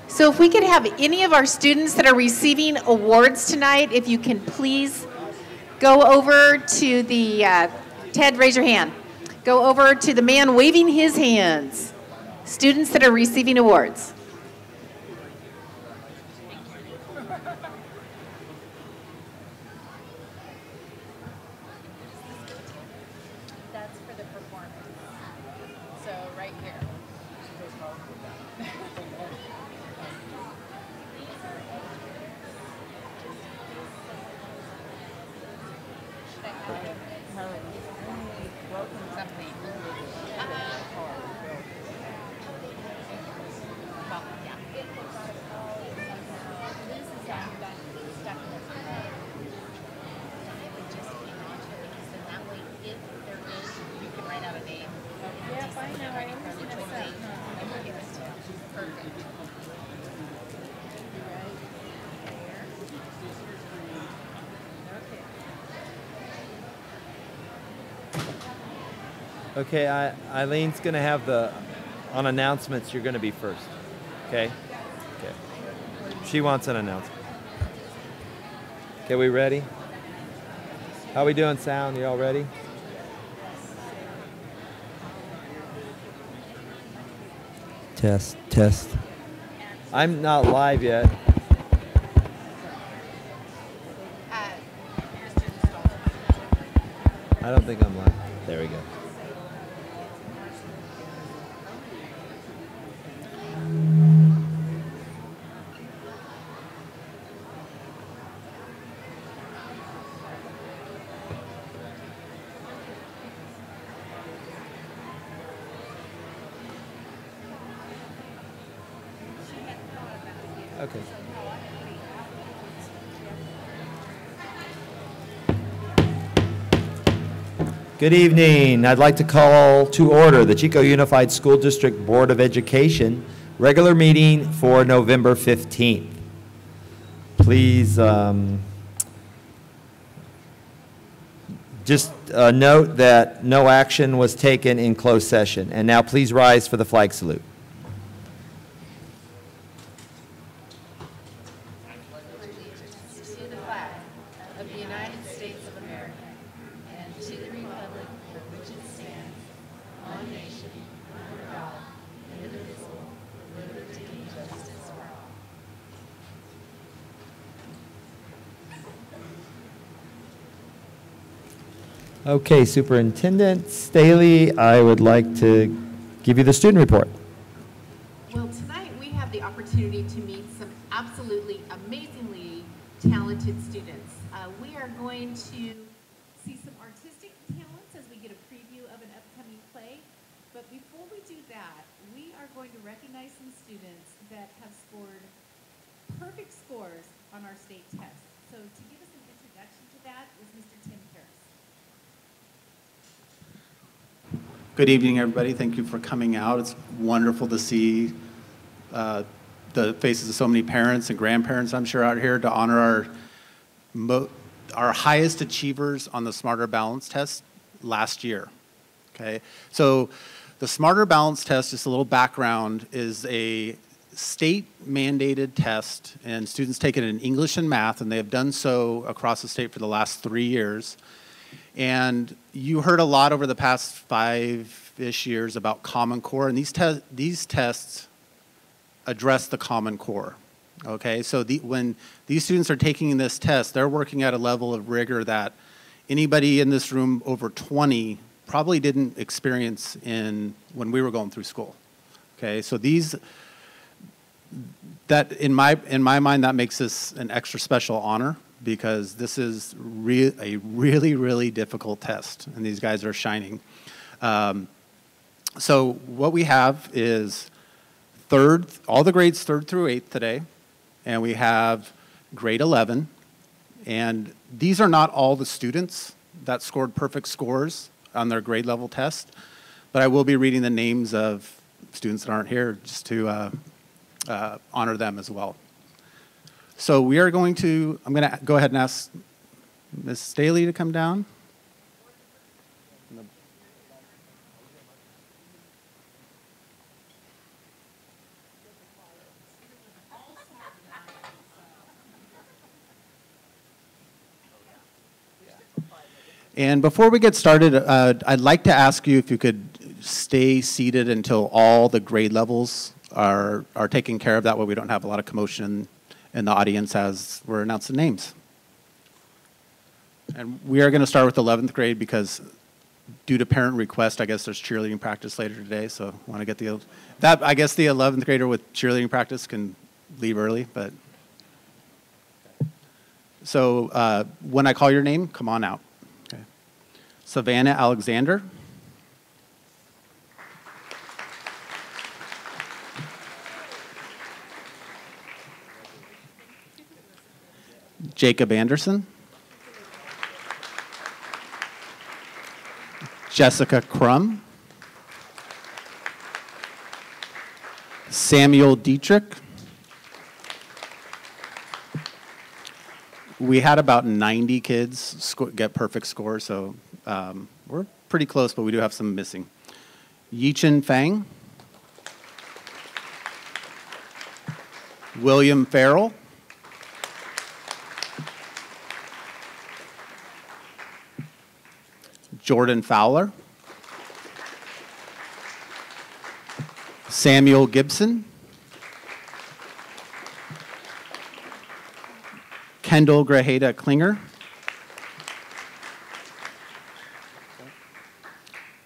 So if we could have any of our students that are receiving awards tonight, if you can please go over to the, Ted, raise your hand. Go over to the man waving his hands. Students that are receiving awards. That's for the performance. So right here. Okay, Eileen's going to have on announcements, you're going to be first. Okay? Okay. She wants an announcement. Okay, we ready? How we doing, sound? You all ready? Test, test. I'm not live yet. I don't think I'm live. There we go. Okay. Good evening. I'd like to call to order the Chico Unified School District Board of Education regular meeting for November 15th. Please just note that no action was taken in closed session. And now please rise for the flag salute. Okay, Superintendent Staley, I would like to give you the student report. Well, tonight we have the opportunity to meet some absolutely amazingly talented students. We are going to see some artistic talents as we get a preview of an upcoming play. But before we do that, we are going to recognize some students that have scored perfect scores on our state test. So to give us an introduction to that is Mr. Tim Harris. Good evening, everybody. Thank you for coming out. It's wonderful to see the faces of so many parents and grandparents, I'm sure, out here to honor our highest achievers on the Smarter Balance test last year. Okay, so the Smarter Balance test, just a little background, is a state-mandated test, and students take it in English and math, and they have done so across the state for the last 3 years. And you heard a lot over the past 5-ish years about Common Core, and these tests address the Common Core. Okay, so when these students are taking this test, they're working at a level of rigor that anybody in this room over 20 probably didn't experience when we were going through school. Okay, so that in my mind, that makes this an extra special honor, because this is a really, really difficult test, and these guys are shining. So what we have is all the grades 3rd through 8th today, and we have grade 11, and these are not all the students that scored perfect scores on their grade level test, but I will be reading the names of students that aren't here just to honor them as well. So I'm going to go ahead and ask Ms. Staley to come down. And before we get started, I'd like to ask you if you could stay seated until all the grade levels are taken care of. That way we don't have a lot of commotion in the audience as we're announcing names. And we are going to start with 11th grade because due to parent request, I guess there's cheerleading practice later today, so I want to get I guess the 11th grader with cheerleading practice can leave early, but. So when I call your name, come on out. Okay. Savannah Alexander. Jacob Anderson. Jessica Crum. Samuel Dietrich. We had about 90 kids get perfect scores, so we're pretty close, but we do have some missing. Yichin Fang. William Farrell. Jordan Fowler. Samuel Gibson. Kendall Grajeda Klinger.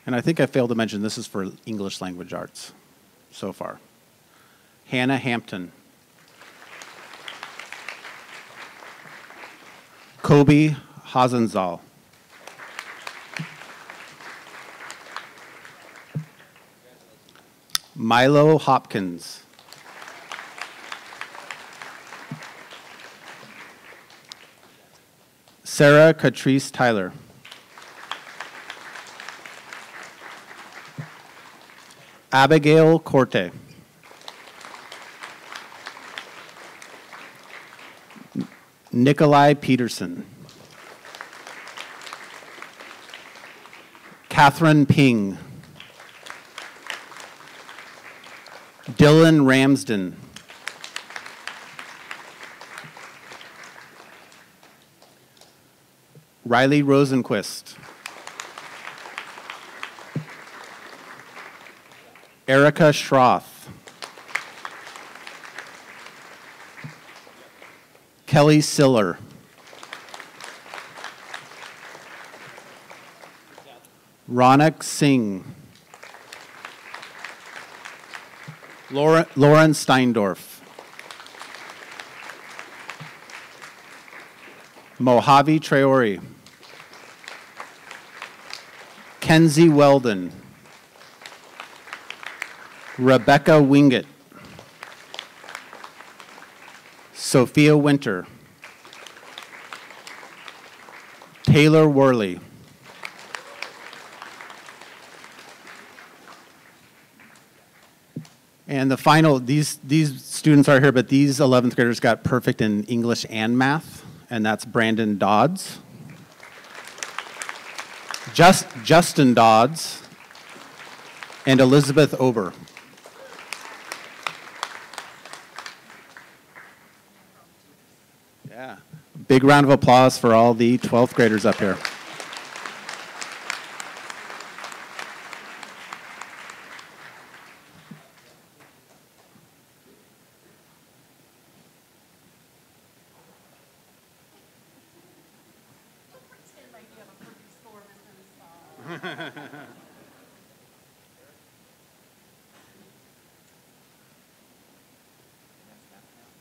And I think I failed to mention this is for English language arts so far. Hannah Hampton. Kobe Hazenzal. Milo Hopkins. Sarah Catrice Tyler. Abigail Corte. Nikolai Peterson. Catherine Ping. Dylan Ramsden. Riley Rosenquist. Erica Schroth. Kelly Siller. Ronak Singh. Lauren Steindorf. Mojave Traore. Kenzie Weldon. Rebecca Wingett. Sophia Winter. Taylor Worley. And the final, these students are here, but these 11th graders got perfect in English and math, and that's Brandon Dodds. Justin Dodds and Elizabeth Ober. Yeah, big round of applause for all the 12th graders up here.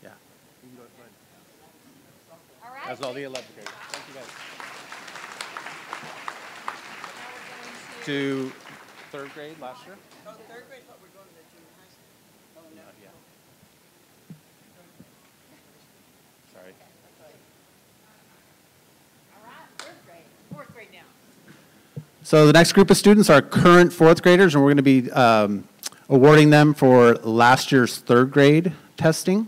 Yeah. All right. That's all the 11th graders. Thank you guys. To third grade last year? Oh, third grade, but we're going to junior high school. Oh, no. Yeah. Sorry. All right, fourth grade now. So the next group of students are current fourth graders, and we're going to be awarding them for last year's third grade testing.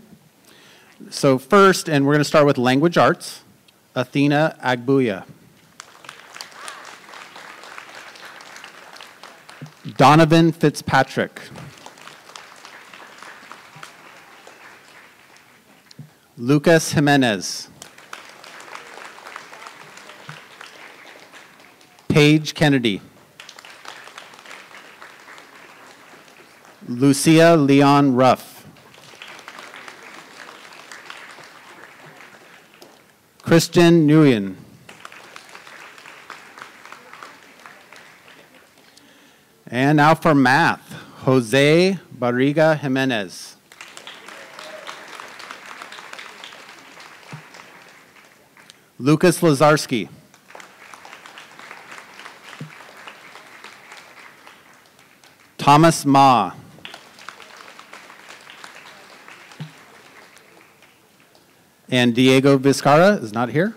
So first, and we're going to start with language arts, Athena Agbuya. Donovan Fitzpatrick. Lucas Jimenez. Paige Kennedy. Lucia Leon Ruff. Christian Nguyen. And now for math, Jose Barriga Jimenez. Lucas Lazarski. Thomas Ma. And Diego Vizcarra is not here.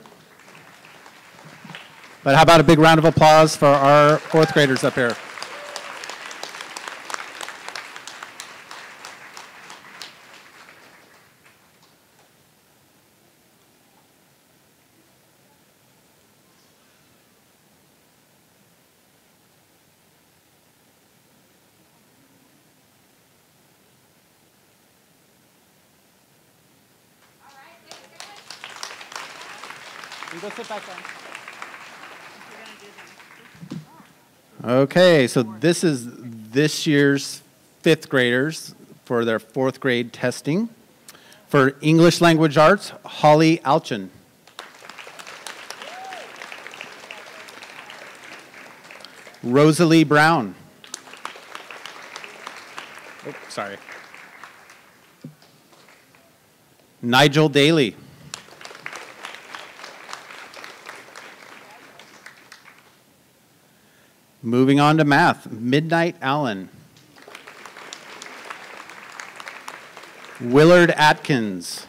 But how about a big round of applause for our fourth graders up here? Go sit back down. Okay, so this is this year's fifth graders for their fourth grade testing. For English language arts, Holly Alchin. Rosalie Brown. Oh, sorry. Nigel Daly. Moving on to math, Midnight Allen. Willard Atkins.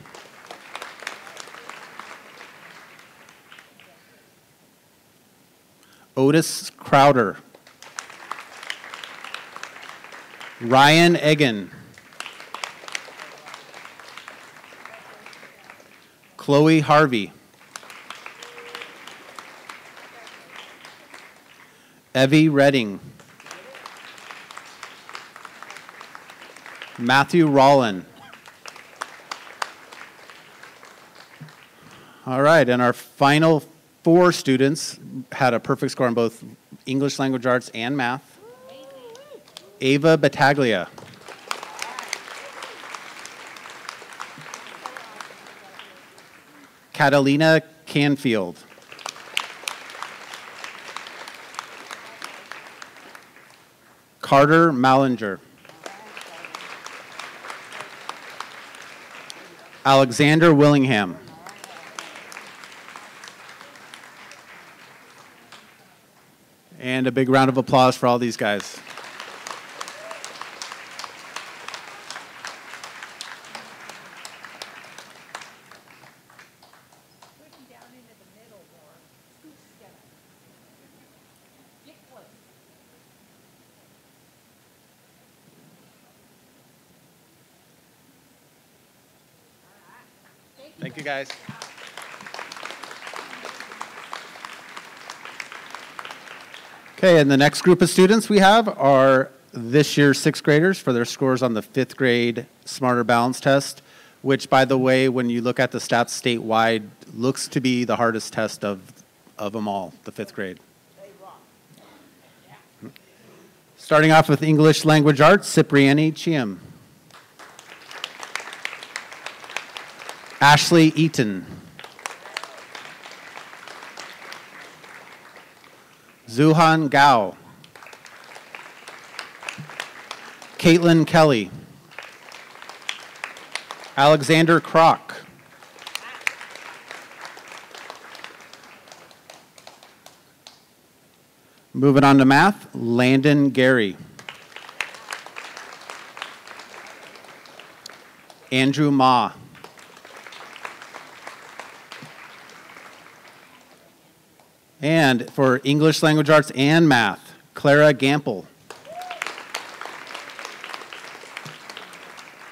Otis Crowder. Ryan Egan. Chloe Harvey. Evie Redding. Matthew Rollin. All right, and our final 4 students had a perfect score on both English language arts and math. Ava Battaglia. Catalina Canfield. Carter Mallinger. Alexander Willingham. And a big round of applause for all these guys. Thank you, guys. Okay, and the next group of students we have are this year's 6th graders for their scores on the 5th grade Smarter Balance test, which, by the way, when you look at the stats statewide, looks to be the hardest test of them all, the 5th grade. Starting off with English Language Arts, Cipriani Chiam. Ashley Eaton. Zuhan Gao. Caitlin Kelly. Alexander Kroc. Moving on to math, Landon Gary. Andrew Ma. And for English Language Arts and Math, Clara Gample.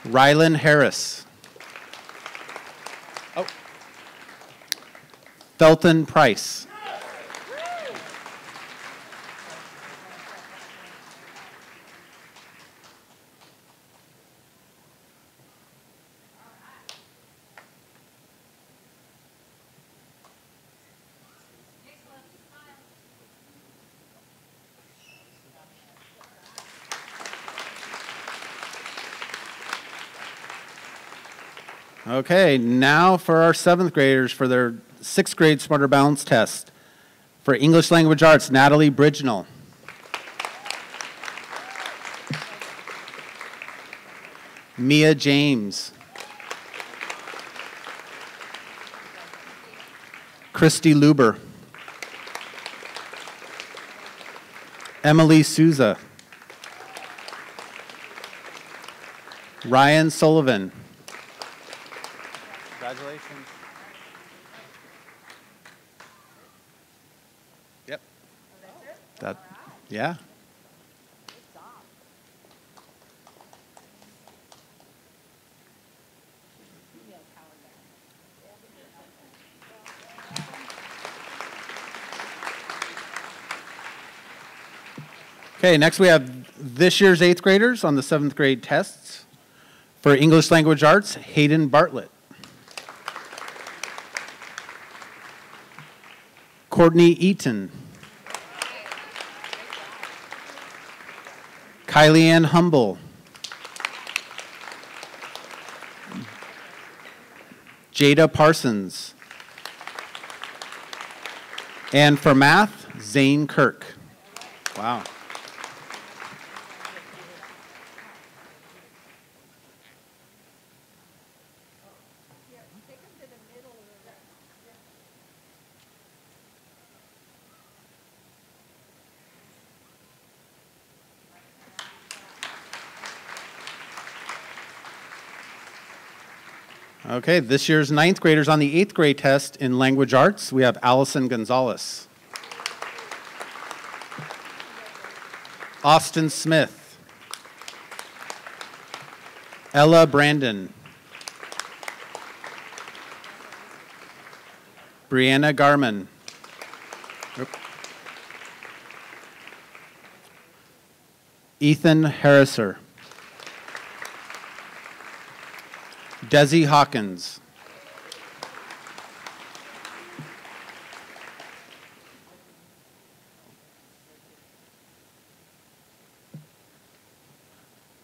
Rylan Harris. Oh. Felton Price. Okay, now for our 7th graders for their 6th grade Smarter Balance test. For English Language Arts, Natalie Bridgenell. Mia James. Christy Luber. Emily Souza. Ryan Sullivan. Congratulations. Yep. That, yeah. Okay, next we have this year's 8th graders on the 7th grade tests. For English Language Arts, Hayden Bartlett. Courtney Eaton. Kylie Ann Humble. Jada Parsons. And for math, Zane Kirk. Wow. Okay, this year's 9th graders on the 8th grade test in Language Arts, we have Allison Gonzalez. Austin Smith. Ella Brandon. Brianna Garman. Oop. Ethan Harriser. Desi Hawkins.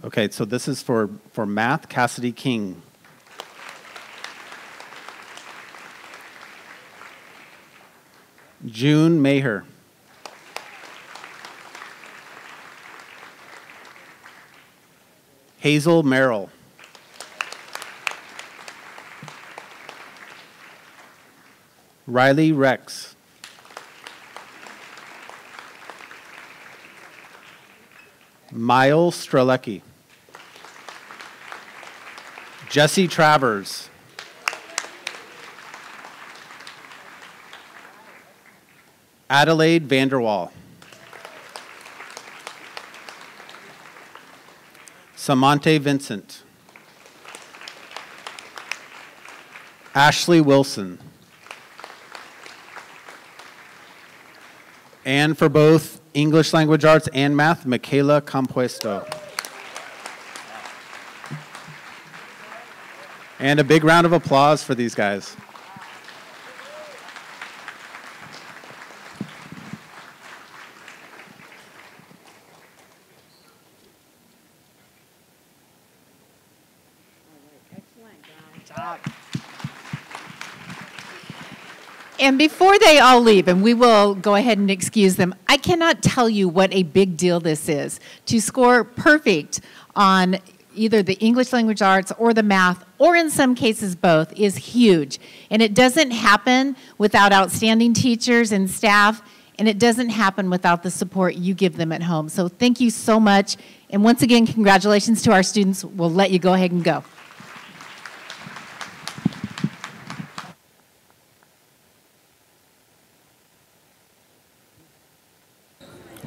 Okay, so this is for math, Cassidy King. June Maher. Hazel Merrill. Riley Rex. Miles Strelecki. Jesse Travers. Adelaide Vanderwall. Samante Vincent. Ashley Wilson. And for both English Language Arts and Math, Michaela Compuesto. And a big round of applause for these guys. And before they all leave, and we will go ahead and excuse them, I cannot tell you what a big deal this is. To score perfect on either the English Language Arts or the math, or in some cases both, is huge. And it doesn't happen without outstanding teachers and staff, and it doesn't happen without the support you give them at home. So thank you so much. And once again, congratulations to our students. We'll let you go ahead and go.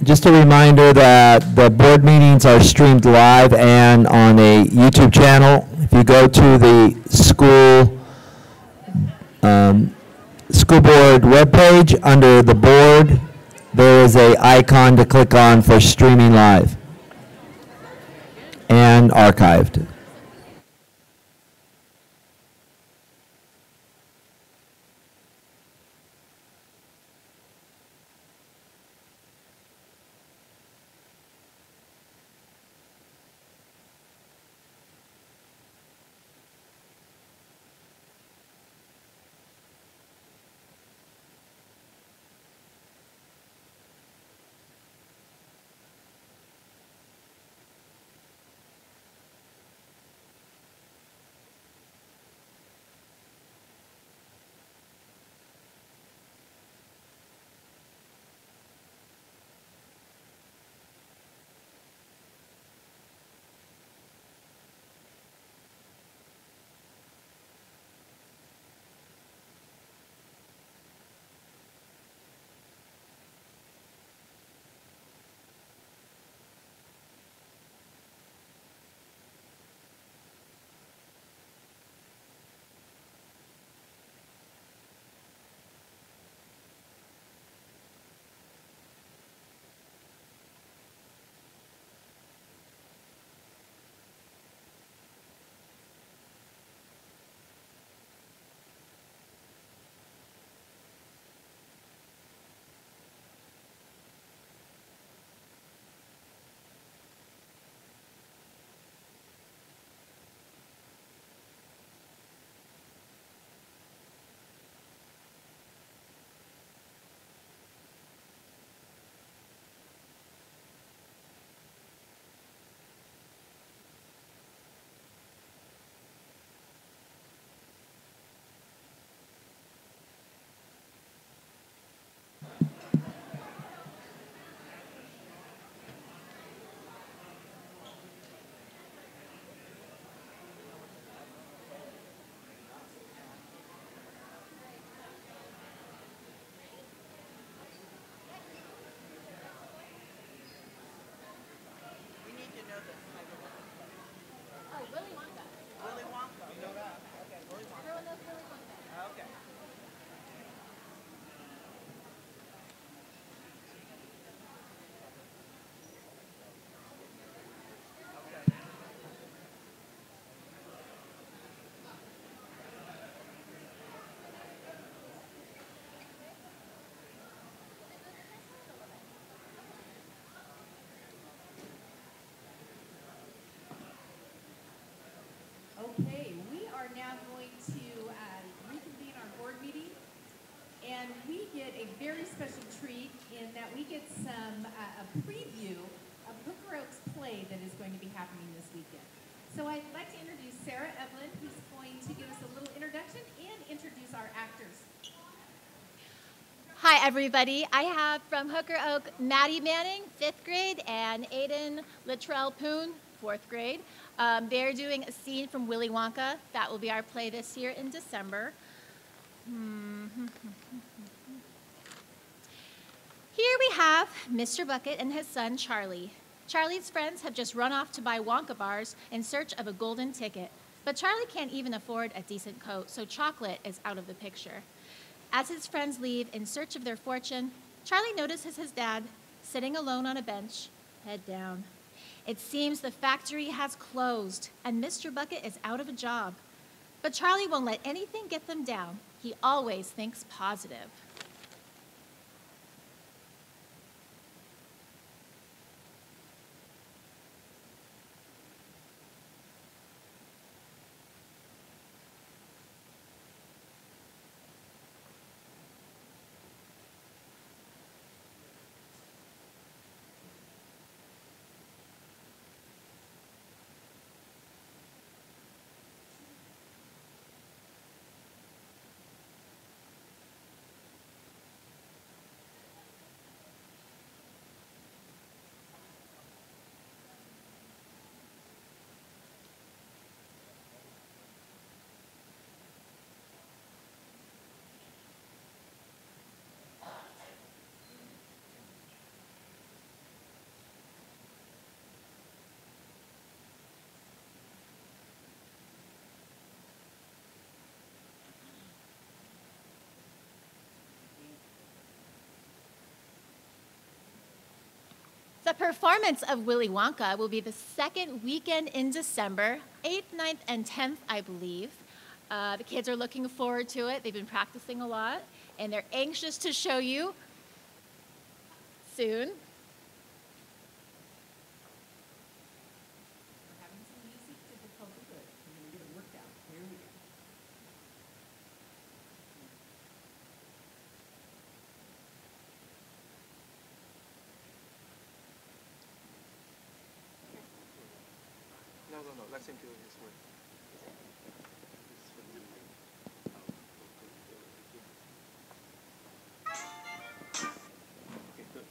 Just a reminder that the board meetings are streamed live and on a YouTube channel. If you go to the school board webpage, under the board, there is an icon to click on for streaming live and archived. Okay, we are now going to reconvene our board meeting, and we get a very special treat in that we get a preview of Hooker Oaks play that is going to be happening this weekend. So I'd like to introduce Sarah Evelyn, who's going to give us a little introduction and introduce our actors. Hi, everybody. I have from Hooker Oak, Maddie Manning, 5th grade, and Aiden Littrell Poon, 4th grade. They're doing a scene from Willy Wonka. That will be our play this year in December. Here we have Mr. Bucket and his son, Charlie. Charlie's friends have just run off to buy Wonka bars in search of a golden ticket. But Charlie can't even afford a decent coat, so chocolate is out of the picture. As his friends leave in search of their fortune, Charlie notices his dad sitting alone on a bench, head down. It seems the factory has closed and Mr. Bucket is out of a job. But Charlie won't let anything get them down. He always thinks positive. The performance of Willy Wonka will be the second weekend in December, 8th, 9th, and 10th, I believe. The kids are looking forward to it. They've been practicing a lot, and they're anxious to show you soon. We're having some music difficulty, but we're going to get it worked out. Here we go. No, let him do his work. Okay, good.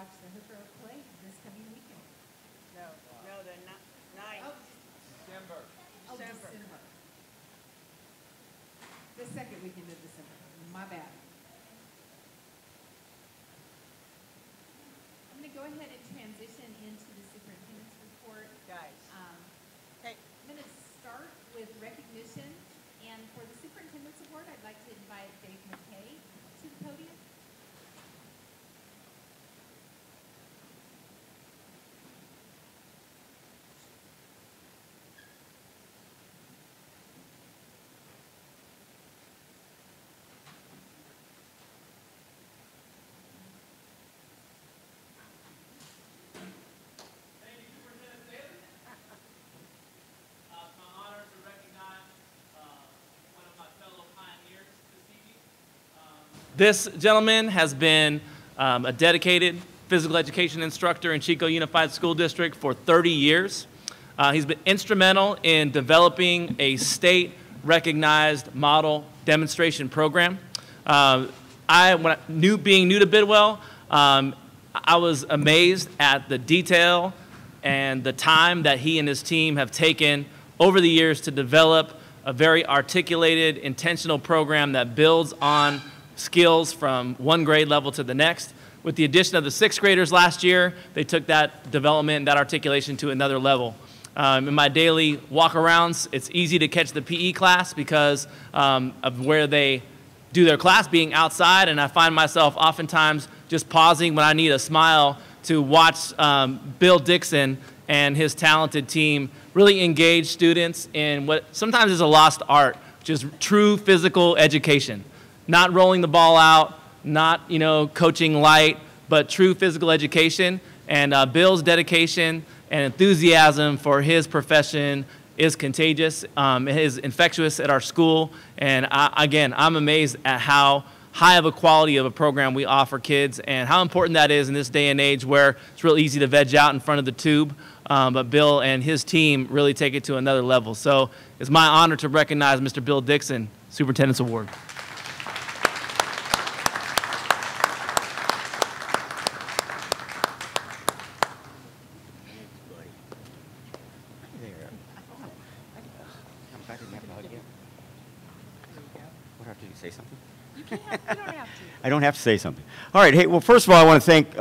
watch the Hooker play this coming weekend? No, the ninth. Oh, December. December. The second weekend of December. My bad. I'm going to go ahead and transition into the superintendent's report. Guys. Hey, I'm going to start with recognition, and for the superintendent's award, I'd like to invite Dave McKay to the podium. It's my honor to recognize one of my fellow pioneers this evening. This gentleman has been a dedicated physical education instructor in Chico Unified School District for 30 years. He's been instrumental in developing a state-recognized model demonstration program. Being new to Bidwell, I was amazed at the detail and the time that he and his team have taken over the years to develop a very articulated, intentional program that builds on skills from one grade level to the next. With the addition of the sixth graders last year, they took that development and that articulation to another level. In my daily walk-arounds, it's easy to catch the PE class because of where they do their class being outside, and I find myself oftentimes just pausing when I need a smile to watch Bill Dixon and his talented team really engage students in what sometimes is a lost art, which is true physical education. Not rolling the ball out, not coaching light, but true physical education. And Bill's dedication and enthusiasm for his profession is contagious. It is infectious at our school. And again, I'm amazed at how high of a quality of a program we offer kids and how important that is in this day and age where it's real easy to veg out in front of the tube. But Bill and his team really take it to another level. So it's my honor to recognize Mr. Bill Dixon, Superintendent's Award. I didn't have to hug you. What have to you say something? You don't have to. I don't have to say something. All right. Hey, well, first of all, I want to thank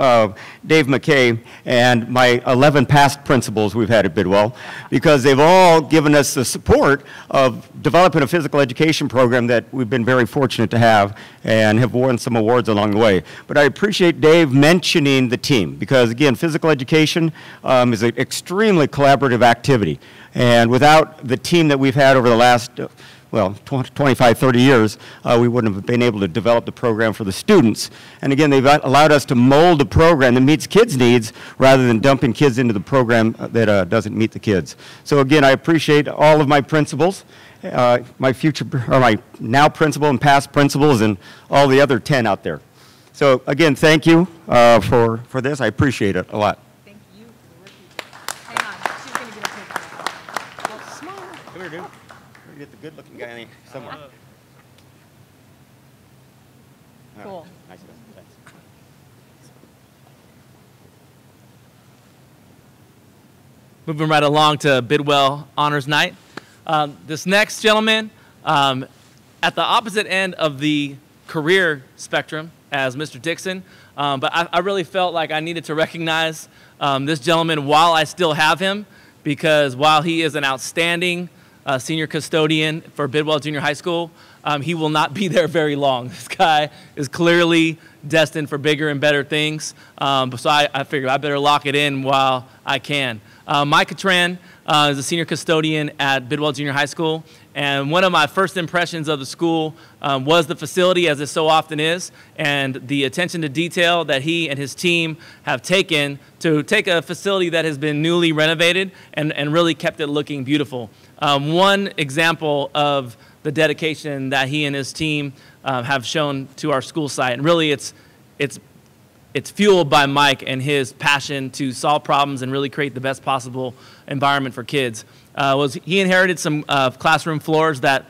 Dave McKay and my 11 past principals we've had at Bidwell because they've all given us the support of developing a physical education program that we've been very fortunate to have and have won some awards along the way. But I appreciate Dave mentioning the team because, again, physical education is an extremely collaborative activity. And without the team that we've had over the last 25, 30 years, we wouldn't have been able to develop the program for the students. And again, they've allowed us to mold a program that meets kids' needs rather than dumping kids into the program that doesn't meet the kids. So again, I appreciate all of my principals, my now principal and past principals, and all the other 10 out there. So again, thank you for this. I appreciate it a lot. Thank you for the work you did. Hang on, she's going to get a picture. Oh, smile. Come here, dude. Get the good-looking guy in here somewhere. Cool. Nice. Thanks. Moving right along to Bidwell Honors Night. This next gentleman, at the opposite end of the career spectrum as Mr. Dixon, but I really felt like I needed to recognize this gentleman while I still have him, because while he is an outstanding senior custodian for Bidwell Junior High School, he will not be there very long. This guy is clearly destined for bigger and better things, so I figured I better lock it in while I can. Mike Catran is a senior custodian at Bidwell Junior High School, and one of my first impressions of the school was the facility, as it so often is, and the attention to detail that he and his team have taken to take a facility that has been newly renovated and really kept it looking beautiful. One example of the dedication that he and his team have shown to our school site, and really it's fueled by Mike and his passion to solve problems and really create the best possible environment for kids. Was he inherited some classroom floors that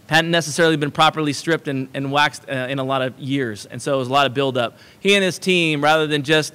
hadn't necessarily been properly stripped and waxed in a lot of years, and so it was a lot of buildup. He and his team, rather than just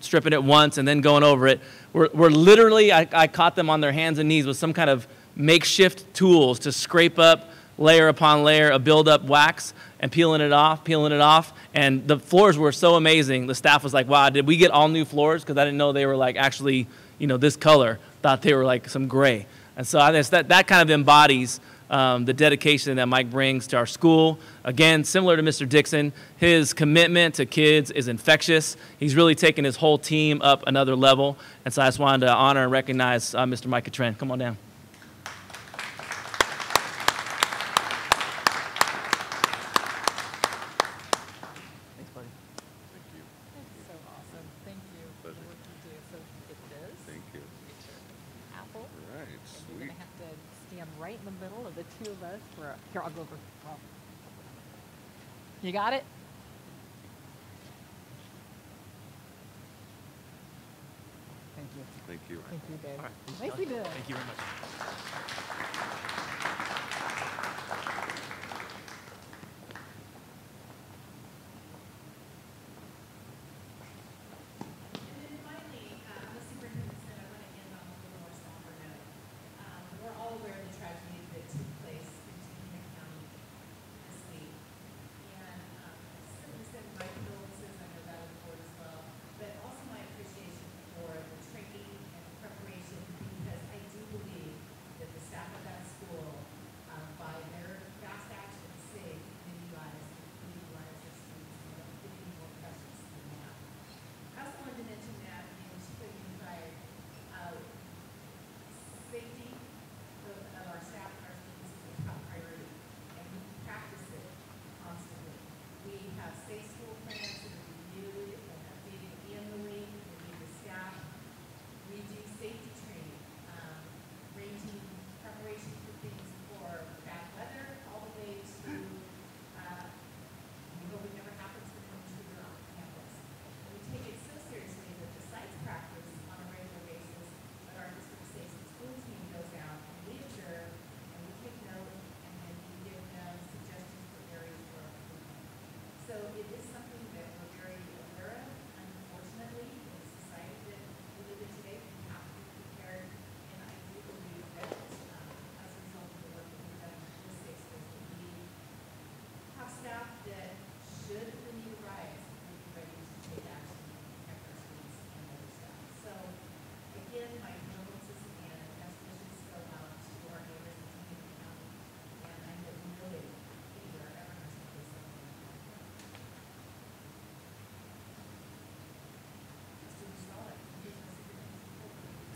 stripping it once and then going over it. We're literally, I caught them on their hands and knees with some kind of makeshift tools to scrape up layer upon layer of build-up wax and peeling it off. And the floors were so amazing. The staff was like, wow, did we get all new floors? Because I didn't know they were like actually, you know, this color. Thought they were like some gray. And so I guess that kind of embodies the dedication that Mike brings to our school. Again, similar to Mr. Dixon, his commitment to kids is infectious. He's really taken his whole team up another level. And so I just wanted to honor and recognize Mr. Mike Catren. Come on down. Right in the middle of the two of us. Here, I'll go over. Well, you got it? Thank you. Thank you. Thank you, Dave. Right. Nicely done. Thank you very much.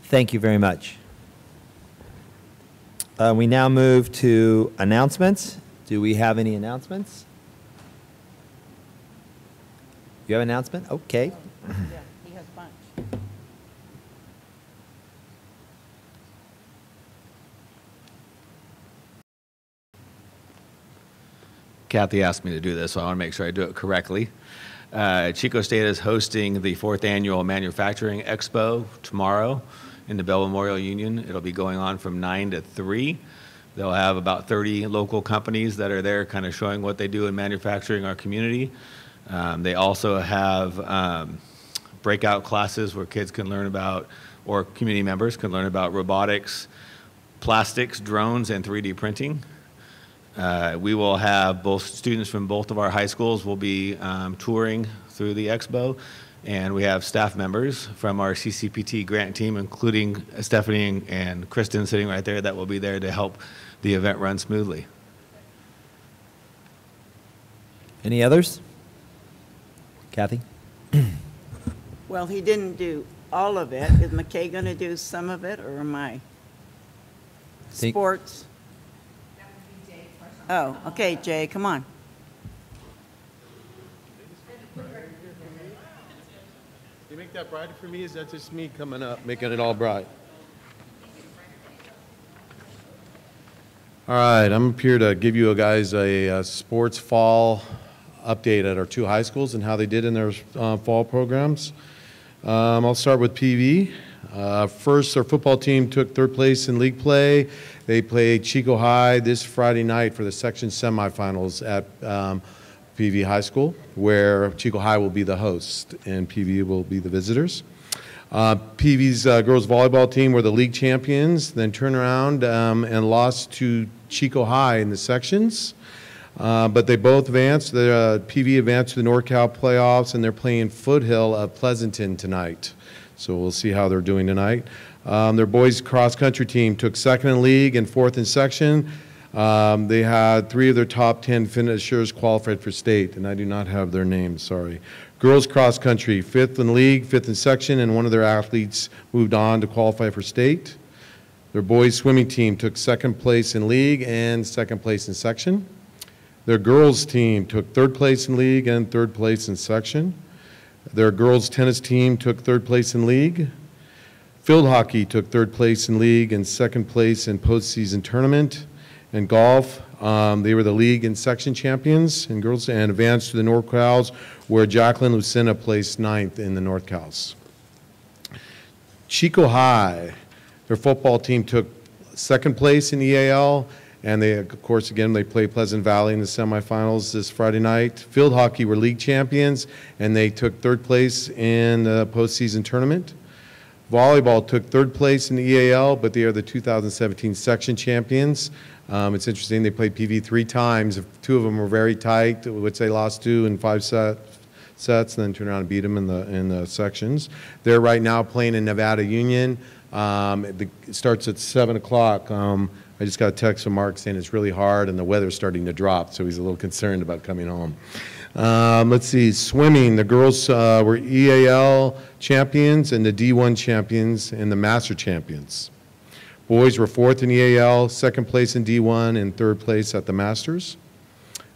Thank you very much. We now move to announcements. Do we have any announcements? You have an announcement? Okay. Yeah, he has a bunch. Kathy asked me to do this, so I want to make sure I do it correctly. Chico State is hosting the 4th Annual Manufacturing Expo tomorrow in the Bell Memorial Union. It'll be going on from 9 to 3. They'll have about 30 local companies that are there kind of showing what they do in manufacturing our community. They also have breakout classes where kids can learn about, or community members can learn about robotics, plastics, drones, and 3D printing. We will have both students from both of our high schools will be touring through the expo, and we have staff members from our CCPT grant team, including Stephanie and Kristen sitting right there, that will be there to help the event run smoothly. Any others? Kathy? Well, he didn't do all of it. Is McKay going to do some of it, or am I? Sports? Oh, okay, Jay, come on. You make that brighter for me? Is that just me coming up, making it all bright? All right, I'm up here to give you guys a sports fall update at our 2 high schools and how they did in their fall programs. I'll start with PV. First, our football team took 3rd place in league play. They played Chico High this Friday night for the section semifinals at PV High School, where Chico High will be the host and PV will be the visitors. PV's girls volleyball team were the league champions, then turned around and lost to Chico High in the sections. But they both advanced. The PV advanced to the NorCal playoffs, and they're playing Foothill of Pleasanton tonight. So we'll see how they're doing tonight. Their boys cross-country team took second in league and fourth in section. They had 3 of their top 10 finishers qualified for state, and I do not have their names, sorry. Girls cross-country, 5th in league, 5th in section, and one of their athletes moved on to qualify for state. Their boys swimming team took second place in league and second place in section. Their girls team took third place in league and third place in section. Their girls tennis team took third place in league. Field hockey took third place in league and second place in postseason tournament. And golf, they were the league and section champions in girls and advanced to the NorCals, where Jacqueline Lucena placed 9th in the NorCals. Chico High, their football team took second place in EAL, and they, of course, again, they play Pleasant Valley in the semifinals this Friday night. Field hockey were league champions, and they took third place in the postseason tournament. Volleyball took third place in the EAL, but they are the 2017 section champions. It's interesting, they played PV 3 times. 2 of them were very tight, which they lost to in 5 sets, and then turned around and beat them in the sections. They're right now playing in Nevada Union. It starts at 7 o'clock. I just got a text from Mark saying it's really hard and the weather's starting to drop, so he's a little concerned about coming home. Let's see, swimming, the girls were EAL champions and the D1 champions and the master champions. Boys were 4th in EAL, 2nd place in D1, and 3rd place at the Masters.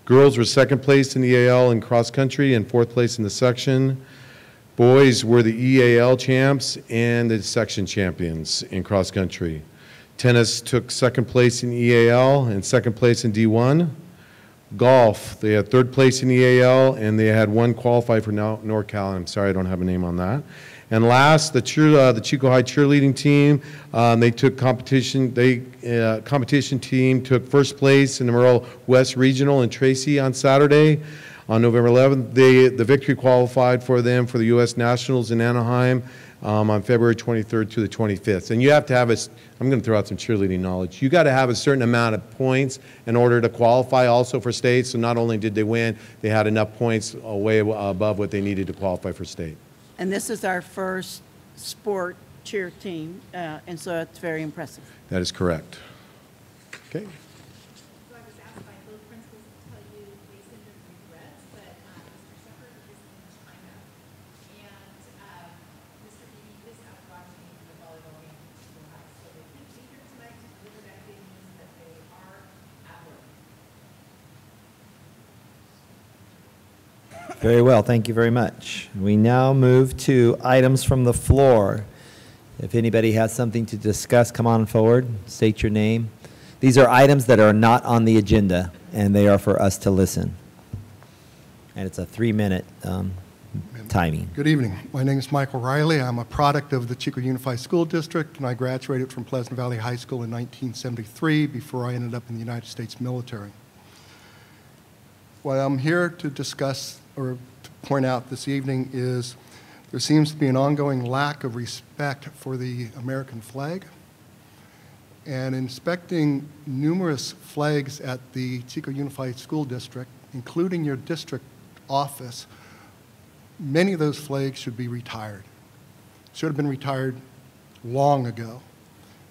Girls were 2nd place in EAL in cross country and 4th place in the section. Boys were the EAL champs and the section champions in cross country. Tennis took 2nd place in EAL and 2nd place in D1. Golf, they had 3rd place in EAL and they had 1 qualify for NorCal. I'm sorry, I don't have a name on that. And last, the Chico High cheerleading team, they took competition. Competition team took 1st place in the Merle West Regional in Tracy on Saturday. On November 11th, the victory qualified for them for the U.S. Nationals in Anaheim on February 23rd to the 25th. And you have to have I'm going to throw out some cheerleading knowledge. You got to have a certain amount of points in order to qualify also for state. So not only did they win, they had enough points way above what they needed to qualify for state. And this is our first sport cheer team, and so it's very impressive. That is correct. Okay. So I was asked by both principals to tell you they send their regrets, but Mr. Shepard is in China, and Mr. Beebe is out watching the volleyball game in Chico High. So they couldn't be here tonight to deliver that good news that they are at work. Very well, thank you very much. We now move to items from the floor. If anybody has something to discuss, come on forward, state your name. These are items that are not on the agenda, and they are for us to listen. And it's a 3-minute timing. Good evening. My name is Michael Riley. I'm a product of the Chico Unified School District, and I graduated from Pleasant Valley High School in 1973 before I ended up in the United States military. What I'm here to discuss or to point out this evening is there seems to be an ongoing lack of respect for the American flag. And inspecting numerous flags at the Chico Unified School District, including your district office, many of those flags should be retired. Should have been retired long ago.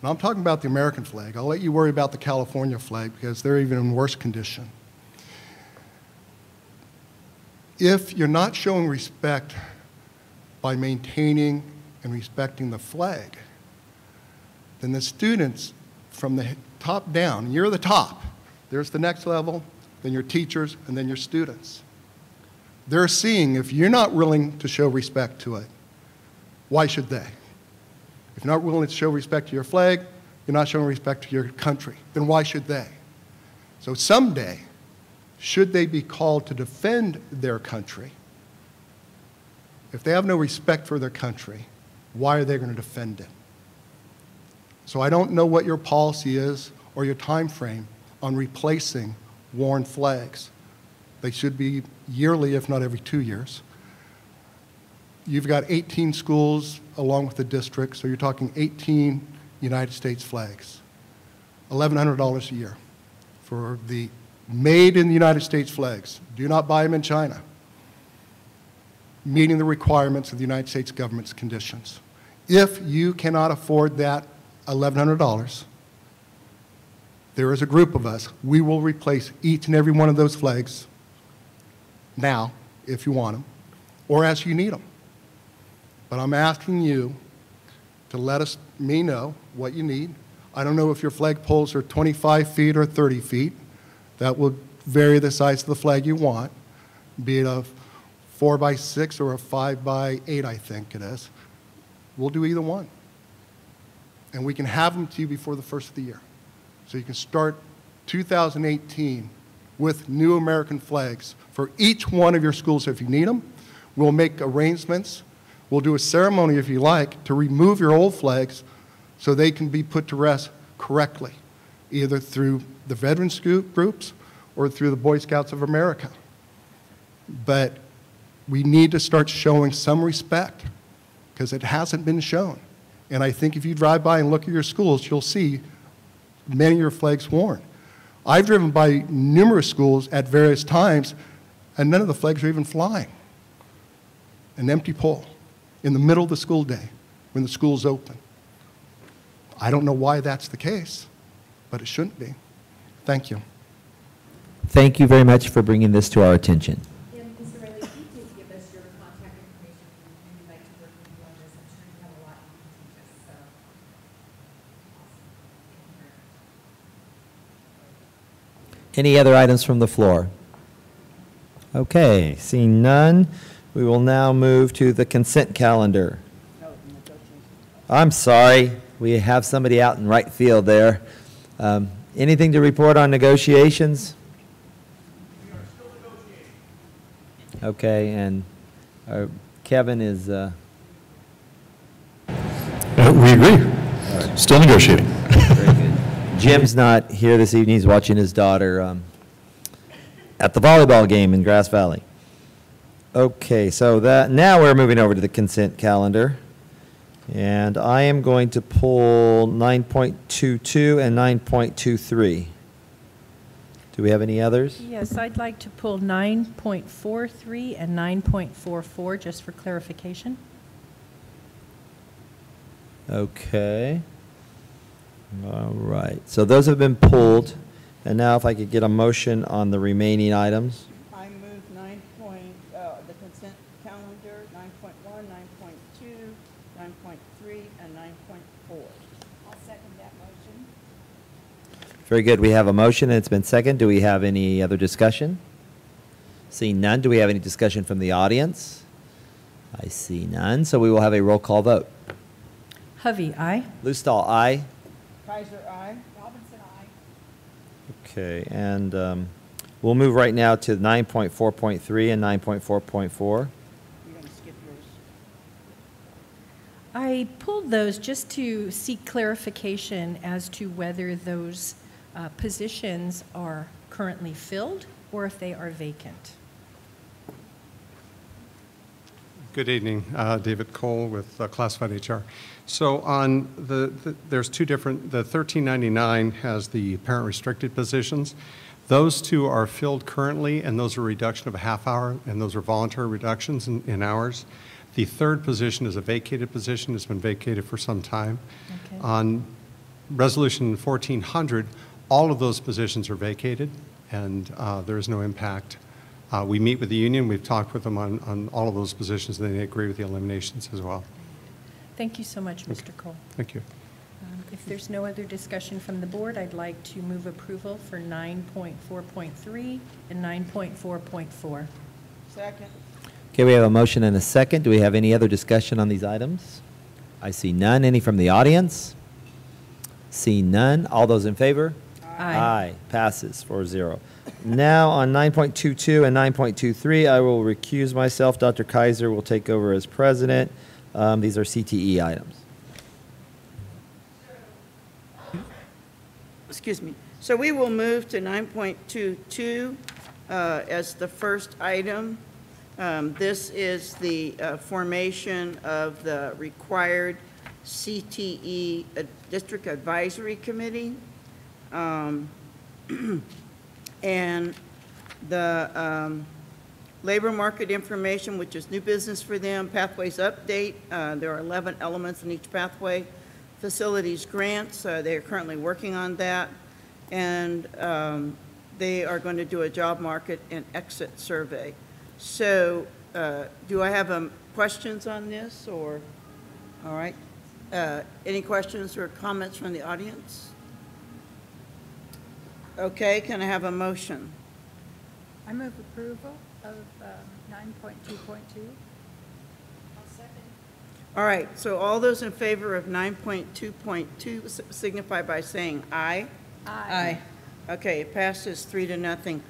And I'm talking about the American flag. I'll let you worry about the California flag because they're even in worse condition. If you're not showing respect by maintaining and respecting the flag, then the students from the top down, you're the top, there's the next level, then your teachers, and then your students. They're seeing if you're not willing to show respect to it, why should they? If you're not willing to show respect to your flag, you're not showing respect to your country, then why should they? So someday, should they be called to defend their country, if they have no respect for their country, why are they going to defend it? So I don't know what your policy is or your time frame on replacing worn flags. They should be yearly, if not every 2 years. You've got 18 schools along with the district, so you're talking 18 United States flags. $1,100 a year for the made in the United States flags. Do not buy them in China. Meeting the requirements of the United States government's conditions. If you cannot afford that $1,100, there is a group of us. We will replace each and every one of those flags now, if you want them, or as you need them. But I'm asking you to let me know what you need. I don't know if your flag poles are 25 feet or 30 feet. That will vary the size of the flag you want, be it a 4x6 or a 5x8, I think it is. We'll do either one. And we can have them to you before the first of the year. So you can start 2018 with new American flags for each one of your schools if you need them. We'll make arrangements. We'll do a ceremony, if you like, to remove your old flags so they can be put to rest correctly, either through the veterans groups or through the Boy Scouts of America. But we need to start showing some respect because it hasn't been shown. And I think if you drive by and look at your schools, you'll see many of your flags worn. I've driven by numerous schools at various times, and none of the flags are even flying. An empty pole in the middle of the school day when the school's open. I don't know why that's the case, but it shouldn't be. Thank you. Thank you very much for bringing this to our attention. And Mr. Riley, if you did give us your contact information, if you'd like to work with you on this, I'm sure you have a lot you can teach us, so. Awesome. Any other items from the floor? Okay, seeing none, we will now move to the consent calendar. I'm sorry, we have somebody out in right field there. Anything to report on negotiations? We are still negotiating. Okay, and Kevin is... we agree. Right. Still negotiating. Very good. Jim's not here this evening. He's watching his daughter at the volleyball game in Grass Valley. Okay, so now we're moving over to the consent calendar. And I am going to pull 9.22 and 9.23. Do we have any others? Yes, I'd like to pull 9.43 and 9.44 just for clarification. Okay. All right. So those have been pulled. And now if I could get a motion on the remaining items. I move the consent calendar, 9.1, 9.2, 9.3, and 9.4. I'll second that motion. Very good. We have a motion and it's been seconded. Do we have any other discussion? Seeing none, do we have any discussion from the audience? I see none, so we will have a roll call vote. Hovey, aye. Lustal, aye. Kaiser, aye. Robinson, aye. Okay, and we'll move right now to 9.4.3 and 9.4.4. You're going to skip yours. I pulled those just to seek clarification as to whether those positions are currently filled or if they are vacant. Good evening, David Cole with Classified HR. So on there's two different, the 1399 has the parent restricted positions. Those two are filled currently, and those are a reduction of a half hour, and those are voluntary reductions in hours. The third position is a vacated position. It's been vacated for some time. Okay. On Resolution 1400, all of those positions are vacated, and there is no impact. We meet with the union. We've talked with them on all of those positions, and they agree with the eliminations as well. Thank you so much, Mr. Cole. Thank you. If there's no other discussion from the board, I'd like to move approval for 9.4.3 and 9.4.4. Second. Okay, we have a motion and a second. Do we have any other discussion on these items? I see none. Any from the audience? See none. All those in favor? Aye. Aye. Passes 4-0. Now on 9.22 and 9.23, I will recuse myself. Dr. Kaiser will take over as president. These are CTE items. Excuse me. So we will move to 9.22, as the first item. This is the formation of the required CTE District Advisory Committee. And the labor market information, which is new business for them, pathways update. There are 11 elements in each pathway. Facilities grants, they are currently working on that. And they are going to do a job market and exit survey. So do I have questions on this, or, all right. Any questions or comments from the audience? Okay, can I have a motion? I move approval of 9.2.2. All right, so all those in favor of 9.2.2 signify by saying aye. Aye. Okay, it passes 3-0.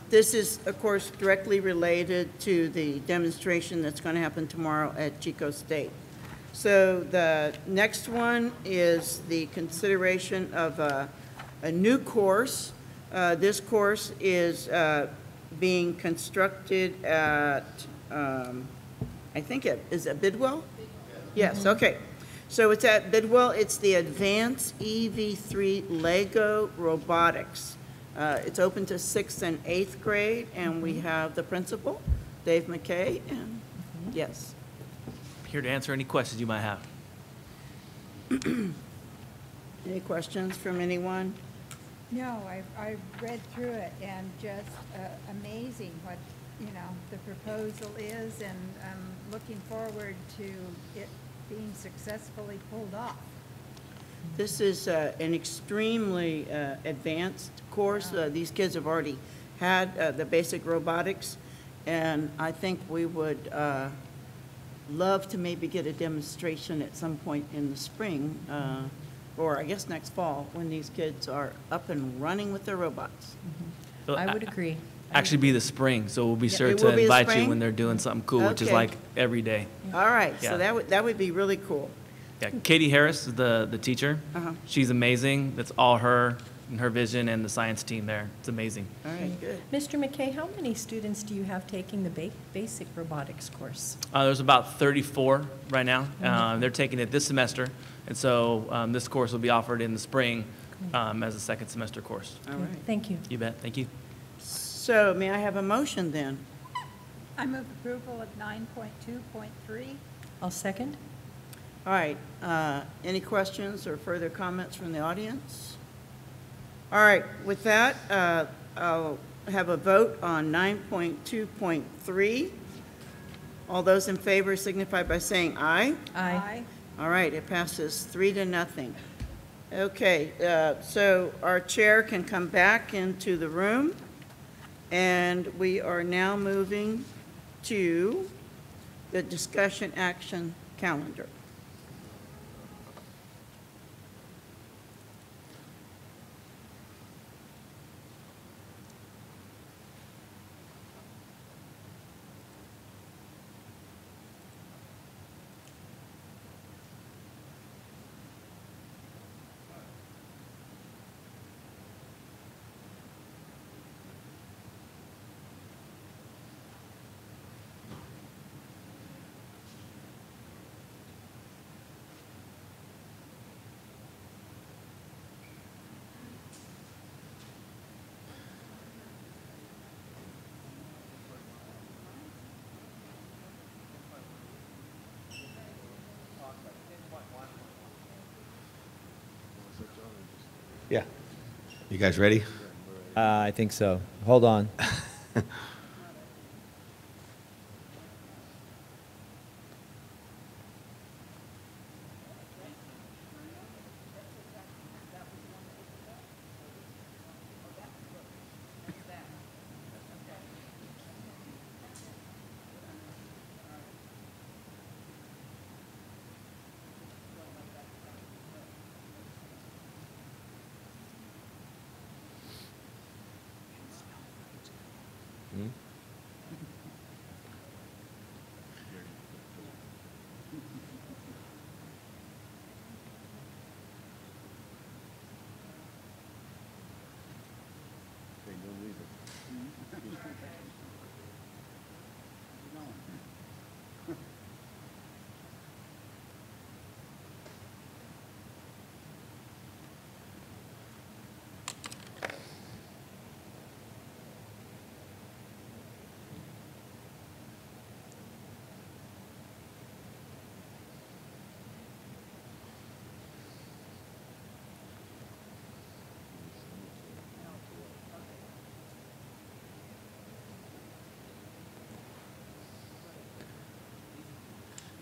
This is, of course, directly related to the demonstration that's going to happen tomorrow at Chico State. So the next one is the consideration of a new course. This course is being constructed at, I think is it Bidwell? Yes, okay. So it's at Bidwell. It's the Advanced EV3 Lego Robotics. It's open to 6th and 8th grade, and we have the principal, Dave McKay, and yes. Here to answer any questions you might have. Any questions from anyone? No, I've read through it, and just amazing what, the proposal is, and I'm looking forward to it being successfully pulled off. This is an extremely advanced course. These kids have already had the basic robotics, and I think we would love to maybe get a demonstration at some point in the spring, or I guess next fall, when these kids are up and running with their robots. I would agree. Actually be the spring, so we'll be sure it to will be the invite you spring? when they're doing something cool, which is Okay. like every day. All right, Yeah. so that would be really cool. Yeah, Katie Harris is the teacher. Uh-huh. She's amazing. That's all her and her vision and the science team there. It's amazing. All right, good. Mr. McKay, how many students do you have taking the basic robotics course? There's about 34 right now. They're taking it this semester, and so this course will be offered in the spring as a second semester course. All right. Thank you. You bet. Thank you. So may I have a motion then? I move approval of 9.2.3. I'll second. All right, any questions or further comments from the audience? All right, with that, I'll have a vote on 9.2.3. All those in favor signify by saying aye. Aye. All right, it passes 3-0. Okay, so our chair can come back into the room, and we are now moving to the discussion action calendar. Yeah. You guys ready? I think so. Hold on.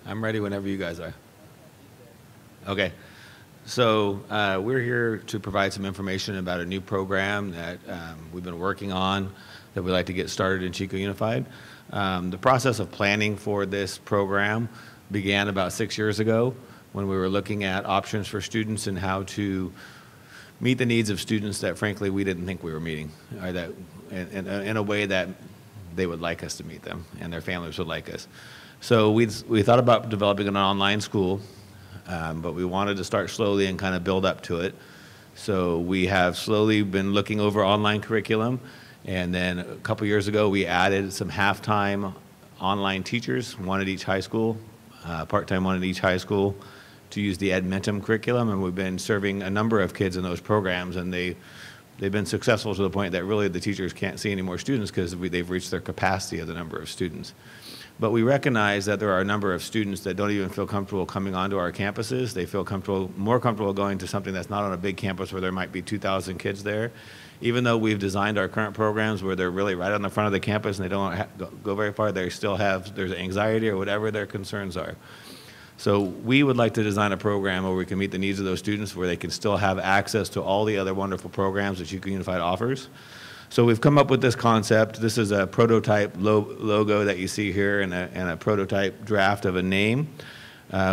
I'm ready whenever you guys are. Okay. So we're here to provide some information about a new program that we've been working on that we'd like to get started in Chico Unified. The process of planning for this program began about 6 years ago when we were looking at options for students and how to meet the needs of students that frankly we didn't think we were meeting, or that in a way that they would like us to meet them and their families would like us. So we thought about developing an online school, but we wanted to start slowly and kind of build up to it. So we have slowly been looking over online curriculum, and then a couple years ago we added some half-time online teachers, one at each high school, part-time one at each high school, to use the Edmentum curriculum, and we've been serving a number of kids in those programs, and they've been successful to the point that really the teachers can't see any more students because they've reached their capacity of the number of students. But we recognize that there are a number of students that don't even feel comfortable coming onto our campuses. They feel more comfortable going to something that's not on a big campus where there might be 2,000 kids there. Even though we've designed our current programs where they're really right on the front of the campus and they don't go very far, they still there's anxiety or whatever their concerns are. So we would like to design a program where we can meet the needs of those students, where they can still have access to all the other wonderful programs that Chico Unified offers. So we've come up with this concept. This is a prototype logo that you see here and a prototype draft of a name.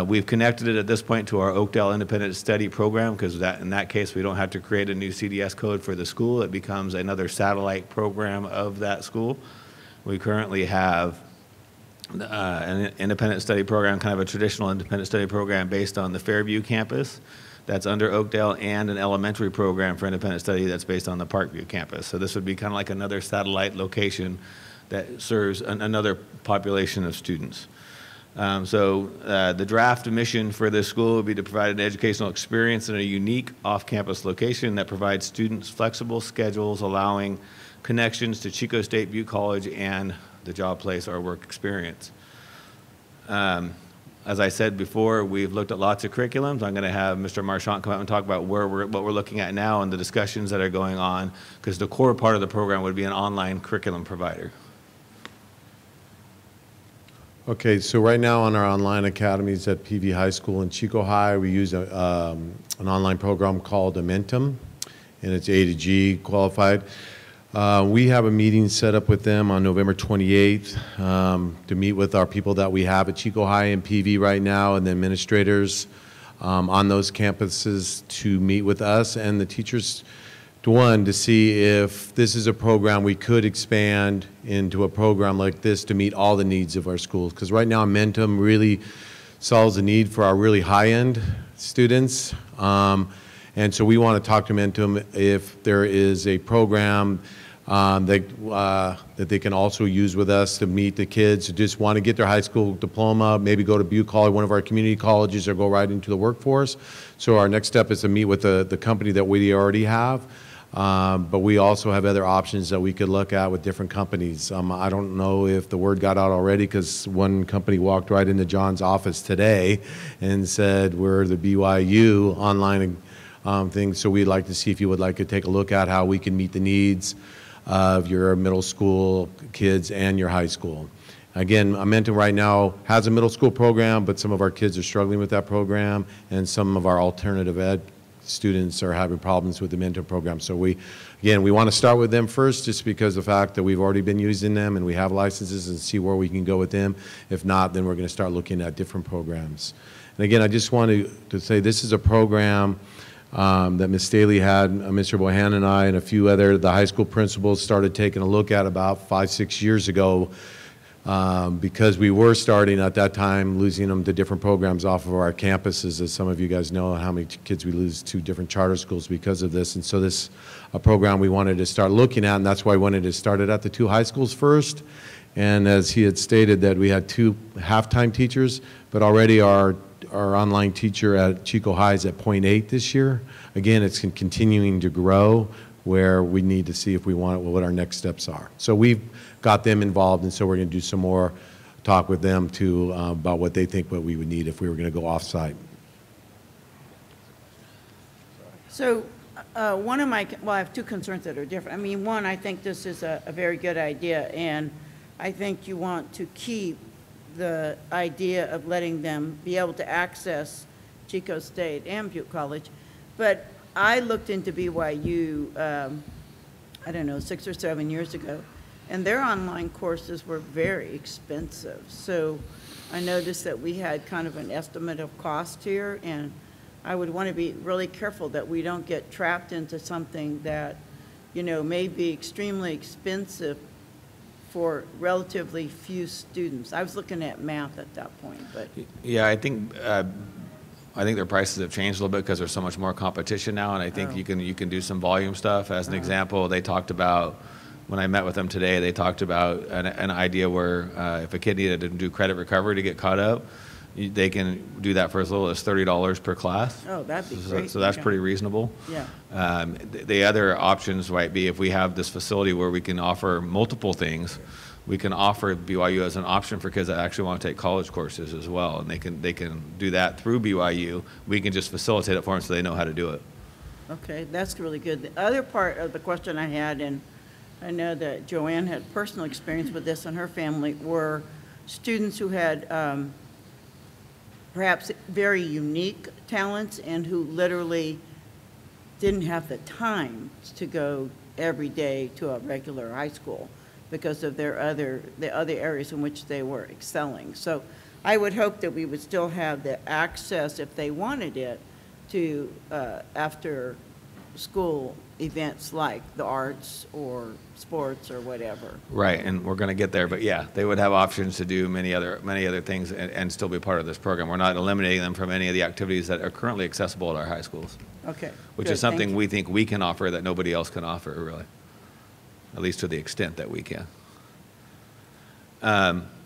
We've connected it at this point to our Oakdale Independent Study program because in that case we don't have to create a new CDS code for the school. It becomes another satellite program of that school. We currently have an independent study program, kind of a traditional independent study program based on the Fairview campus that's under Oakdale, and an elementary program for independent study that's based on the Parkview campus. So this would be kind of like another satellite location that serves another population of students. The draft mission for this school would be to provide an educational experience in a unique off-campus location that provides students flexible schedules, allowing connections to Chico State, Butte College, and the job place or work experience. As I said before, we've looked at lots of curriculums. I'm going to have Mr. Marchant come out and talk about what we're looking at now and the discussions that are going on, because the core part of the program would be an online curriculum provider. Okay, so right now on our online academies at PV High School and Chico High, we use an online program called Edmentum, and it's A to G qualified. We have a meeting set up with them on November 28th to meet with our people that we have at Chico High and PV right now, and the administrators on those campuses to meet with us and the teachers to see if this is a program we could expand into a program like this to meet all the needs of our schools. Because right now Edmentum really solves the need for our really high-end students. And so we want to talk to Edmentum if there is a program that they can also use with us to meet the kids who just want to get their high school diploma, maybe go to Butte College, one of our community colleges, or go right into the workforce. So our next step is to meet with the company that we already have. But we also have other options that we could look at with different companies. I don't know if the word got out already, because one company walked right into John's office today and said, we're the BYU online thing. So we'd like to see if you would like to take a look at how we can meet the needs of your middle school kids and your high school. Again, Edmentum right now has a middle school program, but some of our kids are struggling with that program, and some of our alternative ed students are having problems with the Edmentum program. So we want to start with them first, just because of the fact that we've already been using them and we have licenses, and see where we can go with them. If not, then we're going to start looking at different programs. And again, I just wanted to say this is a program that Ms. Staley had, Mr. Bohan and I and a few other, the high school principals started taking a look at about 5-6 years ago, because we were starting at that time losing them to different programs off of our campuses. As some of you guys know, how many kids we lose to different charter schools because of this. And so this a program we wanted to start looking at, and that's why I wanted to start it at the 2 high schools first. And as he had stated, that we had 2 half-time teachers, but already our online teacher at Chico High is at 0.8 this year. Again, it's continuing to grow, where we need to see if we want what our next steps are. So we've got them involved, and so we're going to do some more talk with them too about what they think what we would need if we were going to go off-site. So I have 2 concerns that are different. I mean, one, I think this is a very good idea, and I think you want to keep the idea of letting them be able to access Chico State and Butte College. But I looked into BYU, I don't know, 6 or 7 years ago, and their online courses were very expensive. So I noticed that we had kind of an estimate of cost here, and I would want to be really careful that we don't get trapped into something that, may be extremely expensive for relatively few students. I was looking at math at that point, but. Yeah, I think their prices have changed a little bit because there's so much more competition now, and I think you can do some volume stuff. As an example, they talked about, when I met with them today, they talked about an idea where if a kid needed to do credit recovery to get caught up, they can do that for as little as $30 per class. Oh, that'd be great. So that's pretty reasonable. Yeah. The other options might be if we have this facility where we can offer multiple things, we can offer BYU as an option for kids that actually want to take college courses as well, and they can do that through BYU. We can just facilitate it for them so they know how to do it. Okay, that's really good. The other part of the question I had, and I know that Joanne had personal experience with this in her family, were students who had perhaps very unique talents and who literally didn't have the time to go every day to a regular high school because of the other areas in which they were excelling. So I would hope that we would still have the access, if they wanted it, to after school events like the arts or sports or whatever. Right, and we're going to get there, but yeah, they would have options to do many other things and still be part of this program. We're not eliminating them from any of the activities that are currently accessible at our high schools. Okay. Which is something we think we can offer that nobody else can offer, really. At least to the extent that we can.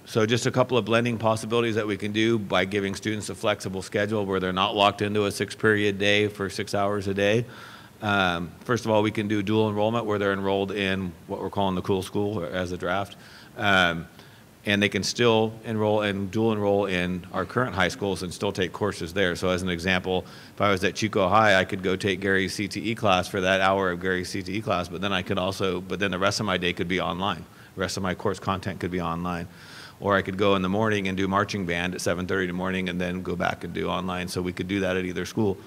So just a couple of blending possibilities that we can do by giving students a flexible schedule where they're not locked into a 6-period day for 6 hours a day. First of all, we can do dual enrollment where they're enrolled in what we're calling the cool school as a draft. And they can still dual enroll in our current high schools and still take courses there. So as an example, if I was at Chico High, I could go take Gary's CTE class for that hour of Gary's CTE class, but then the rest of my day could be online. The rest of my course content could be online. Or I could go in the morning and do marching band at 7:30 in the morning and then go back and do online. So we could do that at either school.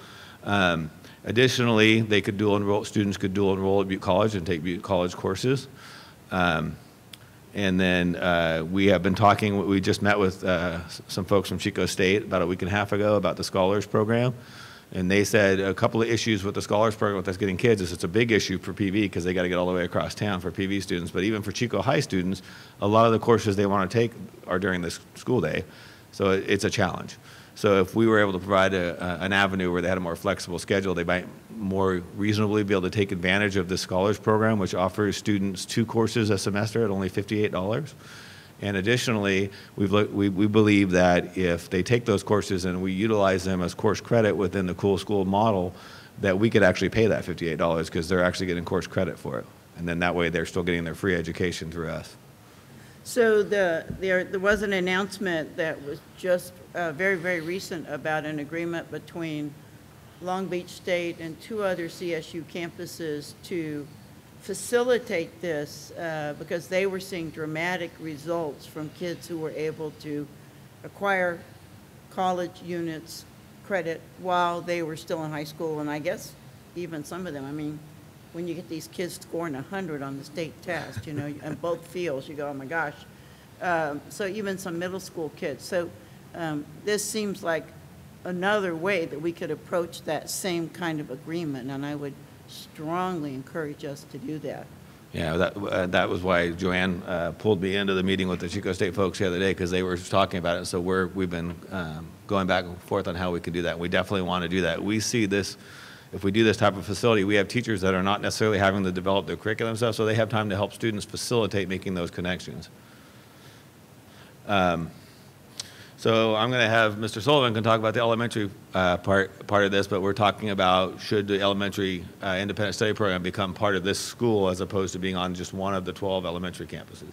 Additionally, students could dual enroll at Butte College and take Butte College courses. And then we have been talking, we just met with some folks from Chico State about a week and a half ago about the Scholars Program. And they said a couple of issues with the Scholars Program with us getting kids is it's a big issue for PV because they got to get all the way across town for PV students. But even for Chico High students, a lot of the courses they want to take are during the school day. So it's a challenge. So if we were able to provide an avenue where they had a more flexible schedule, they might more reasonably be able to take advantage of the Scholars Program, which offers students 2 courses a semester at only $58. And additionally, we believe that if they take those courses and we utilize them as course credit within the Cool School model, that we could actually pay that $58 because they're actually getting course credit for it. And then that way they're still getting their free education through us. So there was an announcement that was just very, very recent about an agreement between Long Beach State and 2 other CSU campuses to facilitate this because they were seeing dramatic results from kids who were able to acquire college units credit while they were still in high school. And I guess even some of them, I mean, when you get these kids scoring 100 on the state test, in both fields, you go, oh my gosh. So even some middle school kids. So this seems like another way that we could approach that same kind of agreement, and I would strongly encourage us to do that. Yeah, that was why Joanne pulled me into the meeting with the Chico State folks the other day because they were talking about it. So we've been going back and forth on how we can do that. We definitely want to do that. We see this, if we do this type of facility, we have teachers that are not necessarily having to develop their curriculum stuff, so they have time to help students facilitate making those connections. So I'm going to have Mr. Sullivan can talk about the elementary part of this, but we're talking about should the elementary independent study program become part of this school as opposed to being on just one of the 12 elementary campuses.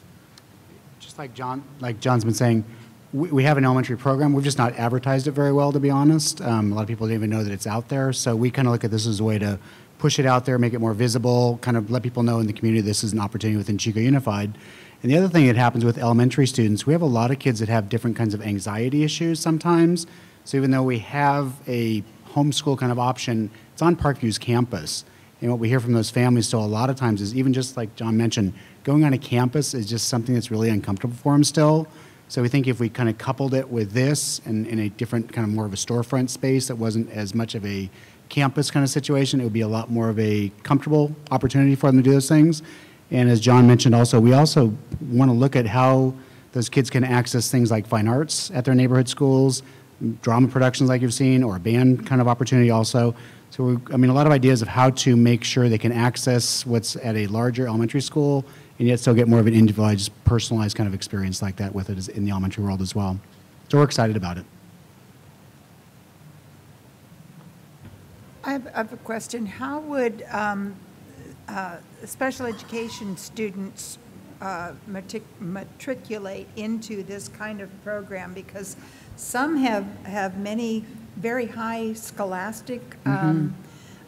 Just like John's been saying, we have an elementary program. We've just not advertised it very well, to be honest. A lot of people don't even know that it's out there. So we kind of look at this as a way to push it out there, make it more visible, kind of let people know in the community this is an opportunity within Chico Unified. And the other thing that happens with elementary students, we have a lot of kids that have different kinds of anxiety issues sometimes. So even though we have a homeschool kind of option, it's on Parkview's campus. And what we hear from those families still a lot of times is even just like John mentioned, going on a campus is just something that's really uncomfortable for them still. So we think if we kind of coupled it with this and in a different kind of more of a storefront space that wasn't as much of a campus kind of situation, it would be a lot more of a comfortable opportunity for them to do those things. And as John mentioned also, we also want to look at how those kids can access things like fine arts at their neighborhood schools, drama productions like you've seen, or a band kind of opportunity also. So, I mean, a lot of ideas of how to make sure they can access what's at a larger elementary school and yet still get more of an individualized, personalized kind of experience like that with it in the elementary world as well. So we're excited about it. I have a question. How would special education students matriculate into this kind of program? Because some have many very high scholastic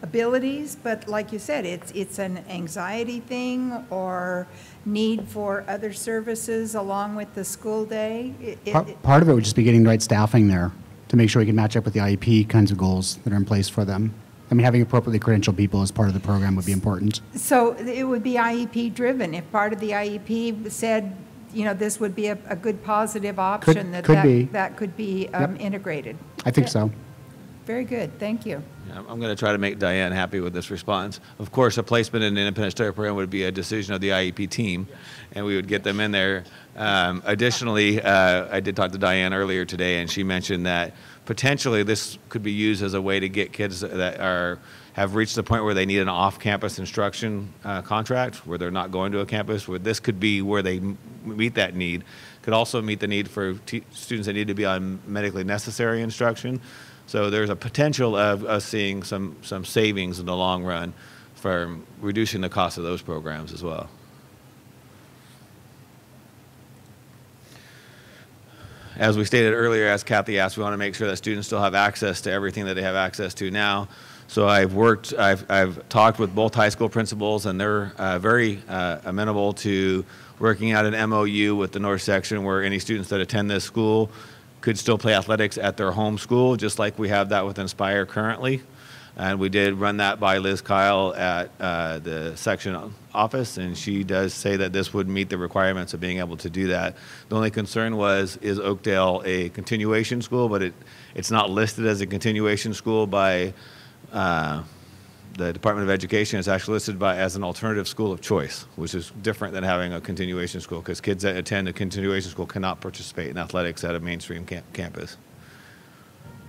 abilities, but like you said, it's an anxiety thing or need for other services along with the school day. Part of it would just be getting the right staffing there to make sure we can match up with the IEP kinds of goals that are in place for them. I mean, having appropriately credentialed people as part of the program would be important. So it would be IEP driven. If part of the IEP said, you know, this would be a good positive option, that could be integrated. I think so. Very good. Thank you. Yeah, I'm going to try to make Diane happy with this response. Of course, a placement in an independent study program would be a decision of the IEP team, and we would get them in there. Additionally, I did talk to Diane earlier today, and she mentioned that potentially this could be used as a way to get kids that have reached the point where they need an off-campus instruction contract, where they're not going to a campus, where this could be where they meet that need. Could also meet the need for students that need to be on medically necessary instruction. So there's a potential of us seeing some savings in the long run for reducing the cost of those programs as well. As we stated earlier, as Kathy asked, we want to make sure that students still have access to everything that they have access to now. So I've talked with both high school principals, and they're very amenable to working out an MOU with the North Section where any students that attend this school could still play athletics at their home school, just like we have that with Inspire currently. And we did run that by Liz Kyle at the section office, and she does say that this would meet the requirements of being able to do that. The only concern was, is Oakdale a continuation school? But it's not listed as a continuation school by the Department of Education. It's actually listed as an alternative school of choice, which is different than having a continuation school, because kids that attend a continuation school cannot participate in athletics at a mainstream campus.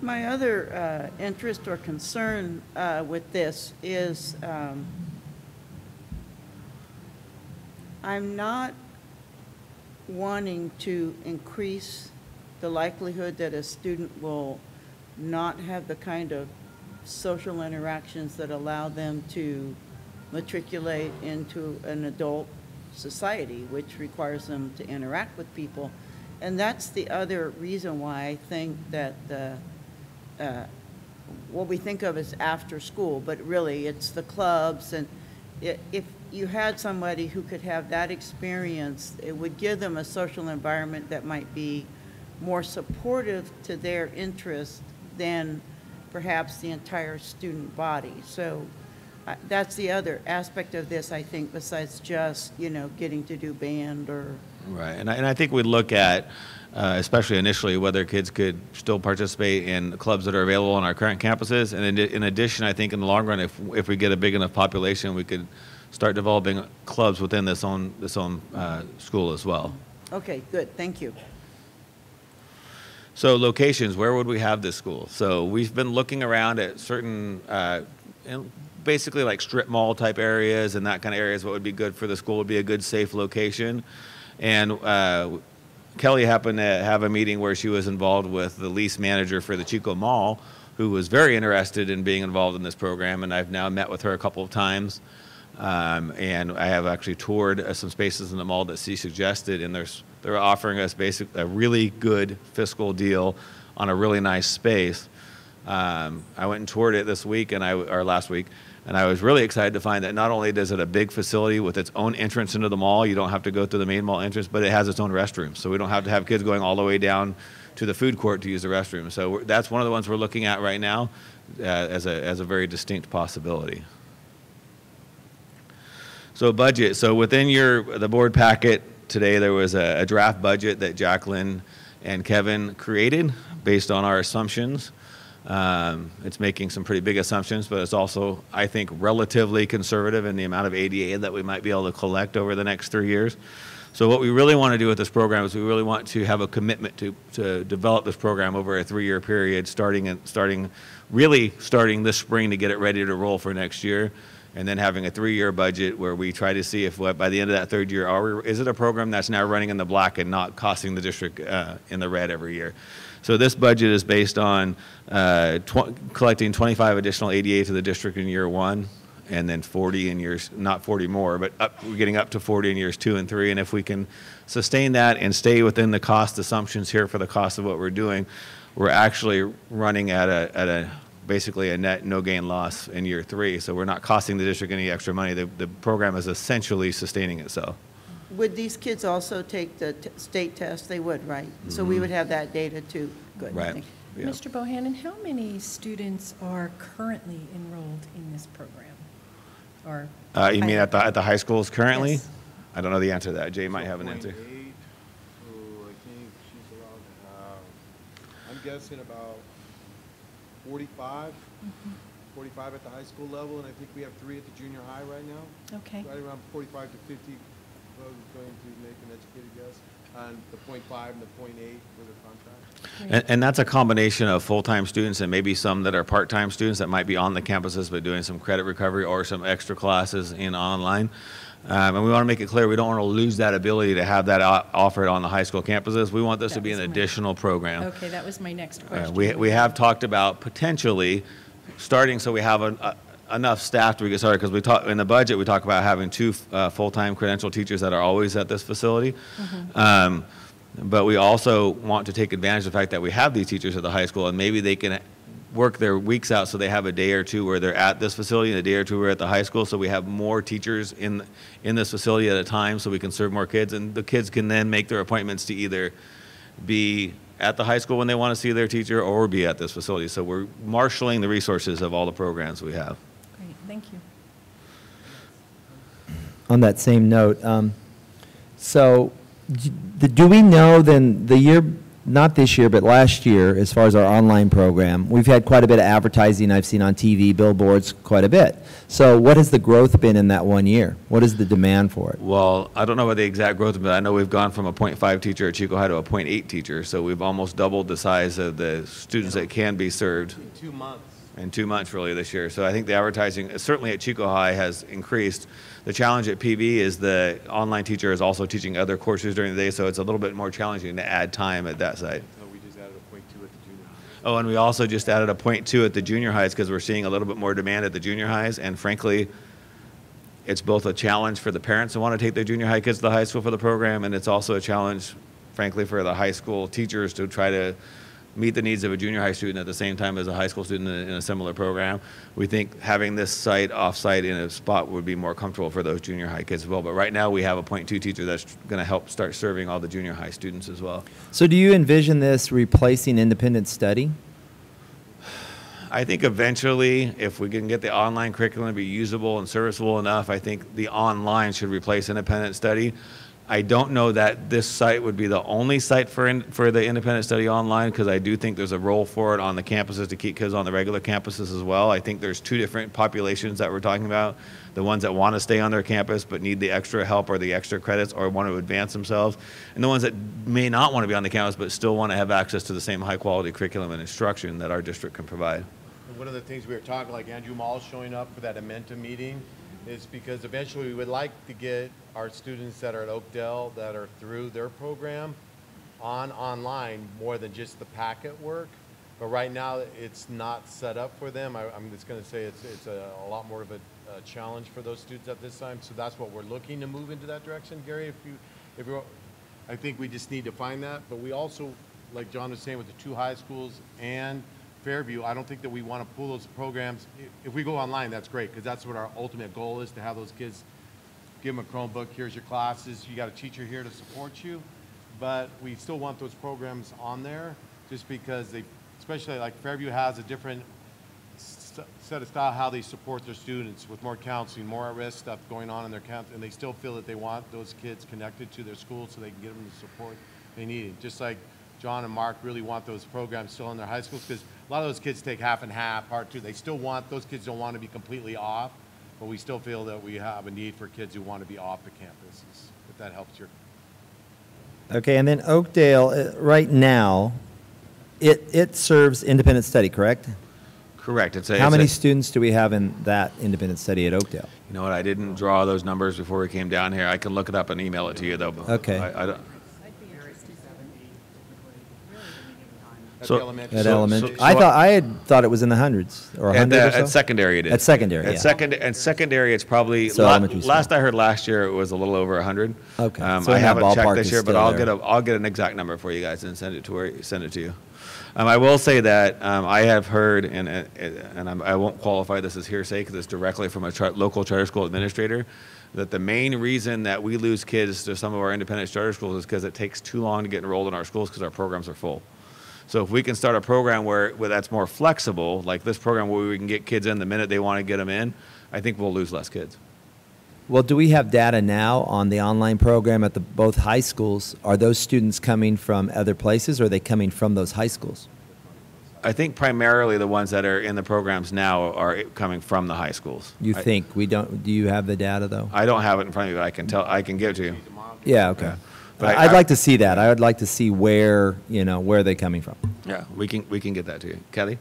My other interest or concern with this is I'm not wanting to increase the likelihood that a student will not have the kind of social interactions that allow them to matriculate into an adult society, which requires them to interact with people. And that's the other reason why I think that what we think of as after school, but really it's the clubs. And if you had somebody who could have that experience, it would give them a social environment that might be more supportive to their interests than perhaps the entire student body. So that's the other aspect of this, I think, besides just, you know, getting to do band or... Right, and I think we'd look at, especially initially, whether kids could still participate in clubs that are available on our current campuses. And in addition, I think in the long run, if we get a big enough population, we could start developing clubs within this own school as well. Okay, good, thank you. So locations, where would we have this school? So we've been looking around at certain, basically like strip mall type areas and that kind of areas. What would be good for the school would be a good, safe location. And Kelly happened to have a meeting where she was involved with the lease manager for the Chico Mall, who was very interested in being involved in this program. And I've now met with her a couple of times. And I have actually toured some spaces in the mall that she suggested, and they're offering us basically a really good fiscal deal on a really nice space. I went and toured it this week, or last week, And I was really excited to find that not only is it a big facility with its own entrance into the mall, you don't have to go through the main mall entrance, but it has its own restrooms. So we don't have to have kids going all the way down to the food court to use the restroom. So that's one of the ones we're looking at right now as a very distinct possibility. So budget. So within the board packet today, there was a draft budget that Jacqueline and Kevin created based on our assumptions. It's making some pretty big assumptions, but it's also, I think, relatively conservative in the amount of ADA that we might be able to collect over the next 3 years. So what we really want to do with this program is we really want to have a commitment to develop this program over a 3-year period, starting this spring to get it ready to roll for next year, and then having a 3-year budget where we try to see if by the end of that 3rd year, is it a program that's now running in the black and not costing the district in the red every year. So this budget is based on collecting 25 additional ADA to the district in year 1, and then 40 in years, not 40 more, but we're getting up to 40 in years 2 and 3. And if we can sustain that and stay within the cost assumptions here for the cost of what we're doing, we're actually running at basically a net no gain loss in year 3. So we're not costing the district any extra money. The program is essentially sustaining itself. Would these kids also take the state test? They would, right? So we would have that data too. Good. Right. Yeah. Mr. Bohannon, how many students are currently enrolled in this program? Or you mean at the high schools currently? Yes. I don't know the answer to that. Jay might have an answer. 0.8, so I think she's allowed to have, I'm guessing about 45, 45 at the high school level, and I think we have 3 at the junior high right now. Okay. Right around 45 to 50, I was going to make an educated guess, and the 0.5 and the 0.8 for the contract. And that's a combination of full-time students and maybe some that are part-time students that might be on the campuses but doing some credit recovery or some extra classes in online. And we want to make it clear we don't want to lose that ability to have that offered on the high school campuses. We want this to be an additional program. Okay, that was my next question. We have talked about potentially starting so we have enough staff to get started, because in the budget we talk about having 2 full-time credential teachers that are always at this facility. But we also want to take advantage of the fact that we have these teachers at the high school, and maybe they can work their weeks out so they have a day or 2 where they're at this facility and a day or 2 where at the high school, so we have more teachers in this facility at a time so we can serve more kids, and the kids can then make their appointments to either be at the high school when they want to see their teacher or be at this facility. So we're marshaling the resources of all the programs we have. Great, thank you. On that same note, so do we know then the year, not this year, but last year, as far as our online program, we've had quite a bit of advertising I've seen on TV, billboards, quite a bit. So what has the growth been in that 1 year? What is the demand for it? Well, I don't know what the exact growth, but I know we've gone from a 0.5 teacher at Chico High to a 0.8 teacher. So we've almost doubled the size of the students that can be served. In 2 months. In 2 months, really, this year. So I think the advertising, certainly at Chico High, has increased. The challenge at PV is the online teacher is also teaching other courses during the day, so it's a little bit more challenging to add time at that site. So we just added a 0.2 at the junior high. Oh, and we also just added a 0.2 at the junior highs because we're seeing a little bit more demand at the junior highs, and frankly, it's both a challenge for the parents who want to take their junior high kids to the high school for the program, and it's also a challenge, frankly, for the high school teachers to try to meet the needs of a junior high student at the same time as a high school student in a similar program. We think having this site off-site in a spot would be more comfortable for those junior high kids as well. But right now we have a 0.2 teacher that's going to help start serving all the junior high students as well. So do you envision this replacing independent study? I think eventually, if we can get the online curriculum to be usable and serviceable enough, I think the online should replace independent study. I don't know that this site would be the only site for the independent study online, because I do think there's a role for it on the campuses to keep kids on the regular campuses as well. I think there's 2 different populations that we're talking about. The ones that want to stay on their campus but need the extra help or the extra credits or want to advance themselves, and the ones that may not want to be on the campus but still want to have access to the same high quality curriculum and instruction that our district can provide. And one of the things we were talking, like Andrew Mall showing up for that Amenta meeting, is because eventually we would like to get our students that are at Oakdale that are through their program online more than just the packet work. But right now it's not set up for them. I'm just going to say it's a lot more of a challenge for those students at this time. So that's what we're looking to move into that direction, Gary. I think we just need to find that. But we also, like John was saying, with the 2 high schools and Fairview, I don't think that we want to pull those programs. If we go online, that's great, because that's what our ultimate goal is, to have those kids, give them a Chromebook, here's your classes, you got a teacher here to support you. But we still want those programs on there, just because they, especially like Fairview has a different set of style how they support their students, with more counseling, more at-risk stuff going on in their camp, and they still feel that they want those kids connected to their school so they can give them the support they need. Just like John and Mark really want those programs still in their high schools, because a lot of those kids take half and half, part two. They still want, those kids don't want to be completely off, but we still feel that we have a need for kids who want to be off the campuses, if that helps your. Okay, and then Oakdale, right now, it serves independent study, correct? Correct. How many students do we have in that independent study at Oakdale? You know what? I didn't draw those numbers before we came down here. I can look it up and email it to you, though. Okay. I don't. At So- elementary. At elementary, I had thought it was in the hundreds or 100 or so. At secondary, it is. At secondary, At yeah. At secondary, it's probably, So elementary last I heard last year, it was a little over 100. Okay. So I in that haven't checked ballpark this is year, but still I'll get an exact number for you guys and send it to you. I will say that I have heard, and I won't qualify this as hearsay because it's directly from a local charter school administrator, that the main reason that we lose kids to some of our independent charter schools is because it takes too long to get enrolled in our schools because our programs are full. So if we can start a program where that's more flexible, like this program where we can get kids in the minute they want to get them in, I think we'll lose less kids. Well, do we have data now on the online program at both high schools? Are those students coming from other places, or are they coming from those high schools? I think primarily the ones that are in the programs now are coming from the high schools. You think? We don't, do you have the data, though? I don't have it in front of me, but I can give it to you. Yeah, okay. Yeah. But I'd like to see that. I would like to see where they're coming from. Yeah, we can get that to you. Kelly?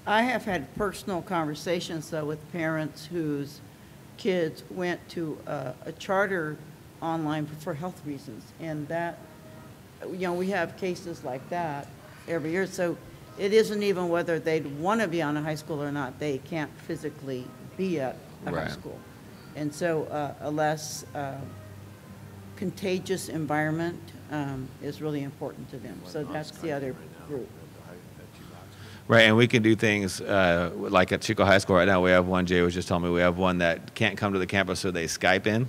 I have had personal conversations, though, with parents whose kids went to a charter online for health reasons, and that, we have cases like that every year. So it isn't even whether they'd want to be on a high school or not. They can't physically be at a high school. And so a less contagious environment is really important to them. So that's the other group. Right, and we can do things like at Chico High School right now. We have one, Jay was just telling me, we have one that can't come to the campus, so they Skype in.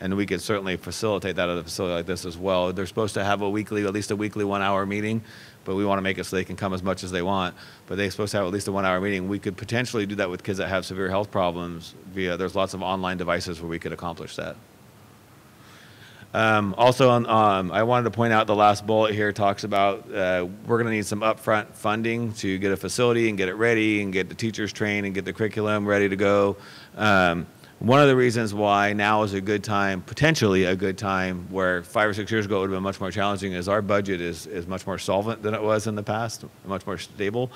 And we could certainly facilitate that at a facility like this as well. They're supposed to have at least a weekly 1-hour meeting, but we want to make it so they can come as much as they want. But they're supposed to have at least a 1-hour meeting. We could potentially do that with kids that have severe health problems there's lots of online devices where we could accomplish that. Also, I wanted to point out the last bullet here talks about we're going to need some upfront funding to get a facility and get it ready and get the teachers trained and get the curriculum ready to go. One of the reasons why now is a good time, potentially a good time, where 5 or 6 years ago it would have been much more challenging, is our budget is much more solvent than it was in the past, much more stable.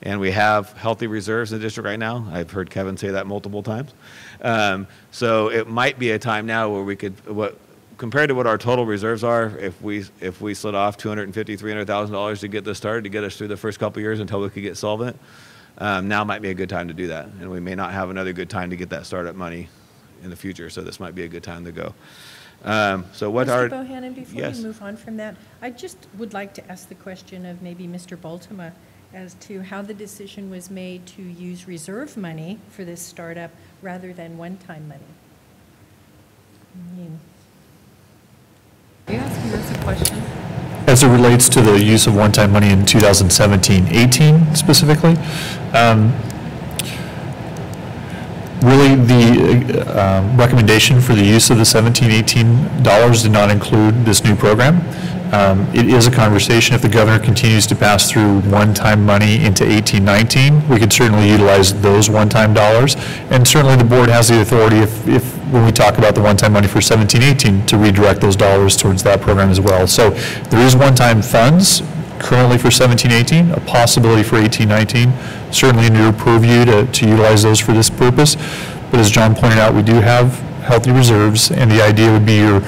And we have healthy reserves in the district right now. I've heard Kevin say that multiple times. So it might be a time now where we could, compared to what our total reserves are, if we slid off $250,000, $300,000 to get this started, to get us through the first couple of years until we could get solvent, now might be a good time to do that. And we may not have another good time to get that startup money in the future, so this might be a good time to go. So what Mr. Bohannon, before yes. we move on from that, I just would like to ask the question of maybe Mr. Baltima as to how the decision was made to use reserve money for this startup rather than one-time money. Are you asking us a question? As it relates to the use of one-time money in 2017-18 specifically, really the recommendation for the use of the $17-18 did not include this new program. It is a conversation. If the governor continues to pass through one-time money into 18-19, we could certainly utilize those one-time dollars. And certainly the board has the authority, if when we talk about the one-time money for 17-18, to redirect those dollars towards that program as well. So there is one-time funds currently for 17-18, a possibility for 18-19, certainly in your purview to utilize those for this purpose. But as John pointed out, we do have healthy reserves, and the idea would be you're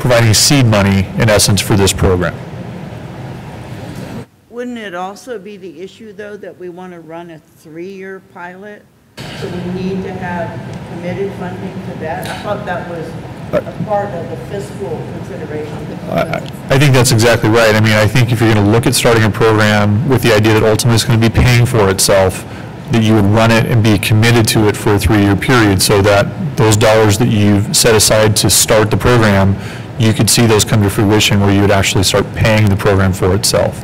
providing seed money, in essence, for this program. Wouldn't it also be the issue, though, that we want to run a 3-year pilot? So we need to have committed funding to that? I thought that was a part of the fiscal consideration. I think that's exactly right. I mean, I think if you're going to look at starting a program with the idea that ultimately it's going to be paying for itself, that you would run it and be committed to it for a 3-year period so that those dollars that you've set aside to start the program, you could see those come to fruition where you would actually start paying the program for itself.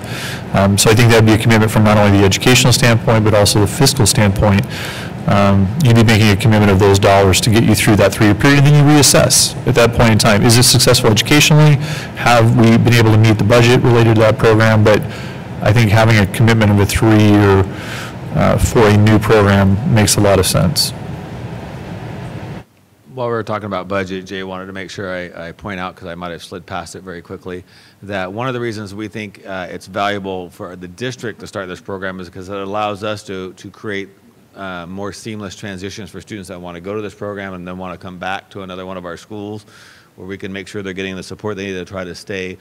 So I think that would be a commitment from not only the educational standpoint, but also the fiscal standpoint. You'd be making a commitment of those dollars to get you through that 3-year period, and then you reassess at that point in time. Is this successful educationally? Have we been able to meet the budget related to that program? But I think having a commitment of a 3-year for a new program makes a lot of sense. While we were talking about budget, Jay wanted to make sure I point out, because I might have slid past it very quickly, that one of the reasons we think it's valuable for the district to start this program is because it allows us to create more seamless transitions for students that want to go to this program and then want to come back to another one of our schools, where we can make sure they're getting the support they need to try to stay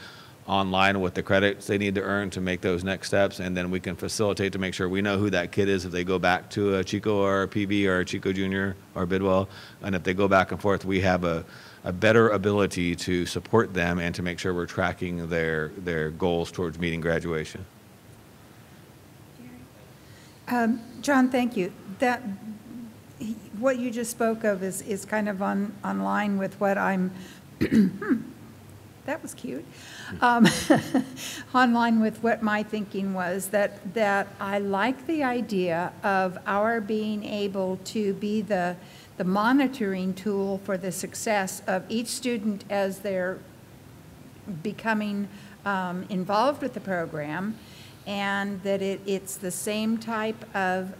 online with the credits they need to earn to make those next steps, and then we can facilitate to make sure we know who that kid is if they go back to a Chico or a PB or a Chico Junior or Bidwell, and if they go back and forth, we have a better ability to support them and to make sure we're tracking their goals towards meeting graduation. John, thank you. What you just spoke of is kind of on line with what I'm that was cute. Online with what my thinking was, that I like the idea of our being able to be the monitoring tool for the success of each student as they're becoming involved with the program, and that it's the same type of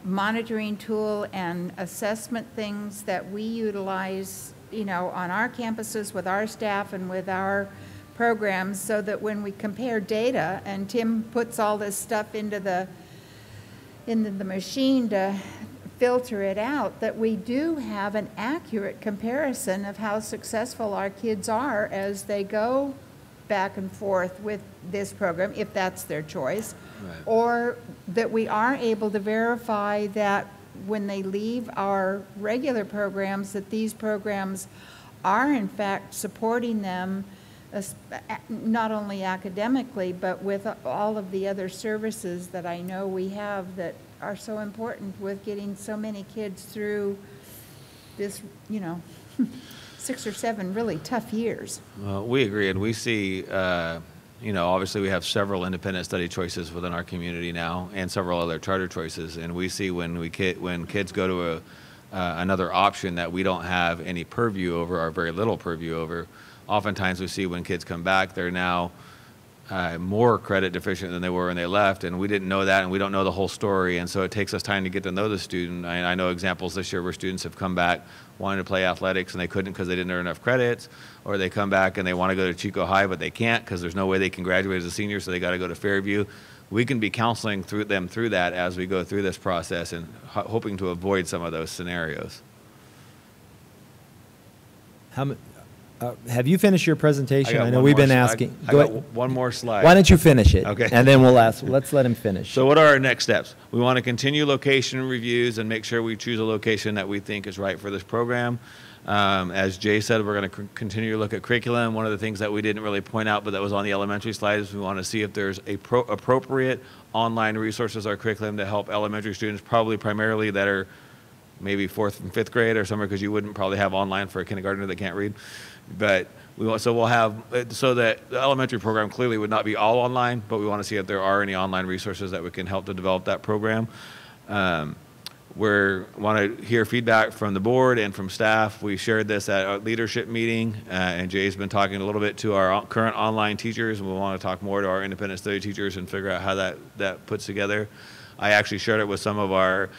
monitoring tool and assessment things that we utilize, you know, on our campuses with our staff and with our programs, so that when we compare data and Tim puts all this stuff into the machine to filter it out, that we do have an accurate comparison of how successful our kids are as they go back and forth with this program, if that's their choice, right. Or that we are able to verify that when they leave our regular programs, that these programs are in fact supporting them, not only academically, but with all of the other services that I know we have that are so important with getting so many kids through this, you know, 6 or 7 really tough years. We agree, and we see, you know, obviously we have several independent study choices within our community now, and several other charter choices, and we see when kids go to another option that we don't have any purview over, or very little purview over. Oftentimes we see when kids come back, they're now more credit deficient than they were when they left, and we didn't know that, and we don't know the whole story, and so it takes us time to get to know the student. I know examples this year where students have come back wanting to play athletics and they couldn't because they didn't earn enough credits, or they come back and they want to go to Chico High but they can't because there's no way they can graduate as a senior, so they got to go to Fairview. We can be counseling through that as we go through this process, and hoping to avoid some of those scenarios. Have you finished your presentation? I know we've been asking. I got one more slide. Why don't you finish it? Okay. And then we'll ask. Let's let him finish. So what are our next steps? We want to continue location reviews and make sure we choose a location that we think is right for this program. As Jay said, we're going to continue to look at curriculum. One of the things that we didn't really point out, but that was on the elementary slide, is we want to see if there's appropriate online resources or curriculum to help elementary students, probably primarily that are maybe 4th and 5th grade or somewhere, because you wouldn't probably have online for a kindergartner that can't read. But we'll have, so that the elementary program clearly would not be all online, but we want to see if there are any online resources that we can help to develop that program. We want to hear feedback from the board and from staff. We shared this at our leadership meeting, and Jay's been talking a little bit to our current online teachers, and we want to talk more to our independent study teachers and figure out how that puts together. I actually shared it with some of our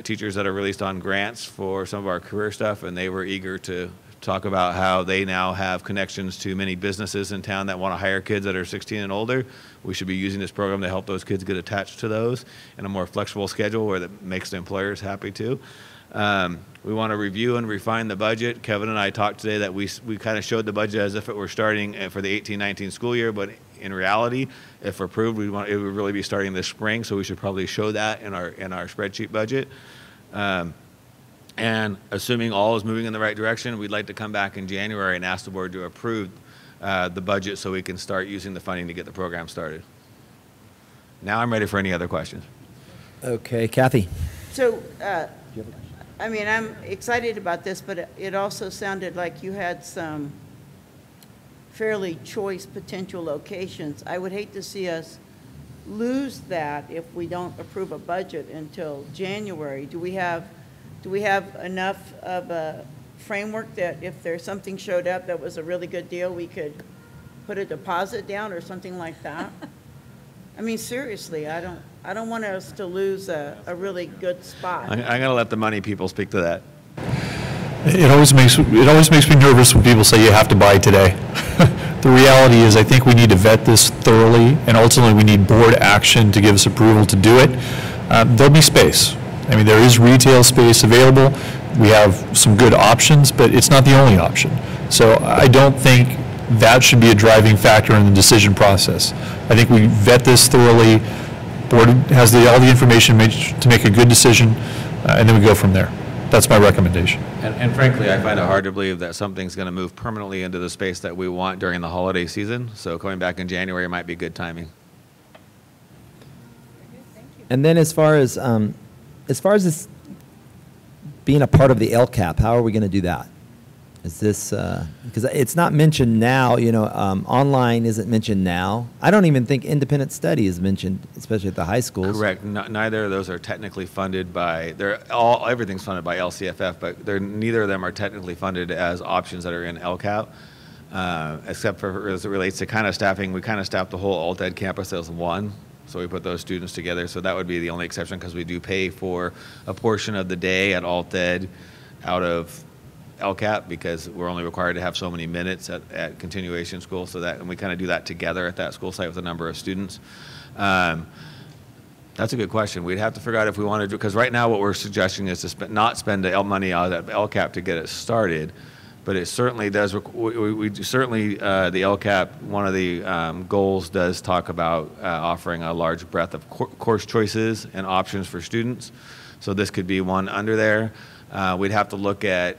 teachers that are released on grants for some of our career stuff, and they were eager to talk about how they now have connections to many businesses in town that want to hire kids that are 16 and older. We should be using this program to help those kids get attached to those in a more flexible schedule where that makes the employers happy too. We want to review and refine the budget. Kevin and I talked today that we kind of showed the budget as if it were starting for the 18-19 school year, but in reality, if approved, it would really be starting this spring, so we should probably show that in our spreadsheet budget. And assuming all is moving in the right direction, we'd like to come back in January and ask the board to approve the budget so we can start using the funding to get the program started. Now I'm ready for any other questions. Okay, Kathy. So, I mean, I'm excited about this, but it also sounded like you had some fairly choice potential locations. I would hate to see us lose that if we don't approve a budget until January. Do we have enough of a framework that if there's something showed up that was a really good deal, we could put a deposit down or something like that? I mean, seriously, I don't want us to lose a really good spot. I'm going to let the money people speak to that. It always makes me nervous when people say you have to buy today. The reality is I think we need to vet this thoroughly, and ultimately we need board action to give us approval to do it. There'll be space. I mean, there is retail space available. We have some good options, but it's not the only option. So I don't think that should be a driving factor in the decision process. I think we vet this thoroughly. Board has all the information to make a good decision, and then we go from there. That's my recommendation. And frankly, I find it hard to believe that something's going to move permanently into the space that we want during the holiday season. So coming back in January might be good timing. And then as far as this being a part of the LCAP, how are we going to do that? Is this, because it's not mentioned now, you know, online isn't mentioned now. I don't even think independent study is mentioned, especially at the high schools. Correct. Neither of those are technically funded by, everything's funded by LCFF, but neither of them are technically funded as options that are in LCAP, except for as it relates to kind of staffing. We kind of staff the whole alt-ed campus as one. So we put those students together. So that would be the only exception because we do pay for a portion of the day at alt-ed out of LCAP because we're only required to have so many minutes at continuation school, so that, and we kind of do that together at that school site with a number of students. That's a good question. We'd have to figure out if we want to do, because right now what we're suggesting is to not spend the money out of LCAP to get it started, but it certainly does, we certainly, the LCAP, one of the goals does talk about offering a large breadth of course choices and options for students. So this could be one under there. We'd have to look at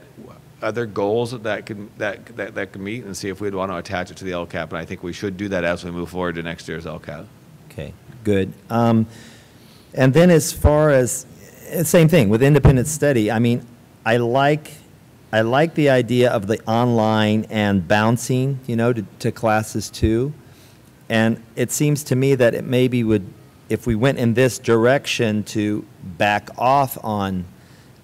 other goals that could meet and see if we'd want to attach it to the LCAP. And I think we should do that as we move forward to next year's LCAP. Okay, good. And then as far as, same thing with independent study, I mean, I like the idea of the online and bouncing, you know, to classes too. And it seems to me that it maybe would, if we went in this direction, to back off on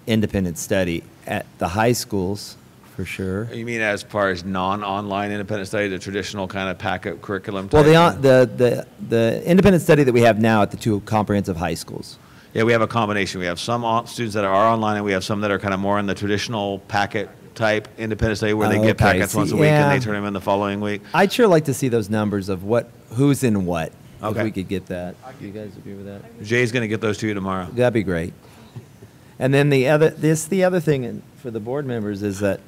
independent study at the high schools, for sure. You mean as far as non-online independent study, the traditional kind of packet curriculum Well, type? the independent study that we have now at the two comprehensive high schools. Yeah, we have a combination. We have some students that are online, and we have some that are kind of more in the traditional packet type independent study where they get packets once a week and they turn them in the following week. I'd sure like to see those numbers of who's in what. Okay. If we could get that. Do you guys agree with that? Jay's going to get those to you tomorrow. That'd be great. And then the other thing for the board members is that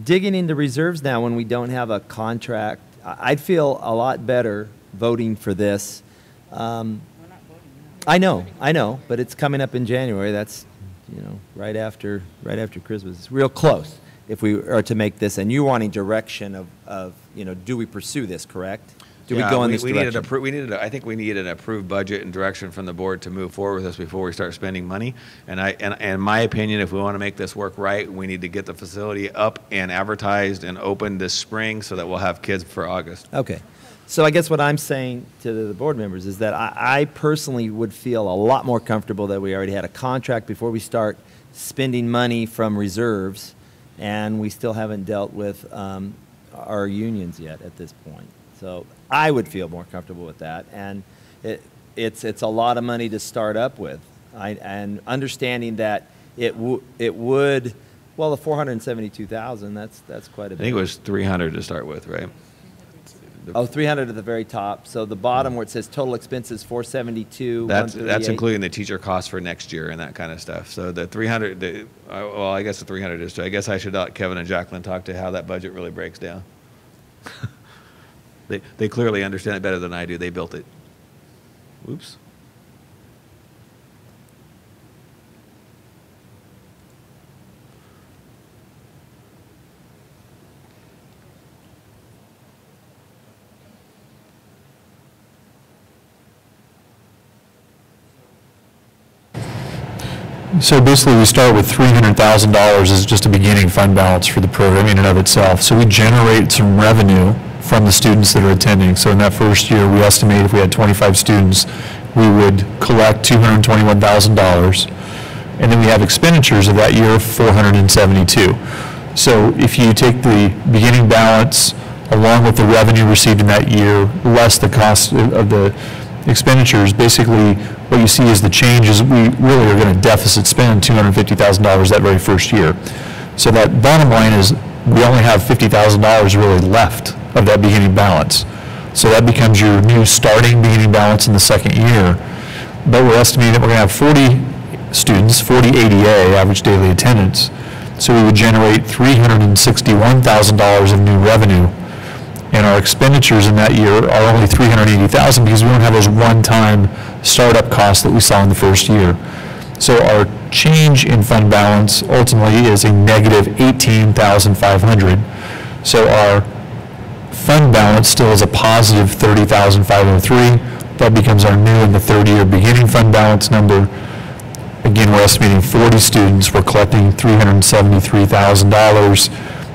digging into reserves now when we don't have a contract, I'd feel a lot better voting for this. I know, but it's coming up in January. That's, you know, right after Christmas. It's real close if we are to make this. And you wanting direction of you know, do we pursue this, correct? Do we go in this direction? I think we need an approved budget and direction from the board to move forward with this before we start spending money. And in my opinion, if we want to make this work right, we need to get the facility up and advertised and open this spring so that we'll have kids for August. Okay. So I guess what I'm saying to the board members is that I personally would feel a lot more comfortable that we already had a contract before we start spending money from reserves, and we still haven't dealt with our unions yet at this point. So I would feel more comfortable with that, and it's a lot of money to start up with, and understanding that it would, well, the 472,000, that's quite a bit. I think it was 300 to start with, right? Oh, 300 at the very top. So the bottom where it says total expenses 472. That's including the teacher costs for next year and that kind of stuff. So the 300, well, I guess the 300 is too. I guess I should let Kevin and Jacqueline talk to how that budget really breaks down. They clearly understand it better than I do. They built it. Oops. So basically, we start with $300,000 as just a beginning fund balance for the program in and of itself. So we generate some revenue from the students that are attending. So in that first year, we estimate if we had 25 students, we would collect $221,000. And then we have expenditures of that year of $472. So if you take the beginning balance along with the revenue received in that year, less the cost of the expenditures, basically what you see is the change is we really are going to deficit spend $250,000 that very first year. So that bottom line is we only have $50,000 really left of that beginning balance. So that becomes your new starting beginning balance in the second year. But we're estimating that we're going to have 40 students, 40 ADA, average daily attendance. So we would generate $361,000 of new revenue. And our expenditures in that year are only $380,000 because we don't have those one-time startup costs that we saw in the first year. So our change in fund balance ultimately is a negative $18,500. So our fund balance still is a positive $30,503. That becomes our new in the third year beginning fund balance number. Again, we're estimating 40 students. We're collecting $373,000.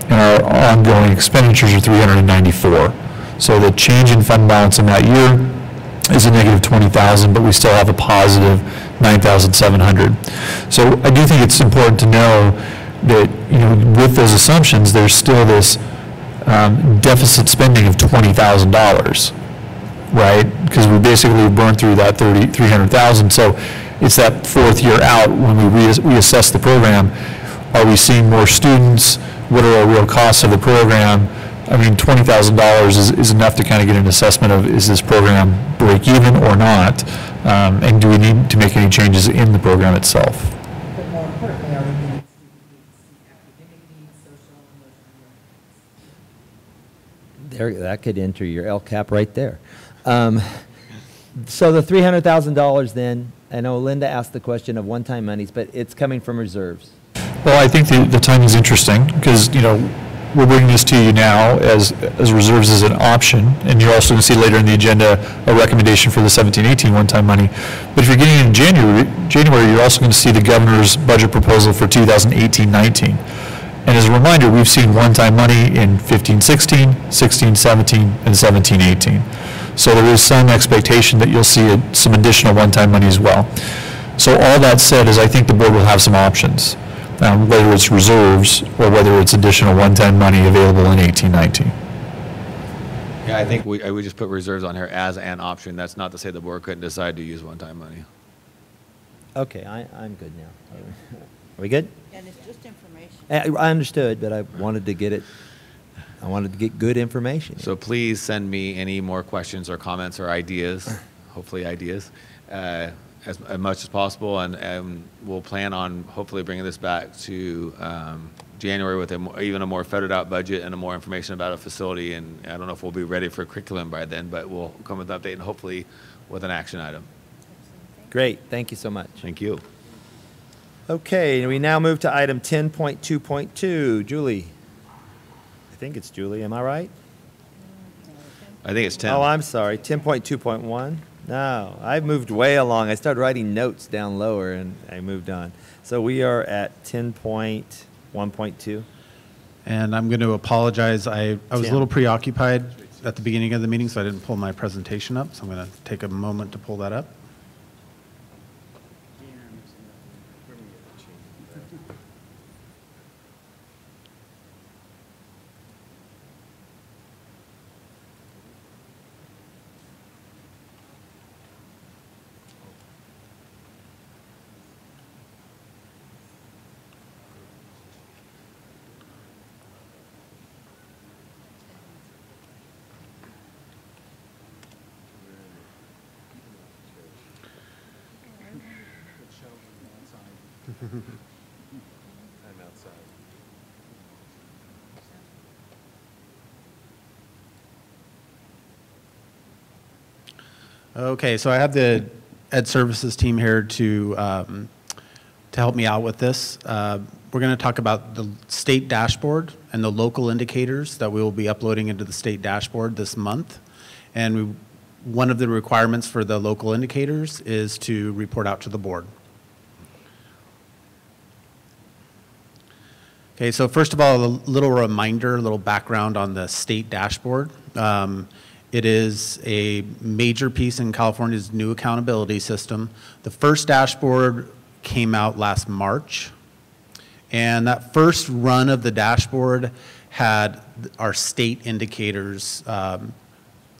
And our ongoing expenditures are $394,000. So the change in fund balance in that year is a negative $20,000, but we still have a positive $9,700. So I do think it's important to know that, you know, with those assumptions, there's still this deficit spending of $20,000, right? Because we basically burned through that $300,000. So it's that fourth year out when we reassess the program. Are we seeing more students? What are our real costs of the program? I mean, $20,000 is enough to kind of get an assessment of, is this program break even or not? And do we need to make any changes in the program itself? But more importantly, are we going to academic needs, social and emotional needs? There, that could enter your LCAP right there. So the $300,000 then, I know Linda asked the question of one-time monies, but it's coming from reserves. Well, I think the timing is interesting because, you know, we're bringing this to you now as reserves as an option, and you're also going to see later in the agenda a recommendation for the 17-18 one-time money. But if you're getting in January, you're also going to see the governor's budget proposal for 2018-19. And as a reminder, we've seen one-time money in 15-16, 16-17, and 17-18. So there is some expectation that you'll see some additional one-time money as well. So all that said is I think the board will have some options. Whether it's reserves or whether it's additional one-time money available in 18-19. Yeah, I think we just put reserves on here as an option. That's not to say the board couldn't decide to use one-time money. Okay, I'm good now. Are we good? And it's just information. I understood, but I wanted to get it. I wanted to get good information. So please send me any more questions or comments or ideas, hopefully ideas, as much as possible, and we'll plan on hopefully bringing this back to January with even a more feathered out budget and more information about a facility. And I don't know if we'll be ready for curriculum by then, but we'll come with an update and hopefully with an action item. Great, thank you so much. Thank you. Okay, we now move to item 10.2.2. Julie. I think it's Julie, am I right? I think it's 10. Oh, I'm sorry, 10.2.1. No, I've moved way along. I started writing notes down lower and I moved on. So we are at 10.1.2. And I'm going to apologize. I was a little preoccupied at the beginning of the meeting, so I didn't pull my presentation up. So I'm going to take a moment to pull that up. I'm outside. Okay, so I have the Ed Services team here to help me out with this. We're going to talk about the state dashboard and the local indicators that we will be uploading into the state dashboard this month. And one of the requirements for the local indicators is to report out to the board. Okay, so first of all, a little reminder, a little background on the state dashboard. It is a major piece in California's new accountability system. The first dashboard came out last March, and that first run of the dashboard had our state indicators that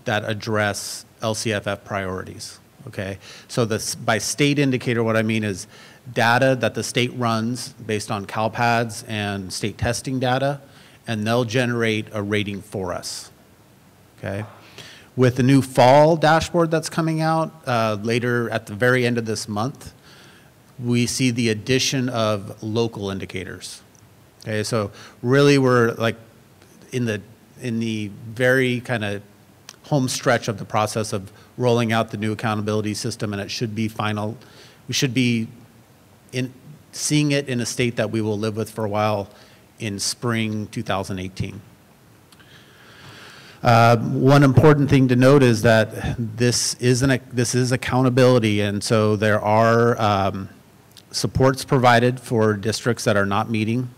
address LCFF priorities, okay? So by state indicator, what I mean is data that the state runs based on CalPADS and state testing data, and they'll generate a rating for us, okay? With the new fall dashboard that's coming out later at the very end of this month, we see the addition of local indicators. Okay, so really we're like in the very kind of home stretch of the process of rolling out the new accountability system, and it should be final. We should be seeing it in a state that we will live with for a while in spring 2018. One important thing to note is that this is accountability, and so there are supports provided for districts that are not meeting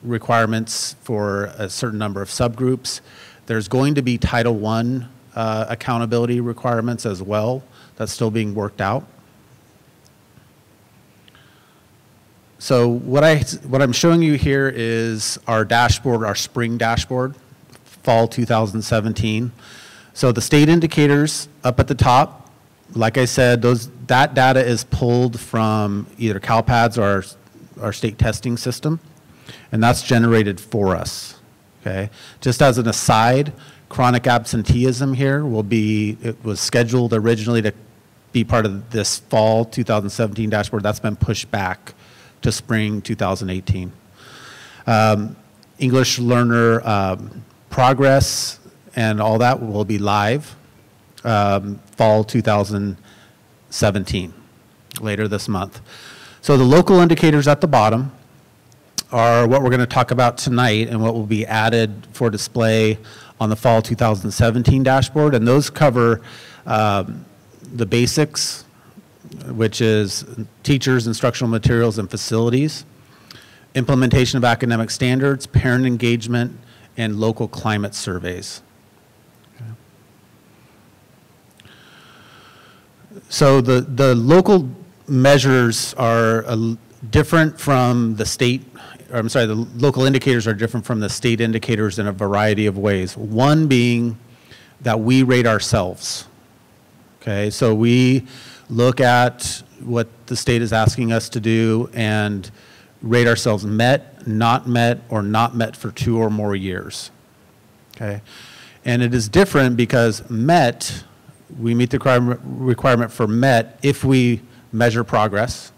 requirements for a certain number of subgroups. There's going to be Title I accountability requirements as well. That's still being worked out. So what I'm showing you here is our dashboard, our spring dashboard, fall 2017. So the state indicators up at the top, like I said, that data is pulled from either CalPADS or our state testing system, and that's generated for us, okay? Just as an aside, chronic absenteeism here it was scheduled originally to be part of this fall 2017 dashboard. That's been pushed back to spring 2018. English learner progress and all that will be live fall 2017, later this month. So the local indicators at the bottom are what we're going to talk about tonight and what will be added for display on the fall 2017 dashboard, and those cover the basics, which is teachers, instructional materials, and facilities, implementation of academic standards, parent engagement, and local climate surveys. Okay. So the local measures are different from the state, or I'm sorry, the local indicators are different from the state indicators in a variety of ways. One being that we rate ourselves. Okay, so we look at what the state is asking us to do and rate ourselves met, not met, or not met for 2 or more years, okay? And it is different because met, we meet the requirement for met if we measure progress,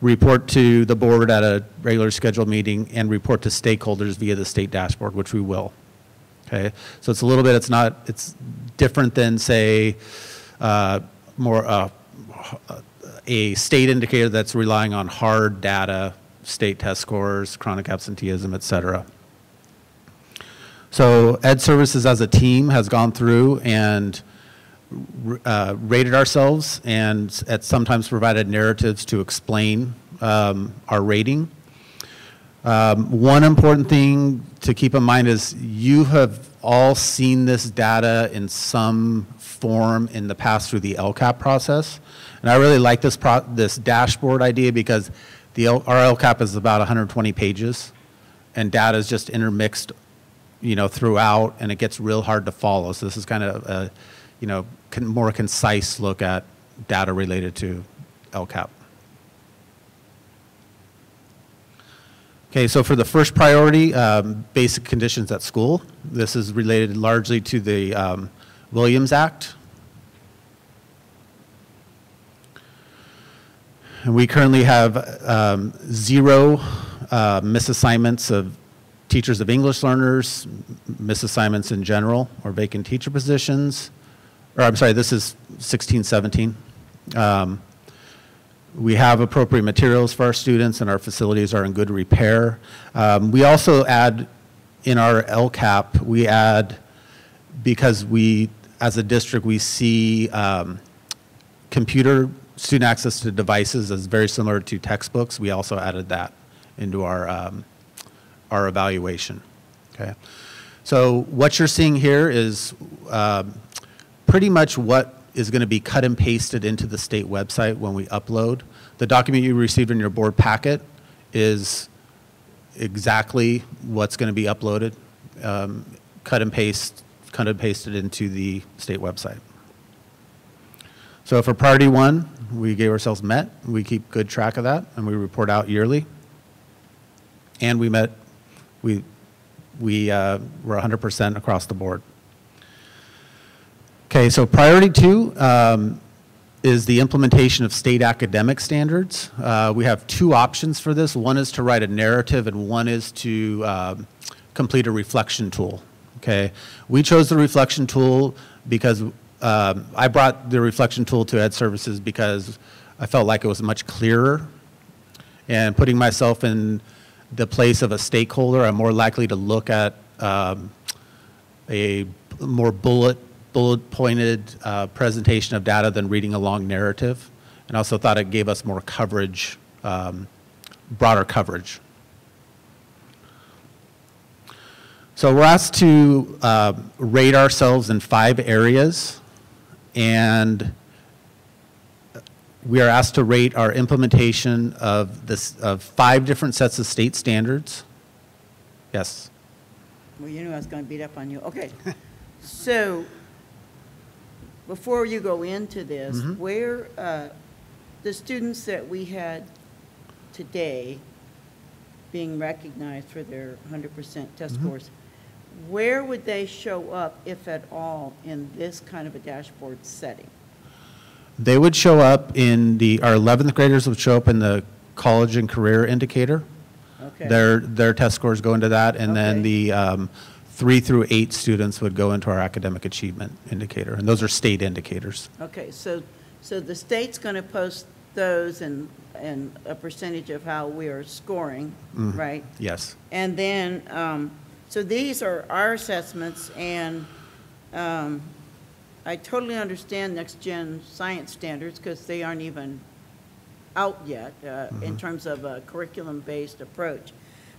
report to the board at a regular scheduled meeting, and report to stakeholders via the state dashboard, which we will, okay? So it's a little bit, it's different than, say, a state indicator that's relying on hard data, state test scores, chronic absenteeism, et cetera. So Ed Services as a team has gone through and rated ourselves and sometimes provided narratives to explain our rating. One important thing to keep in mind is you have all seen this data in some form in the past through the LCAP process. And I really like this dashboard idea because our LCAP is about 120 pages, and data is just intermixed, throughout, and it gets real hard to follow. So this is kind of a, more concise look at data related to LCAP. Okay, so for the first priority, basic conditions at school. This is related largely to the Williams Act. And we currently have 0 misassignments of teachers of English learners, misassignments in general, or vacant teacher positions. Or I'm sorry, this is 16-17. We have appropriate materials for our students, and our facilities are in good repair. We also add, in our LCAP, we add, because we, as a district, we see student access to devices as very similar to textbooks. We also added that our evaluation. Okay, so what you're seeing here is pretty much what is going to be cut and pasted into the state website when we upload. The document you received in your board packet is exactly what's going to be uploaded, cut and pasted into the state website. So for priority 1, we gave ourselves MET. We keep good track of that, and we report out yearly. And we were 100% across the board. Okay, so priority 2 is the implementation of state academic standards. We have 2 options for this. One is to write a narrative, and one is to complete a reflection tool. Okay, we chose the reflection tool because I brought the reflection tool to Ed Services because I felt like it was much clearer, and putting myself in the place of a stakeholder, I'm more likely to look at a more bullet-pointed presentation of data than reading a long narrative. And I also thought it gave us more coverage, broader coverage. So we're asked to rate ourselves in 5 areas, and we are asked to rate our implementation of 5 different sets of state standards. Yes? Well, you knew I was going to beat up on you. Okay. So before you go into this, where the students that we had today being recognized for their 100% test scores, where would they show up, if at all, in this kind of a dashboard setting? They would show up in our 11th graders would show up in the college and career indicator. Okay. Their test scores go into that, and then the 3 through 8 students would go into our academic achievement indicator, and those are state indicators. Okay, so the state's going to post those and a percentage of how we are scoring, right? Yes. And then, so these are our assessments, and I totally understand next-gen science standards because they aren't even out yet in terms of a curriculum-based approach.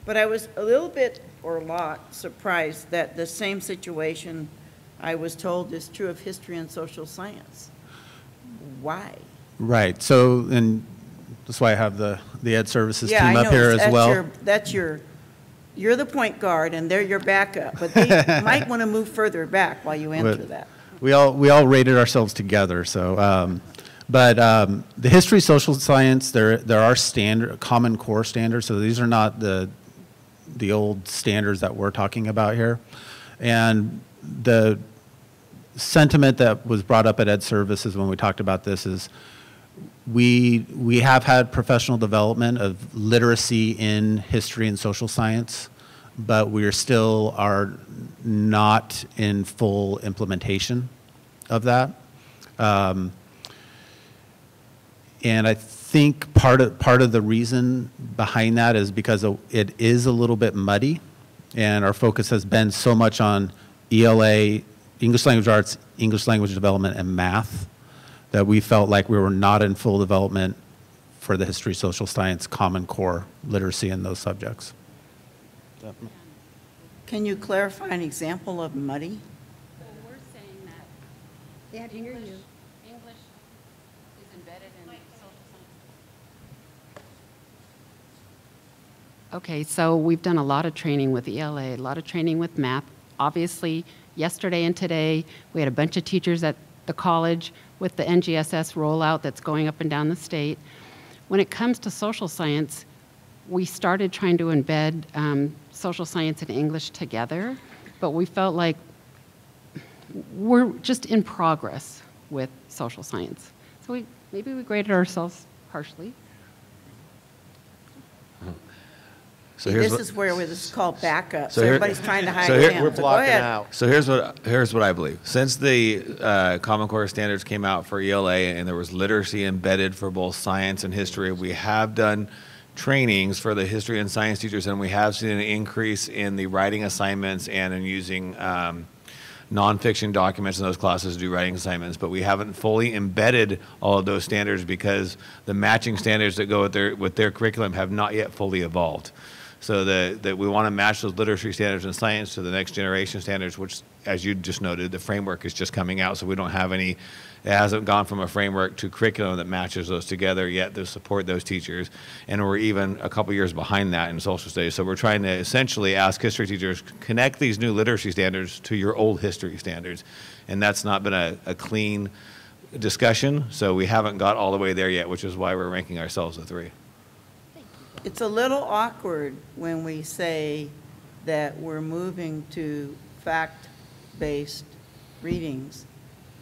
But I was a little bit, or a lot, surprised that the same situation I was told is true of history and social science. Why? Right. So, and that's why I have the Ed Services team I up know, here as well. You're the point guard, and they're your backup, but they might want to move further back while you answer that. We all rated ourselves together. So, the history, social science, there are common core standards. So these are not the old standards that we're talking about here. And the sentiment that was brought up at Ed Services when we talked about this is we have had professional development of literacy in history and social science, but we are not in full implementation of that. And I think part of the reason behind that is because it is a little bit muddy, and our focus has been so much on ELA, English Language Arts, English Language Development, and math, that we felt like we were not in full development for the history, social science, common core literacy in those subjects. Can you clarify an example of muddy? Well, we're saying that They had to hear you. English is embedded in social science. Okay, so we've done a lot of training with ELA, a lot of training with math. Obviously, yesterday and today, we had a bunch of teachers at the college with the NGSS rollout that's going up and down the state. When it comes to social science, we started trying to embed social science and English together, but we felt like we're just in progress with social science. So maybe we graded ourselves harshly. So this is where this is called backup. So everybody's trying to hide him. We're blocking out. So here's what I believe. Since the Common Core standards came out for ELA and there was literacy embedded for both science and history, we have done trainings for the history and science teachers, and we have seen an increase in the writing assignments and in using nonfiction documents in those classes to do writing assignments, but we haven't fully embedded all of those standards because the matching standards that go with their curriculum have not yet fully evolved. So that we want to match those literacy standards in science to the next generation standards, which, as you just noted, the framework is just coming out, so we don't have any. It hasn't gone from a framework to curriculum that matches those together yet to support those teachers. And we're even a couple years behind that in social studies. So we're trying to essentially ask history teachers, connect these new literacy standards to your old history standards. And that's not been a clean discussion, so we haven't got all the way there yet, which is why we're ranking ourselves a 3. It's a little awkward when we say that we're moving to fact-based readings,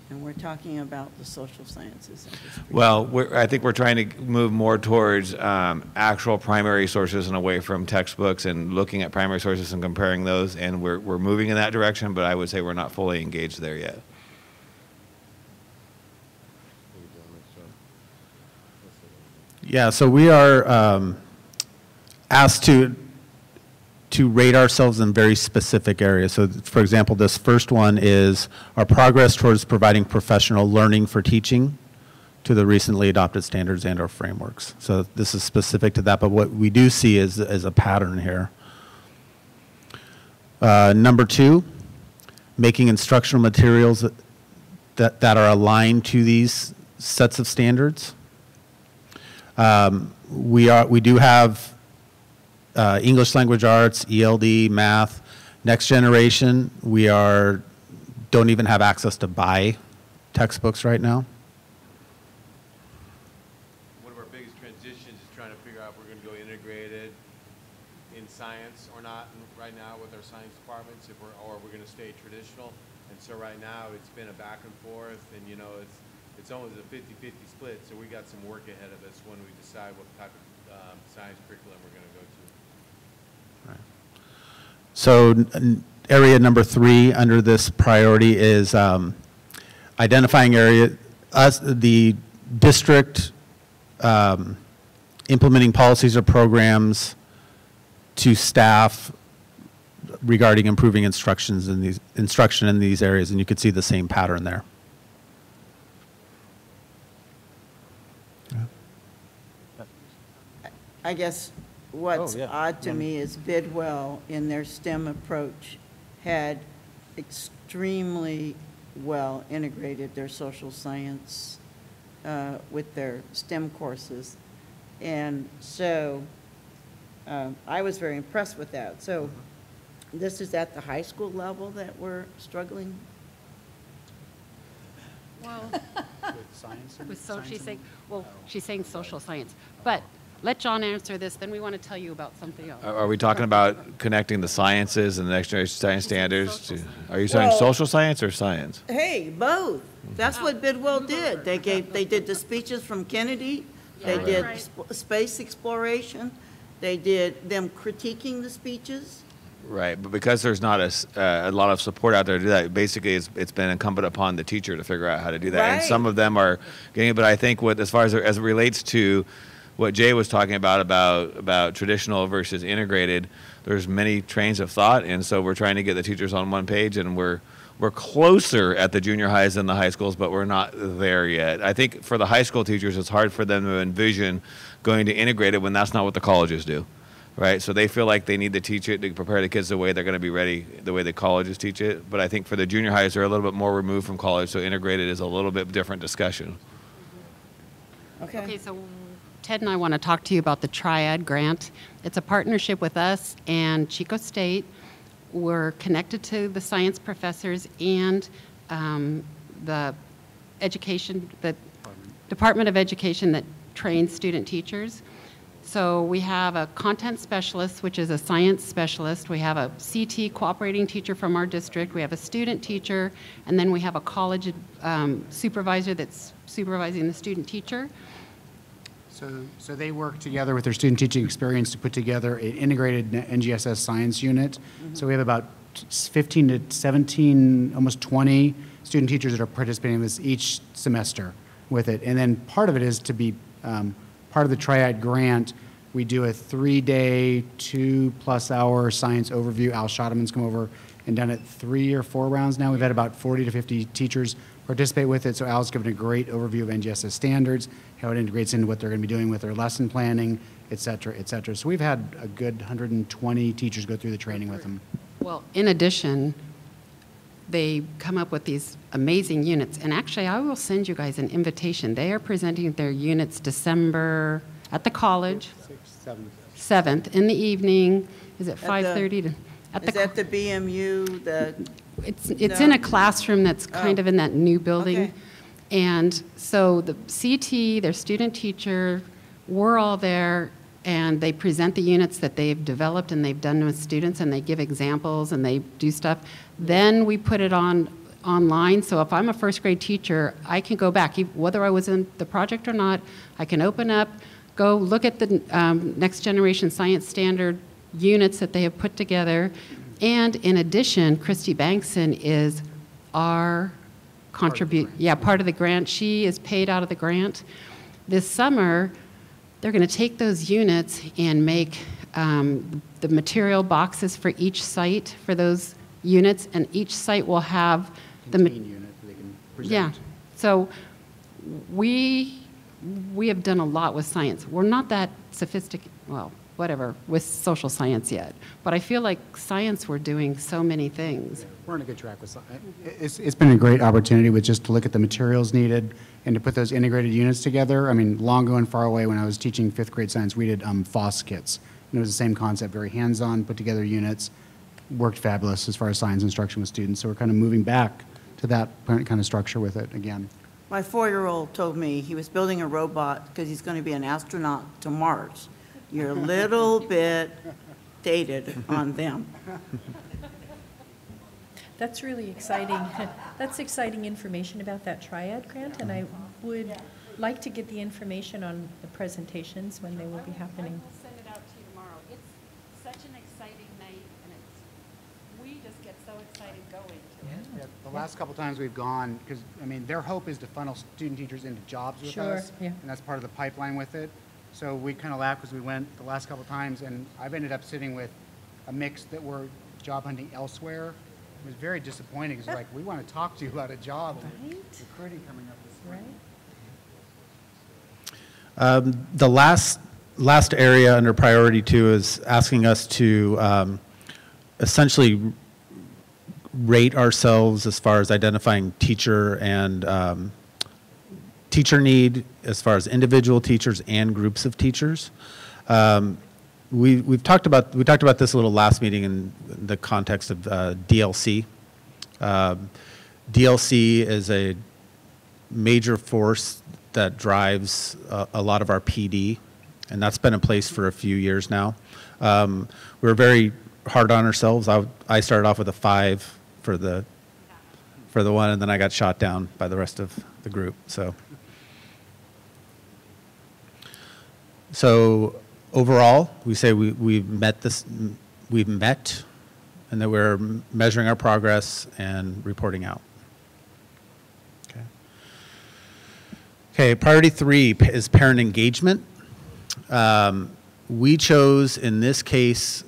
and we're talking about the social sciences. Well, I think we're trying to move more towards actual primary sources and away from textbooks and looking at primary sources and comparing those, and we're moving in that direction, but I would say we're not fully engaged there yet. Yeah, so we are asked to rate ourselves in very specific areas. So for example, this first one is our progress towards providing professional learning for teaching to the recently adopted standards and our frameworks. So this is specific to that, but what we do see is a pattern here. Number 2, making instructional materials that are aligned to these sets of standards. We do have English language arts, ELD, math. Next generation, we don't even have access to buy textbooks right now. One of our biggest transitions is trying to figure out if we're going to go integrated in science or not right now with our science departments, or we're going to stay traditional. And so right now it's been a back and forth, and you know it's almost a 50-50 split. So we got some work ahead of us when we decide what type of science curriculum we're going to go to. So area number 3 under this priority is identifying the district implementing policies or programs to staff regarding improving instruction in these areas, and you could see the same pattern there. I guess what's odd to me is Bidwell, in their STEM approach, had extremely well integrated their social science with their STEM courses. And so I was very impressed with that. So this is at the high school level that we're struggling? Well, With science and she's saying, she's saying social science. But let John answer this, then we want to tell you about something else. Are we talking about connecting the sciences and the next generation science standards? Are you saying social science or science? Hey, both. That's what Bidwell did. They did the speeches from Kennedy. They did space exploration. They did them critiquing the speeches. Right, but because there's not a lot of support out there to do that, basically it's been incumbent upon the teacher to figure out how to do that. And some of them are getting it, but I think as far as it relates to what Jay was talking about traditional versus integrated, there's many trains of thought, and so we're trying to get the teachers on one page, and we're closer at the junior highs than the high schools, but we're not there yet. I think for the high school teachers, it's hard for them to envision going to integrated when that's not what the colleges do, right? So they feel like they need to teach it to prepare the kids the way they're going to be ready, the way the colleges teach it. But I think for the junior highs, they're a little bit more removed from college, so integrated is a little bit different discussion. Okay, so Ted and I want to talk to you about the Triad Grant. It's a partnership with us and Chico State. We're connected to the science professors and the Department of Education that trains student teachers. So we have a content specialist, which is a science specialist. We have a CT cooperating teacher from our district. We have a student teacher, and then we have a college supervisor that's supervising the student teacher. So they work together with their student teaching experience to put together an integrated NGSS science unit. So we have about 15 to 17, almost 20 student teachers that are participating in this each semester with it. And then part of it is to be part of the Triad Grant. We do a 3-day, 2+ hour science overview. Al Schottman's come over and done it 3 or 4 rounds now. We've had about 40 to 50 teachers participate with it. So Al's given a great overview of NGSS standards, how it integrates into what they're going to be doing with their lesson planning, et cetera, et cetera. So we've had a good 120 teachers go through the training with them. Well, in addition, they come up with these amazing units. And actually, I will send you guys an invitation. They are presenting their units December at the college. 7th in the evening. Is it 5:30 to? Is that the BMU? It's in a classroom that's kind of in that new building. Okay. And so the CT, their student teacher, we're all there, and they present the units that they've developed and they've done with students, and they give examples and they do stuff. Then we put it online, so if I'm a first grade teacher, I can go back, whether I was in the project or not, I can open up, go look at the next generation science standard units that they have put together. And in addition, Christy Bankson is our part of the grant. She is paid out of the grant. This summer, they're going to take those units and make the material boxes for each site for those units, and each site will have the unit they can present. Yeah. So we have done a lot with science. We're not that sophisticated, well, whatever, with social science yet. But I feel like science, we're doing so many things. We're on a good track with science. It's been a great opportunity with just to look at the materials needed and to put those integrated units together. I mean, long ago and far away when I was teaching 5th grade science, we did FOSS kits. And it was the same concept, very hands-on, put together units. Worked fabulous as far as science instruction with students. So we're kind of moving back to that kind of structure with it again. My 4-year-old told me he was building a robot because he's going to be an astronaut to Mars. You're a little bit dated on them. That's really exciting. That's exciting information about that triad grant, and I would like to get the information on the presentations when they will be happening. I'll send it out to you tomorrow. It's such an exciting night, and we just get so excited going to it. Yeah, the last couple times we've gone, because I mean, their hope is to funnel student teachers into jobs with us, and that's part of the pipeline with it. So we kind of laughed because we went the last couple times, and I've ended up sitting with a mix that were job hunting elsewhere. It was very disappointing because like, we want to talk to you about a job. Right? Recruiting coming up this spring. Right. The last area under priority 2 is asking us to essentially rate ourselves as far as identifying teacher and teacher need, as far as individual teachers and groups of teachers. We talked about this a little last meeting in the context of DLC. DLC is a major force that drives a lot of our PD, and that's been in place for a few years now. We're very hard on ourselves. I started off with a 5 for the one, and then I got shot down by the rest of the group. So overall, we say we've met, and that we're measuring our progress and reporting out. Okay, priority 3 is parent engagement. We chose, in this case,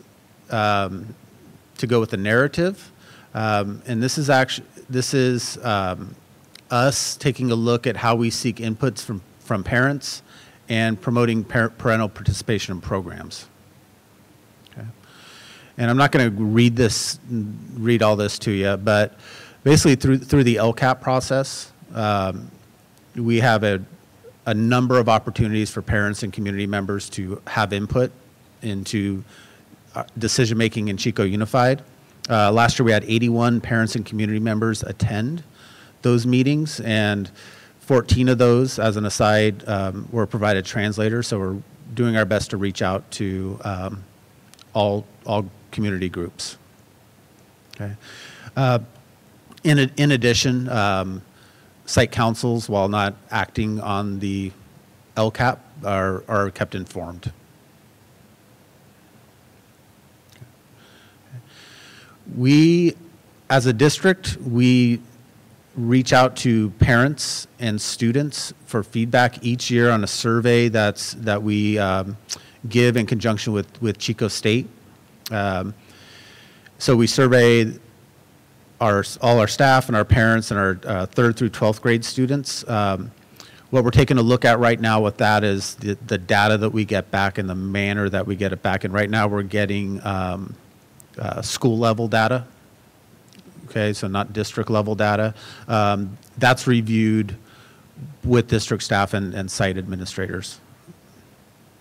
to go with the narrative. And this is us taking a look at how we seek inputs from parents and promoting parental participation in programs. Okay. And I'm not going to read all this to you, but basically through the LCAP process, we have a number of opportunities for parents and community members to have input into decision-making in Chico Unified. Last year we had 81 parents and community members attend those meetings, and 14 of those, as an aside, were provided translators, so we're doing our best to reach out to all community groups. Okay. In addition, site councils, while not acting on the LCAP, are kept informed. We, as a district, we reach out to parents and students for feedback each year on a survey that we give in conjunction with Chico State. So we survey all our staff and our parents and our 3rd through 12th grade students. What we're taking a look at right now with that is the data that we get back and the manner that we get it back. And right now we're getting school level data. Okay, so not district level data. That's reviewed with district staff and site administrators.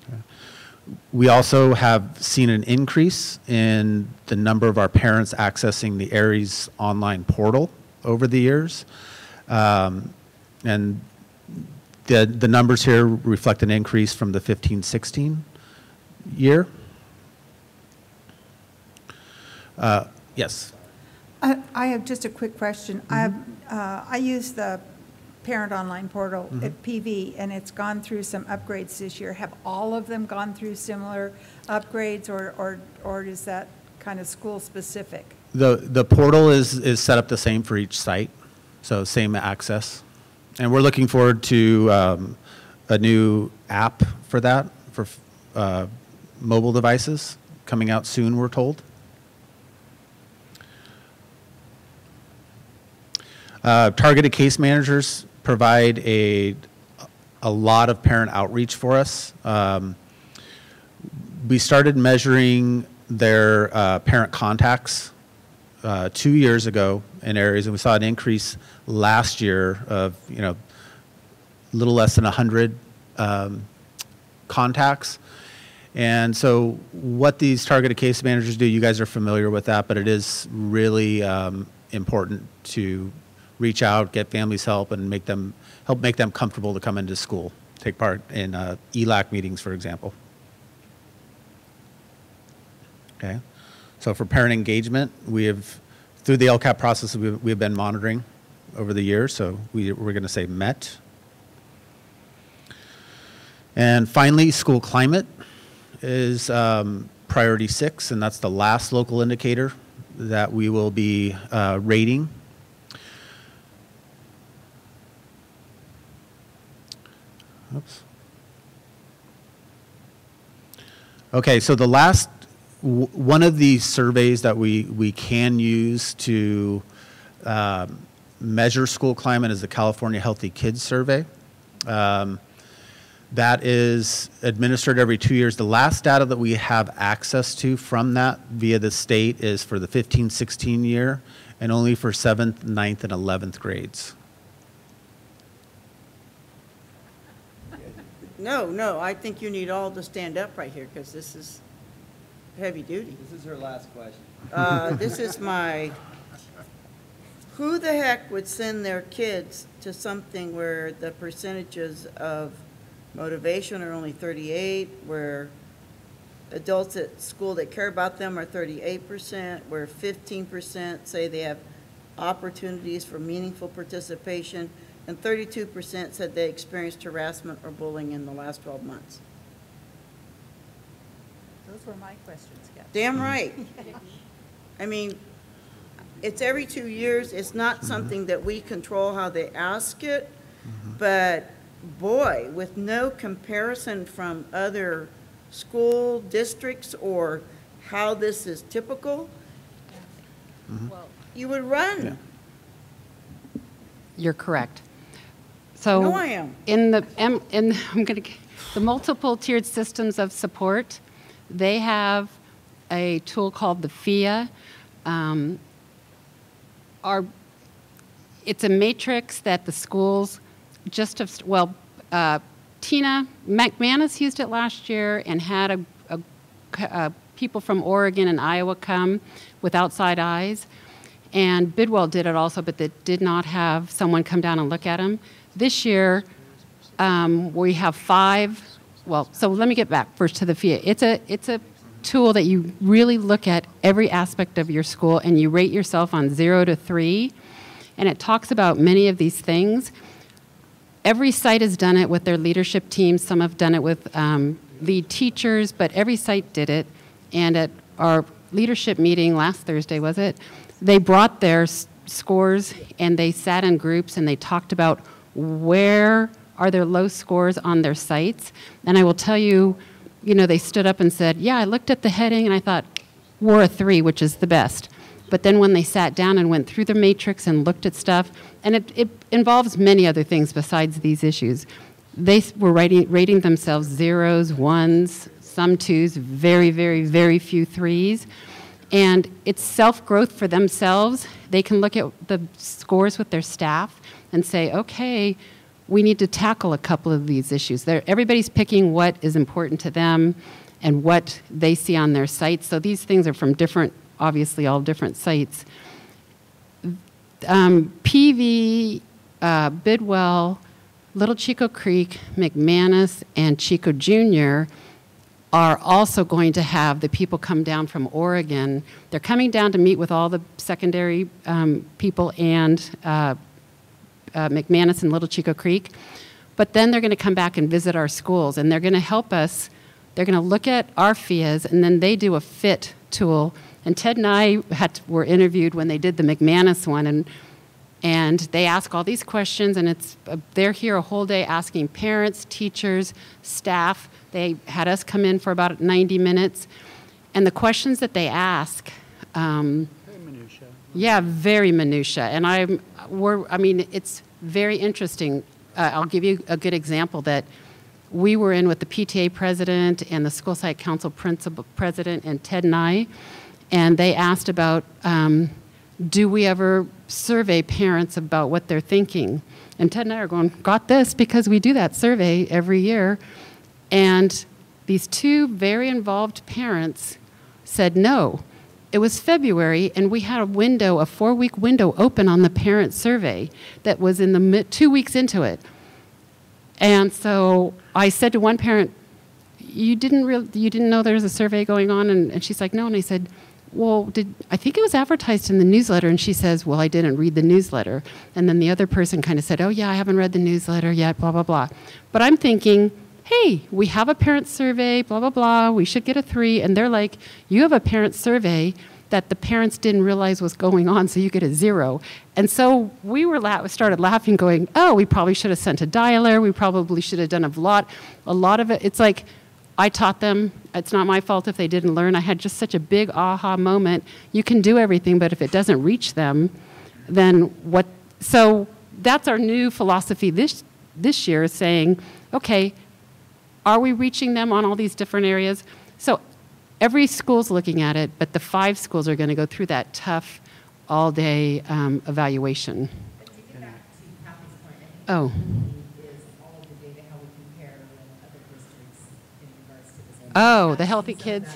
Okay. We also have seen an increase in the number of our parents accessing the Aries online portal over the years. And the numbers here reflect an increase from the 15-16 year. Yes. I have just a quick question. I use the parent online portal at PV, and it's gone through some upgrades this year. Have all of them gone through similar upgrades, or is that kind of school specific? The portal is set up the same for each site, so same access. And we're looking forward to a new app for that, for mobile devices, coming out soon, we're told. Targeted case managers provide a lot of parent outreach for us. We started measuring their parent contacts 2 years ago in areas, and we saw an increase last year of, a little less than 100 contacts. And so what these targeted case managers do, you guys are familiar with that, but it is really important to reach out, get families help, and help make them comfortable to come into school, take part in ELAC meetings, for example. Okay, so for parent engagement, we have, through the LCAP process, we've been monitoring over the years, so we're going to say MET. And finally, school climate is priority 6, and that's the last local indicator that we will be rating. Oops. Okay, so the last, one of the surveys that we can use to measure school climate is the California Healthy Kids Survey. That is administered every 2 years. The last data that we have access to from that via the state is for the 15-16 year, and only for 7th, 9th, and 11th grades. No, I think you need all to stand up right here, because this is heavy duty. This is her last question. This is my, who the heck would send their kids to something where the percentages of motivation are only 38, where adults at school that care about them are 38%, where 15% say they have opportunities for meaningful participation, and 32% said they experienced harassment or bullying in the last 12 months. Those were my questions, Kathy. Damn right. I mean, it's every 2 years. It's not something that we control how they ask it, but boy, with no comparison from other school districts or how this is typical, well, you would run. Yeah. You're correct. So No, I am. in the the multiple tiered systems of support, they have a tool called the FIA. It's a matrix that the schools just have, Tina McManus used it last year and had people from Oregon and Iowa come with outside eyes. And Bidwell did it also, but they did not have someone come down and look at them. This year, we have 5. Well, so let me get back first to the FIA. It's a tool that you really look at every aspect of your school, and you rate yourself on 0 to 3. And it talks about many of these things. Every site has done it with their leadership teams. Some have done it with lead teachers, but every site did it. And at our leadership meeting last Thursday, was it? They brought their scores and they sat in groups and they talked about where are their low scores on their sites. And I will tell you, they stood up and said, yeah, I looked at the heading and I thought, we're a 3, which is the best. But then when they sat down and went through the matrix and looked at stuff, and it involves many other things besides these issues, they were rating themselves zeros, ones, some twos, very, very, very few threes. And it's self-growth for themselves. They can look at the scores with their staff and say, okay, we need to tackle a couple of these issues. Everybody's picking what is important to them and what they see on their sites. So these things are from different, obviously all different sites. PV, Bidwell, Little Chico Creek, McManus, and Chico Junior are also going to have the people come down from Oregon. They're coming down to meet with all the secondary people and McManus and Little Chico Creek. But then they're going to come back and visit our schools, and they're going to help us. They're going to look at our FIAs, and then they do a fit tool. And Ted and I were interviewed when they did the McManus one, and they ask all these questions, and they're here a whole day asking parents, teachers, staff. They had us come in for about 90 minutes. And the questions that they ask, very minutia. Yeah, very minutia. And I mean, it's very interesting. I'll give you a good example that we were in with the PTA president and the school site council president and Ted and I, and they asked about, do we ever survey parents about what they're thinking? And Ted and I are going, got this, because we do that survey every year. And these two very involved parents said no. It was February, and we had a 4-week window open on the parent survey that was in the 2 weeks into it. And so I said to one parent, you didn't know there was a survey going on? And she's like, no. And I said, well, I think it was advertised in the newsletter. And she says, well, I didn't read the newsletter. And then the other person kind of said, oh, yeah, I haven't read the newsletter yet, blah, blah, blah. But I'm thinking, hey, we have a parent survey, blah, blah, blah. We should get a 3. And they're like, you have a parent survey that the parents didn't realize was going on, so you get a 0. And so we started laughing, going, oh, we probably should have sent a dialer. We probably should have done a lot of it. It's like, I taught them. It's not my fault if they didn't learn. I had just such a big aha moment. You can do everything, but if it doesn't reach them, then what? So that's our new philosophy this year, is saying, okay, are we reaching them on all these different areas? So every school's looking at it, but the 5 schools are going to go through that tough all-day evaluation. Oh. Oh, the healthy kids.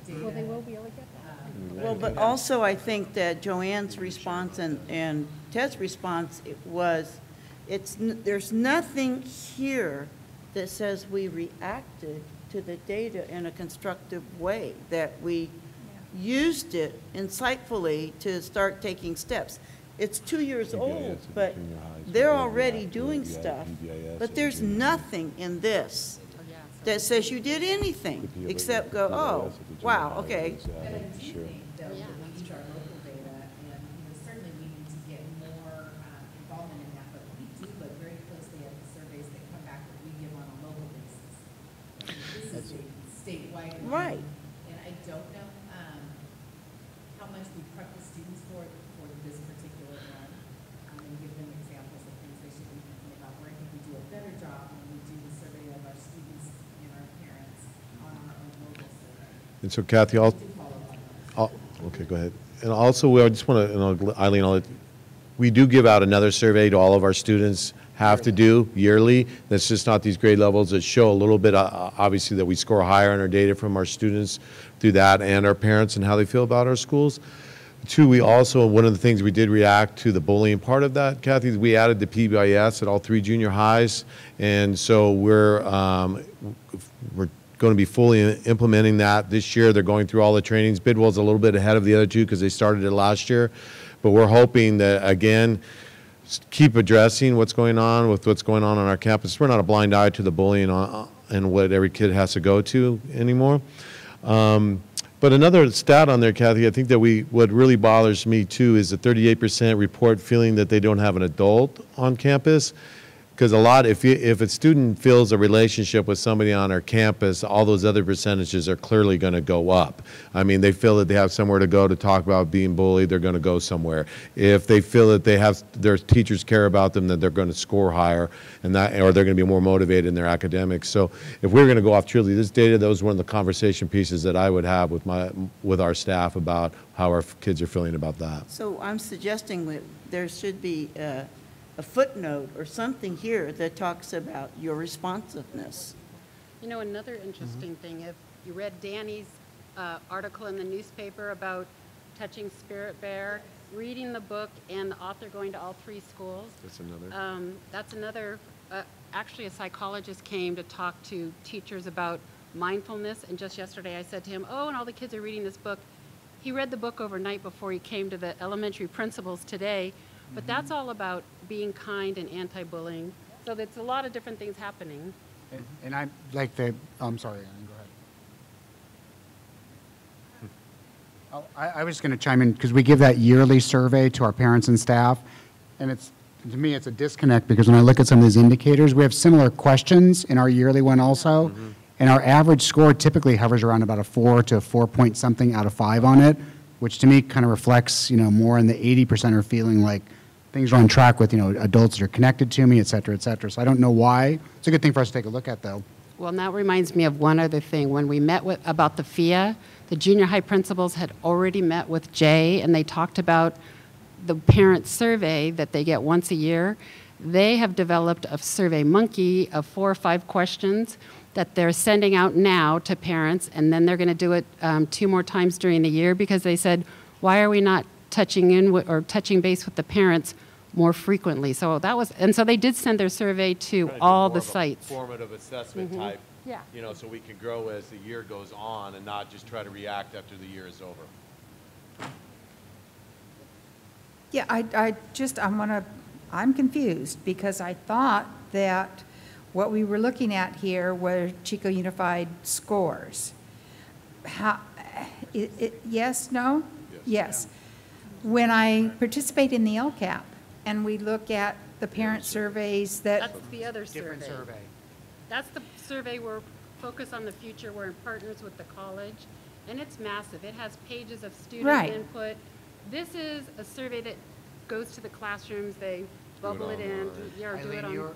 Well, they will be able to get that. Well, but also I think that Joanne's response and Ted's response was, there's nothing here that says we reacted to the data in a constructive way, that we used it insightfully to start taking steps. It's 2 years old, but they're already doing stuff. But there's nothing in this that says you did anything except go, oh, wow, okay. Right. And I don't know how much we prep the students for this particular one, and give them examples of things they should be thinking about. Where I think we do a better job when we do the survey of our students and our parents on our own mobile survey. And so, Kathy, okay, go ahead. And also, I just want to, Eileen, we do give out another survey to all of our students, have to do yearly. That's just not these grade levels that show a little bit, obviously, that we score higher in our data from our students through that, and our parents and how they feel about our schools. 2, we also, one of the things we did react to the bullying part of that, Kathy, we added the PBIS at all 3 junior highs. And so we're going to be fully implementing that this year. They're going through all the trainings. Bidwell's a little bit ahead of the other 2 because they started it last year. But we're hoping that, again, keep addressing what's going on on our campus. We're not a blind eye to the bullying and what every kid has to go to anymore. But another stat on there, Kathy, I think that what really bothers me too is the 38% report feeling that they don't have an adult on campus. Because if a student feels a relationship with somebody on our campus, all those other percentages are clearly going to go up. I mean, they feel that they have somewhere to go to talk about being bullied, they're going to go somewhere. If they feel that their teachers care about them, that they're going to score higher, or they're going to be more motivated in their academics. So if we're going to go off truly this data, that was one of the conversation pieces that I would have with our staff about how our kids are feeling about that. So I'm suggesting that there should be a footnote or something here that talks about your responsiveness. You know, another interesting thing, if you read Danny's article in the newspaper about touching Spirit Bear, reading the book, and the author going to all 3 schools. That's another. Actually, a psychologist came to talk to teachers about mindfulness, and just yesterday I said to him, oh, and all the kids are reading this book. He read the book overnight before he came to the elementary principals today, but that's all about being kind and anti-bullying. So there's a lot of different things happening. And I like the, I'm sorry, Aaron, go ahead. I was going to chime in because we give that yearly survey to our parents and staff, and to me it's a disconnect because when I look at some of these indicators, we have similar questions in our yearly one also, and our average score typically hovers around about a 4 to 4 point something out of 5 on it, which to me kind of reflects, more in the 80% are feeling like things are on track with, adults that are connected to me, et cetera, et cetera. So I don't know why. It's a good thing for us to take a look at, though. Well, and that reminds me of one other thing. When we met about the FIA, the junior high principals had already met with Jay, and they talked about the parent survey that they get once a year. They have developed a survey monkey of 4 or 5 questions that they're sending out now to parents, and then they're going to do it 2 more times during the year because they said, why are we not touching in or touching base with the parents more frequently? So so they did send their survey to all the sites. Formative assessment type, yeah. So we can grow as the year goes on and not just try to react after the year is over. Yeah, I'm confused because I thought that what we were looking at here were Chico Unified scores. Yes, no? Yes. When I participate in the LCAP and we look at the parent surveys That's the other survey. That's the survey we're focused on the future. We're in partners with the college, and it's massive. It has pages of student input. This is a survey that goes to the classrooms. They bubble it in.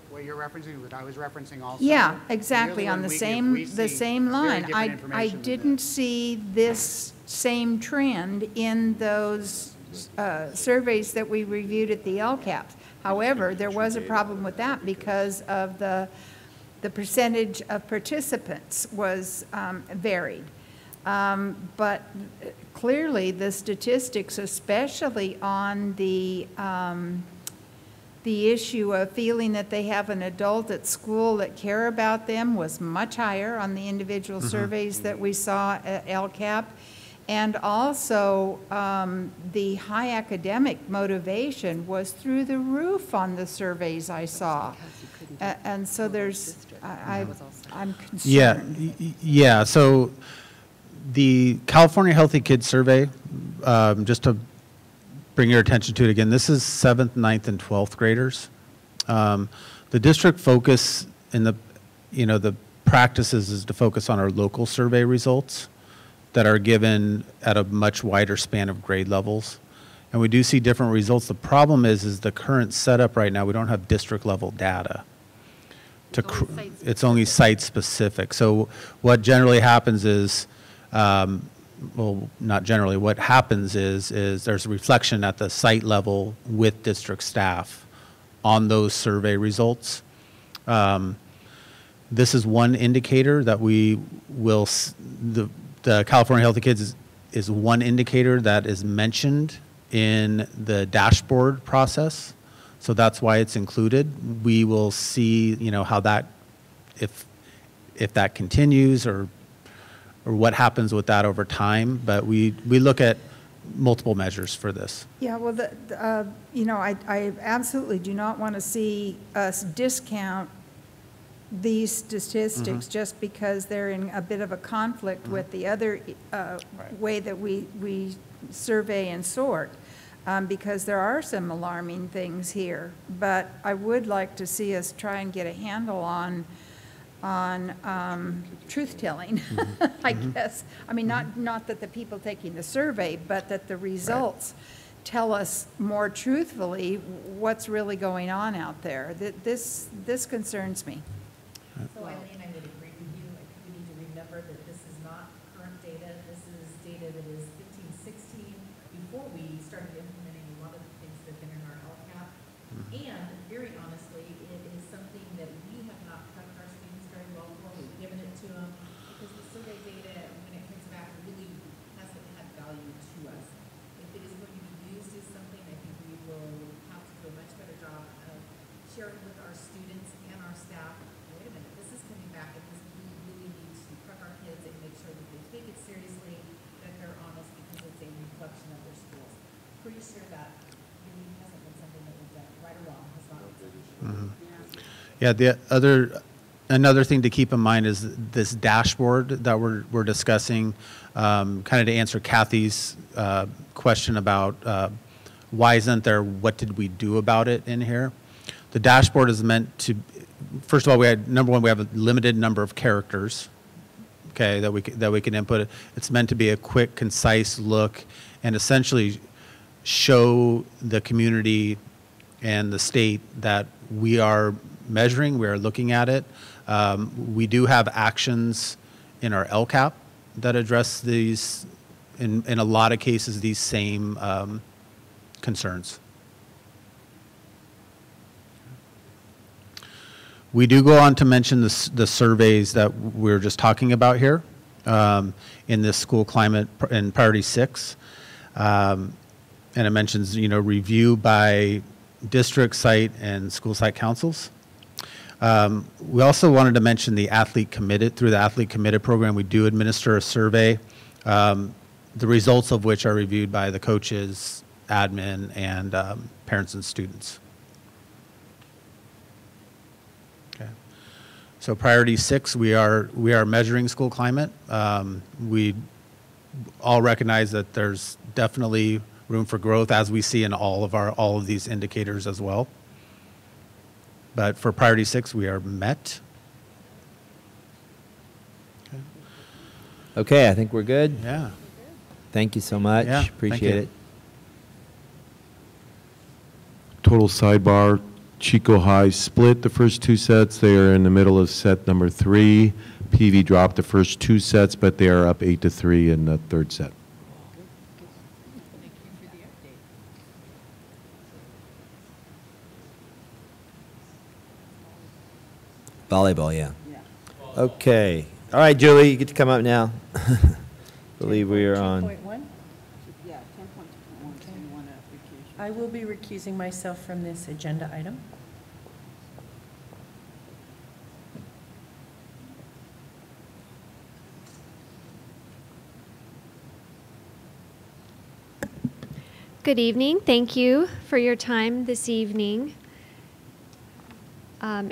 What you're referencing, what I was referencing also. Yeah, exactly, on the same line. I didn't see this same trend in those surveys that we reviewed at the LCAP. However, there was a problem with that because of the percentage of participants was varied. But clearly the statistics, especially on the issue of feeling that they have an adult at school that care about them, was much higher on the individual surveys that we saw at LCAP. And also, the high academic motivation was through the roof on the surveys I saw. And so I'm concerned. Yeah. So the California Healthy Kids Survey, just to bring your attention to it again, this is 7th, 9th, and 12th graders. The district focus in the practices is to focus on our local survey results that are given at a much wider span of grade levels. And we do see different results. The problem is the current setup right now, we don't have district level data. It's only site specific. So what generally happens is, well, not generally, what happens is there's a reflection at the site level with district staff on those survey results. This is one indicator that we will, the California Healthy Kids is one indicator that is mentioned in the dashboard process. So that's why it's included. We will see, how that, if that continues or what happens with that over time. But we look at multiple measures for this. Yeah, well, I absolutely do not want to see us discount these statistics just because they're in a bit of a conflict with the other way that we survey and sort. because there are some alarming things here. But I would like to see us try and get a handle on truth-telling, I guess. I mean, not that the people taking the survey, but that the results tell us more truthfully what's really going on out there. This concerns me. So Eileen, I would agree with you. I think we need to remember that this is not current data. This is data that is 15, 16, before we started implementing a lot of the things that have been in our LCAP. And very honestly, it is something that we have not prepped our students very well for. We've given it to them because the survey data, when it comes back, really hasn't had value to us. If it is going to be used as something, I think we will have to do a much better job of sharing with our students and our staff. Wait a minute, this is coming back, and we really need to prep our kids and make sure that they take it seriously, that they're honest, because it's a reflection of their schools. Pretty sure that really hasn't been something that we've done, right or wrong, has not been. Yeah, another thing to keep in mind is this dashboard that we're discussing, kind of to answer Kathy's question about why isn't there what did we do about it in here. The dashboard is meant to, first of all, we have a limited number of characters, okay, that we can input. It's meant to be a quick, concise look and essentially show the community and the state that we are measuring, we are looking at it. We do have actions in our LCAP that address these, in a lot of cases, these same concerns. We do go on to mention the surveys that we're just talking about here in this school climate in priority 6. And it mentions, review by district site and school site councils. We also wanted to mention the Athlete Committed. Through the Athlete Committed program, we do administer a survey, the results of which are reviewed by the coaches, admin, and parents and students. Okay. So priority 6, we are measuring school climate. We all recognize that there's definitely room for growth, as we see in all of these indicators as well. But for priority 6, we are met. Okay, I think we're good. Yeah. Thank you so much. Yeah, Appreciate it. Total sidebar, Chico High split the first 2 sets. They are in the middle of set number 3. PV dropped the first 2 sets, but they are up 8-3 in the 3rd set. Volleyball, yeah. Okay. All right, Julie, you get to come up now. Believe we are on. 10.1? Yeah, 10.1. I will be recusing myself from this agenda item. Good evening. Thank you for your time this evening.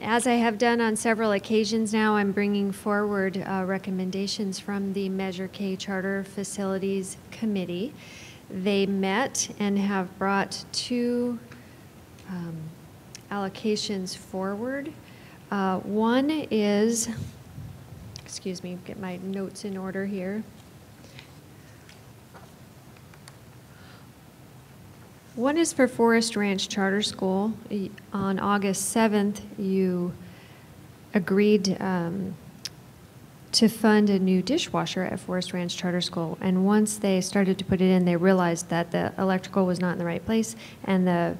As I have done on several occasions now, I'm bringing forward recommendations from the Measure K Charter Facilities Committee. They met and have brought 2 allocations forward. One is, excuse me, get my notes in order here. One is for Forest Ranch Charter School. On August 7th, you agreed to fund a new dishwasher at Forest Ranch Charter School. And once they started to put it in, they realized that the electrical was not in the right place and the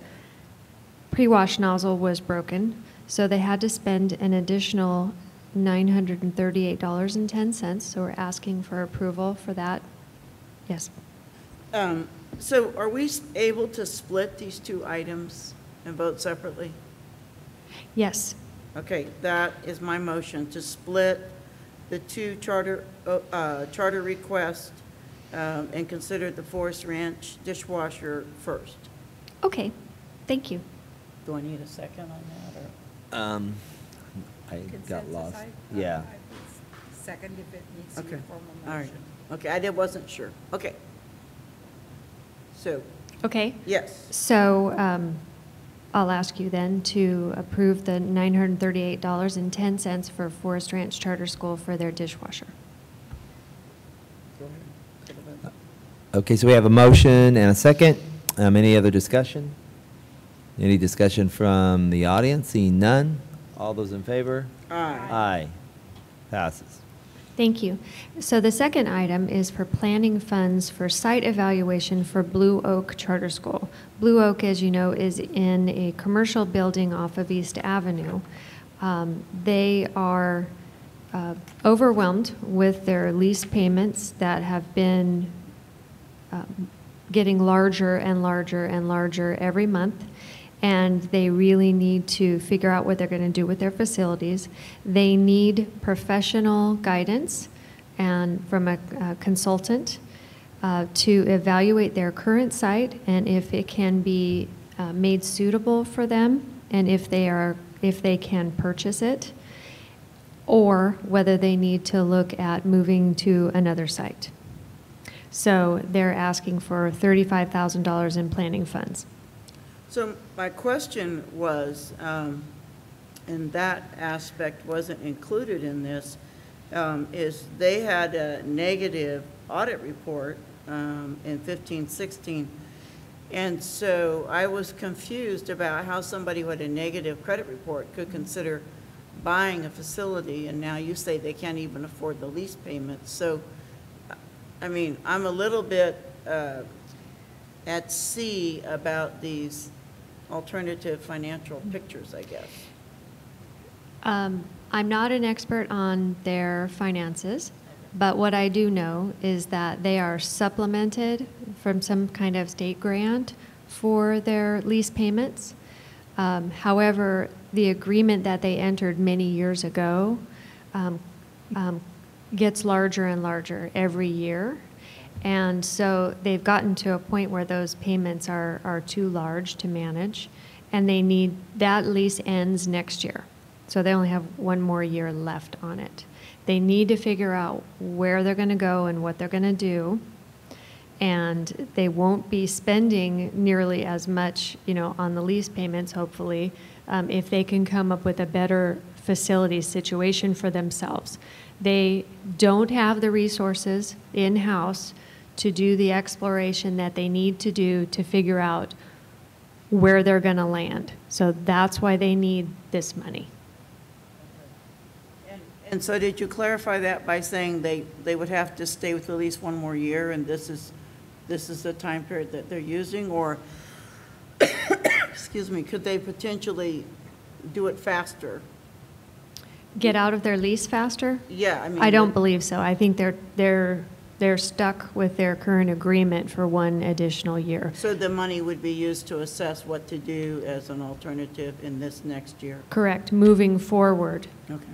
pre-wash nozzle was broken. So they had to spend an additional $938.10. So we're asking for approval for that. Yes. So are we able to split these 2 items and vote separately? Yes. Okay, that is my motion, to split the 2 charter requests and consider the Forest Ranch dishwasher first. Okay, thank you. Do I need a second on that, or? I got lost. I Yeah. second if it needs to be a formal motion. All right. Okay, I wasn't sure. Okay. So Okay. Yes. So I'll ask you then to approve the $938.10 for Forest Ranch Charter School for their dishwasher. Okay, so we have a motion and a second. Any other discussion? Any discussion from the audience? Seeing none. All those in favor? Aye. Aye. Passes. Thank you. So the second item is for planning funds for site evaluation for Blue Oak Charter School. Blue Oak, as you know, is in a commercial building off of East Avenue. They are overwhelmed with their lease payments that have been getting larger and larger and larger every month. And they really need to figure out what they're going to do with their facilities. They need professional guidance and from a consultant to evaluate their current site and if it can be made suitable for them, and if they can purchase it, or whether they need to look at moving to another site. So they're asking for $35,000 in planning funds. So my question was, and that aspect wasn't included in this, is they had a negative audit report in 15-16. And so I was confused about how somebody with a negative credit report could consider buying a facility, and now you say they can't even afford the lease payments. So, I mean, I'm a little bit at sea about these alternative financial pictures, I guess. I'm not an expert on their finances, but what I do know is that they are supplemented from some kind of state grant for their lease payments. However, the agreement that they entered many years ago gets larger and larger every year. And so they've gotten to a point where those payments are too large to manage, and they need, that lease ends next year. So they only have one more year left on it. They need to figure out where they're going to go and what they're going to do, and they won't be spending nearly as much, on the lease payments, hopefully, if they can come up with a better facility situation for themselves. They don't have the resources in-house to do the exploration that they need to do to figure out where they're going to land. So that's why they need this money. And so did you clarify that by saying they would have to stay with at least one more year, and this is the time period that they're using, or excuse me, could they potentially do it faster? Get out of their lease faster? Yeah, I mean, I don't believe so. I think they're stuck with their current agreement for one additional year. So the money would be used to assess what to do as an alternative in this next year? Correct, moving forward. Okay.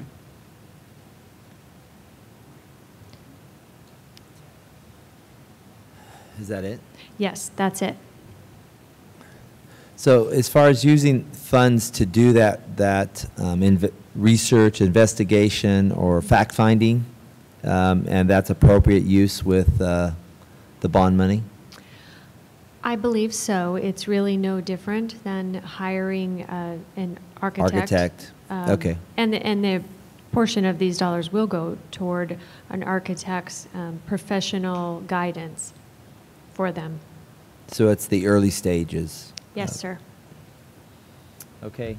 Is that it? Yes, that's it. So as far as using funds to do that research, investigation, or fact-finding, and that's appropriate use with the bond money? I believe so. It's really no different than hiring an architect. Okay. And the portion of these dollars will go toward an architect's professional guidance for them. So it's the early stages. Yes, sir. Okay.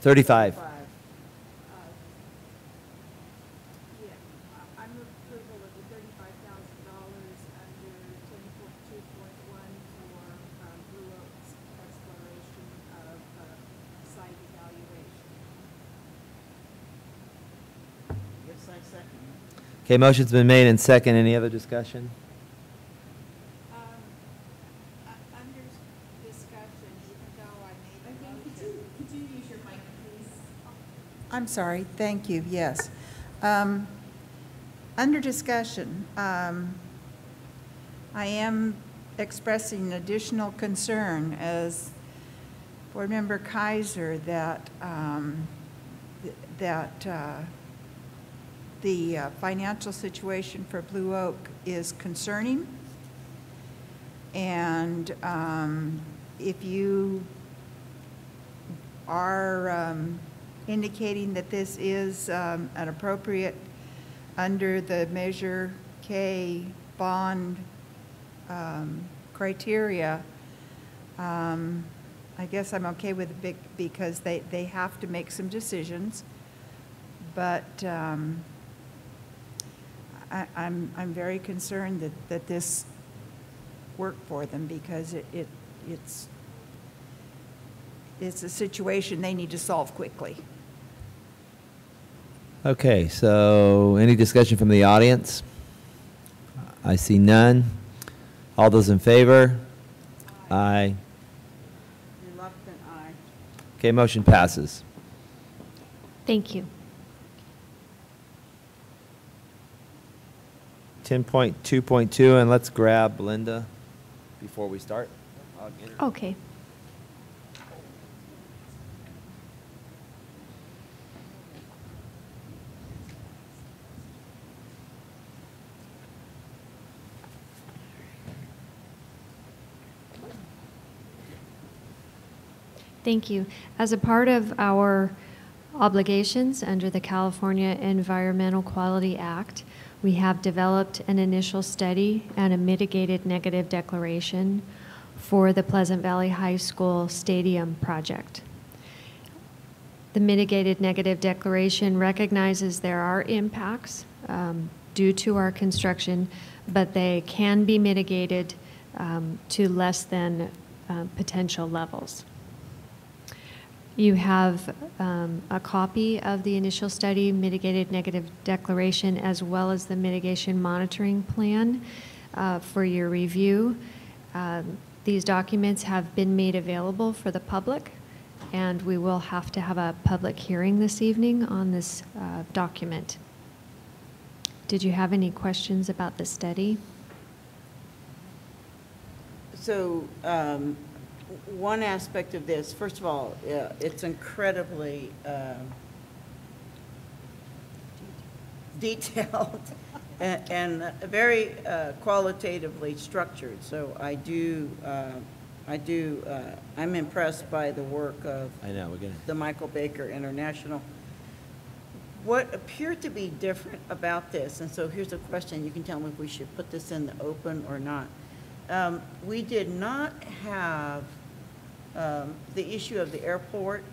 $35. Okay, motion's been made and second. Any other discussion? Under discussion, even though I made a motion. Could you use your mic, please? I'm sorry, thank you, yes. Under discussion, I am expressing additional concern as Board Member Kaiser that the financial situation for Blue Oak is concerning. And if you are indicating that this is an appropriate under the Measure K bond criteria, I guess I'm okay with it because they have to make some decisions. But I'm very concerned that this worked for them because it's a situation they need to solve quickly. Okay, so any discussion from the audience? I see none. All those in favor? Aye. Reluctant aye. Okay, motion passes. Thank you. 10.2.2, and let's grab Linda before we start. I'll get her. Okay. Thank you. As a part of our obligations under the California Environmental Quality Act, we have developed an initial study and a mitigated negative declaration for the Pleasant Valley High School Stadium project. The mitigated negative declaration recognizes there are impacts due to our construction, but they can be mitigated to less than potential levels. You have a copy of the initial study mitigated negative declaration as well as the mitigation monitoring plan for your review. These documents have been made available for the public, and we will have to have a public hearing this evening on this document. Did you have any questions about the study? So one aspect of this, first of all, it's incredibly detailed and very qualitatively structured. So I'm impressed by the work of the Michael Baker International. What appeared to be different about this, and so here's a question, you can tell me if we should put this in the open or not. We did not have the issue of the airport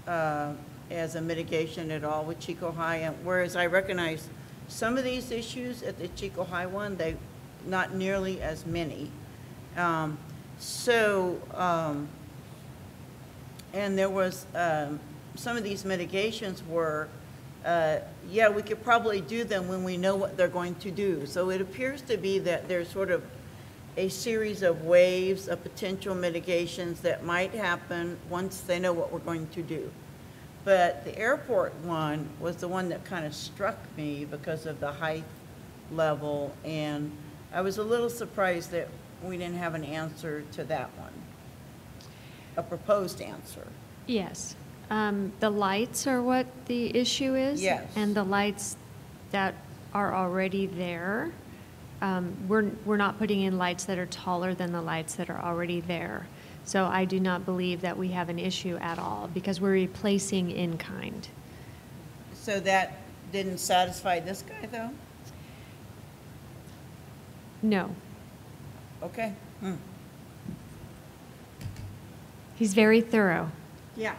as a mitigation at all with Chico High, and whereas I recognize some of these issues at the Chico High one, they not nearly as many. And there was some of these mitigations were, yeah, we could probably do them when we know what they're going to do. So it appears to be that there's sort of a series of waves of potential mitigations that might happen once they know what we're going to do. But the airport one was the one that kind of struck me because of the height level, and I was a little surprised that we didn't have an answer to that one, a proposed answer. Yes. The lights are what the issue is. Yes. And the lights that are already there, we're not putting in lights that are taller than the lights that are already there. So I do not believe that we have an issue at all because we're replacing in kind. So that didn't satisfy this guy, though? No. Okay. He's very thorough. Yeah.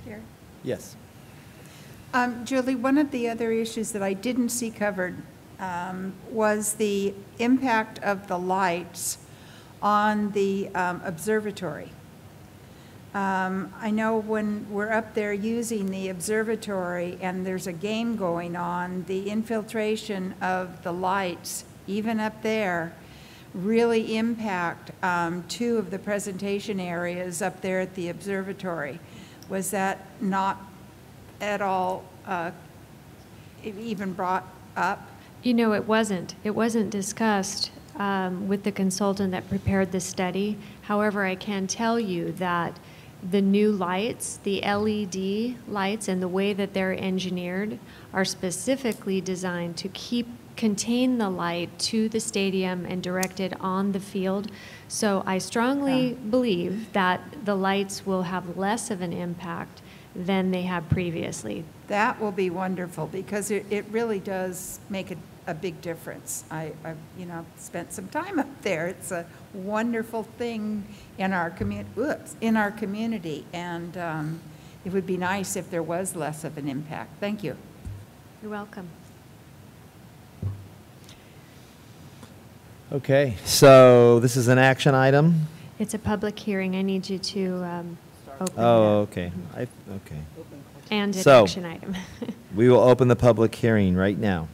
Here. Yes. Julie, one of the other issues that I didn't see covered was the impact of the lights on the observatory. I know when we're up there using the observatory and there's a game going on, the infiltration of the lights, even up there, really impact two of the presentation areas up there at the observatory. Was that not at all even brought up? You know, it wasn't. It wasn't discussed with the consultant that prepared the study. However, I can tell you that the new lights, the LED lights, and the way that they're engineered are specifically designed to contain the light to the stadium and direct it on the field. So I strongly believe that the lights will have less of an impact than they have previously. That will be wonderful because it really does make a big difference. I've spent some time up there. It's a wonderful thing in our community, and it would be nice if there was less of an impact. Thank you. You're welcome. Okay, so this is an action item. It's a public hearing. I need you to open it Oh, up. okay. Okay. And an So, action item. we will open the public hearing right now.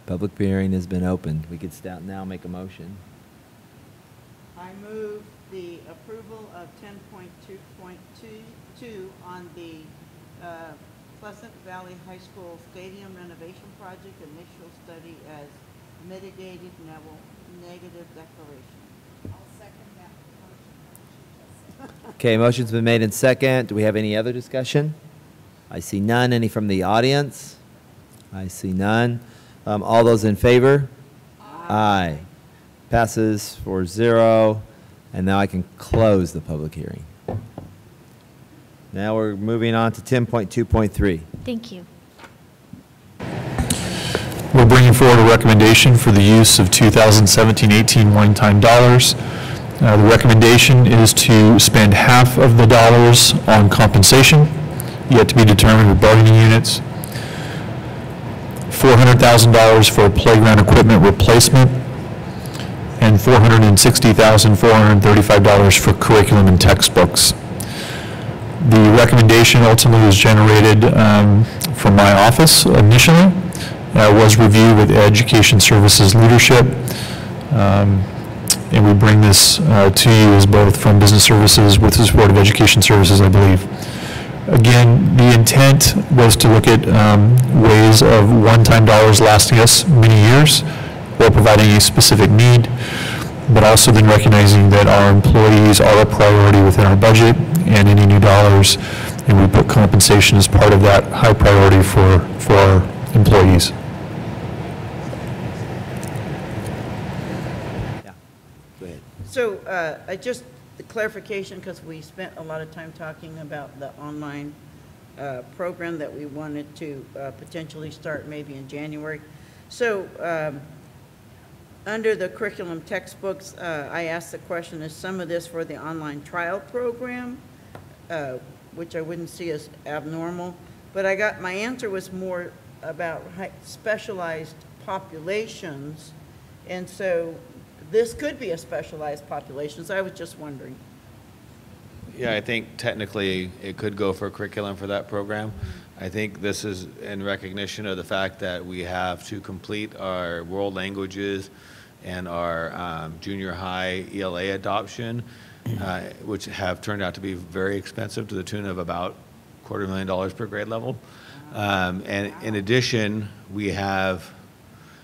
Public hearing has been opened. We could start now, make a motion. I move the approval of 10.2.22 on the Pleasant Valley High School Stadium renovation project initial study as mitigated negative declaration. I'll second that motion. Okay, motion's been made in second. Do we have any other discussion? I see none. Any from the audience? I see none. All those in favor? Aye. Passes 4-0. And now I can close the public hearing. Now we're moving on to 10.2.3. Thank you. We're bringing forward a recommendation for the use of 2017-18 one-time dollars. The recommendation is to spend half of the dollars on compensation, yet to be determined with bargaining units, $400,000 for playground equipment replacement, and $460,435 for curriculum and textbooks. The recommendation ultimately was generated from my office initially, was reviewed with Education Services leadership, and we bring this to you as both from Business Services with the support of Education Services, I believe. Again, the intent was to look at ways of one-time dollars lasting us many years while providing a specific need, but also then recognizing that our employees are a priority within our budget and any new dollars, and we put compensation as part of that high priority for our employees. So the clarification, because we spent a lot of time talking about the online program that we wanted to potentially start maybe in January. So under the curriculum textbooks, I asked the question, is some of this for the online trial program, which I wouldn't see as abnormal, but my answer was more about specialized populations, and so this could be a specialized population, so I was just wondering. Yeah, I think technically it could go for curriculum for that program. I think this is in recognition of the fact that we have to complete our world languages and our junior high ELA adoption, which have turned out to be very expensive to the tune of about $250,000 per grade level. And in addition, we have,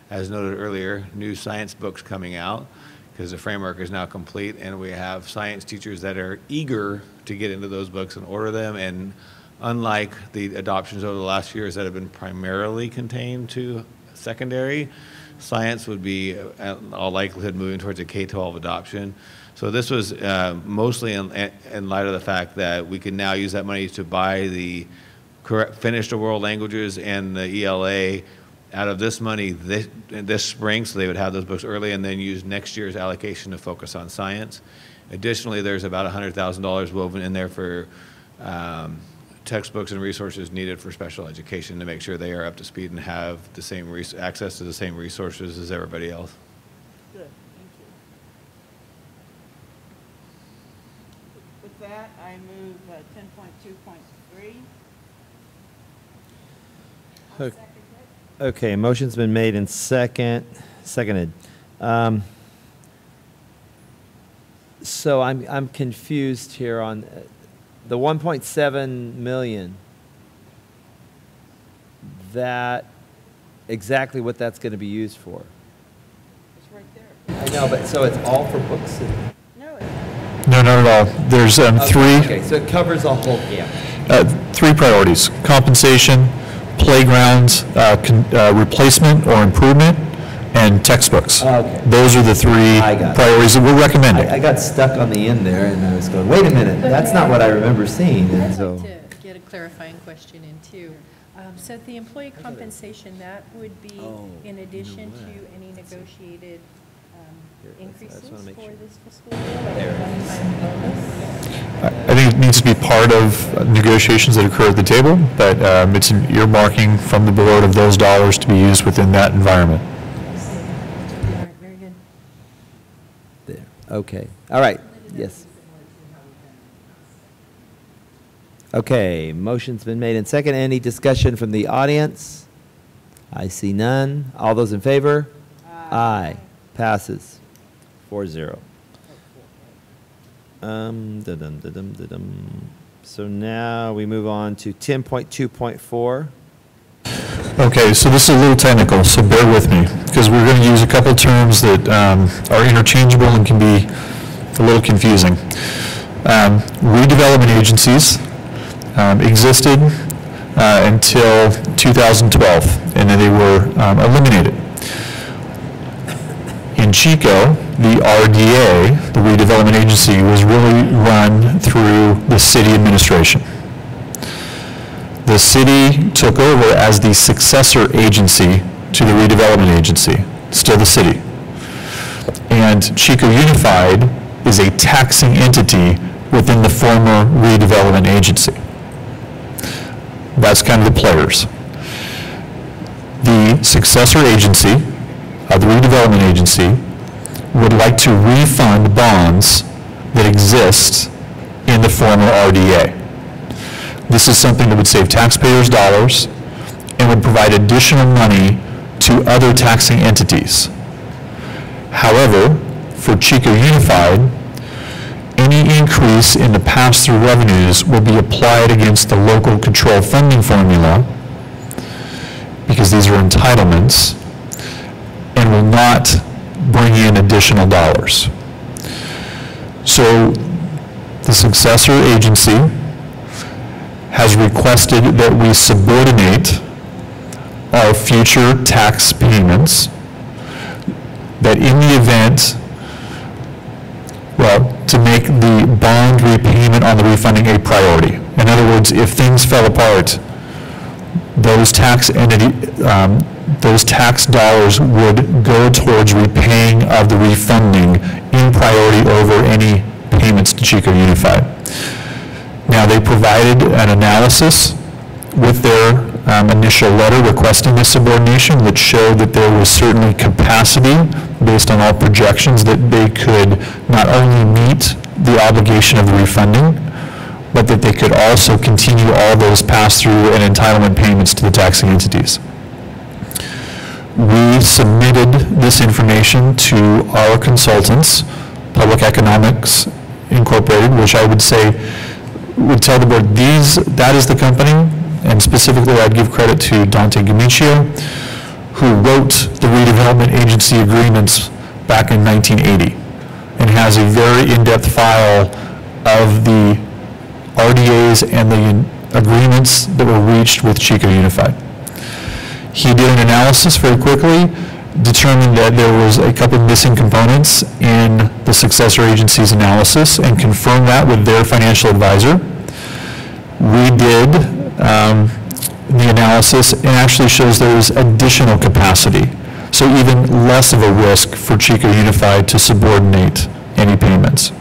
as noted earlier, new science books coming out because the framework is now complete, and we have science teachers that are eager to get into those books and order them. And unlike the adoptions over the last years that have been primarily contained to secondary, science would be, in all likelihood, moving towards a K-12 adoption. So this was mostly in light of the fact that we can now use that money to buy the finish the world languages and the ELA out of this money this spring, so they would have those books early and then use next year's allocation to focus on science. Additionally, there's about $100,000 woven in there for textbooks and resources needed for special education to make sure they are up to speed and have the same access to the same resources as everybody else. Good, thank you. With that, I move 10.2.3. Okay, motion's been made and seconded. So I'm confused here on the 1.7 million. That exactly what that's going to be used for. I know, but so it's all for books? No, not at all. There's three. Okay, so it covers a whole gamut. Three priorities: compensation, playgrounds, replacement or improvement, and textbooks. Okay. Those are the three priorities that we're recommending. I got stuck on the end there, and I was going, wait a minute, that's not what I remember seeing. And I'd so, like to get a clarifying question in too. So the employee compensation, that would be in addition to any negotiated increases for this fiscal year? I think it needs to be part of negotiations that occur at the table, but it's an earmarking from the board of those dollars to be used within that environment. All right, very good. there. Okay. All right. Yes. Okay. Motion's been made and second. Any discussion from the audience? I see none. All those in favor? Aye. Passes. 4-0. So now we move on to 10.2.4. Okay, so this is a little technical, so bear with me, because we're going to use a couple terms that are interchangeable and can be a little confusing. Redevelopment agencies existed until 2012, and then they were eliminated. In Chico, the RDA, the redevelopment agency, was really run through the city administration. The city took over as the successor agency to the redevelopment agency, still the city. And Chico Unified is a taxing entity within the former redevelopment agency. That's kind of the players. The successor agency, the redevelopment agency, would like to refund bonds that exist in the former RDA. This is something that would save taxpayers dollars and would provide additional money to other taxing entities. However, for Chico Unified, any increase in the pass-through revenues will be applied against the local control funding formula, because these are entitlements, and will not bring in additional dollars. So the successor agency has requested that we subordinate our future tax payments, that in the event, well, to make the bond repayment on the refunding a priority. In other words, if things fell apart, those tax dollars would go towards repaying of the refunding in priority over any payments to Chico Unified. Now, they provided an analysis with their initial letter requesting this subordination, which showed that there was certainly capacity based on all projections that they could not only meet the obligation of the refunding, but that they could also continue all those pass-through and entitlement payments to the taxing entities. We submitted this information to our consultants, Public Economics Incorporated, which I would say would tell the board that is the company, and specifically I'd give credit to Dante Gamicio, who wrote the redevelopment agency agreements back in 1980 and has a very in-depth file of the RDAs and the agreements that were reached with Chico Unified. He did an analysis very quickly, determined that there was a couple missing components in the successor agency's analysis, and confirmed that with their financial advisor. We did the analysis, and actually shows there is additional capacity, so even less of a risk for Chico Unified to subordinate any payments.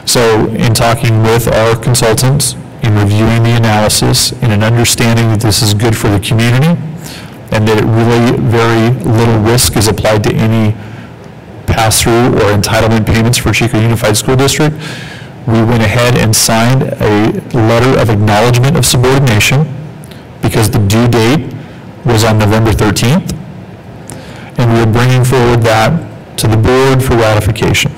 So in talking with our consultants, in reviewing the analysis, in an understanding that this is good for the community, and that really very little risk is applied to any pass-through or entitlement payments for Chico Unified School District, we went ahead and signed a letter of acknowledgement of subordination, because the due date was on November 13th, and we are bringing forward that to the board for ratification.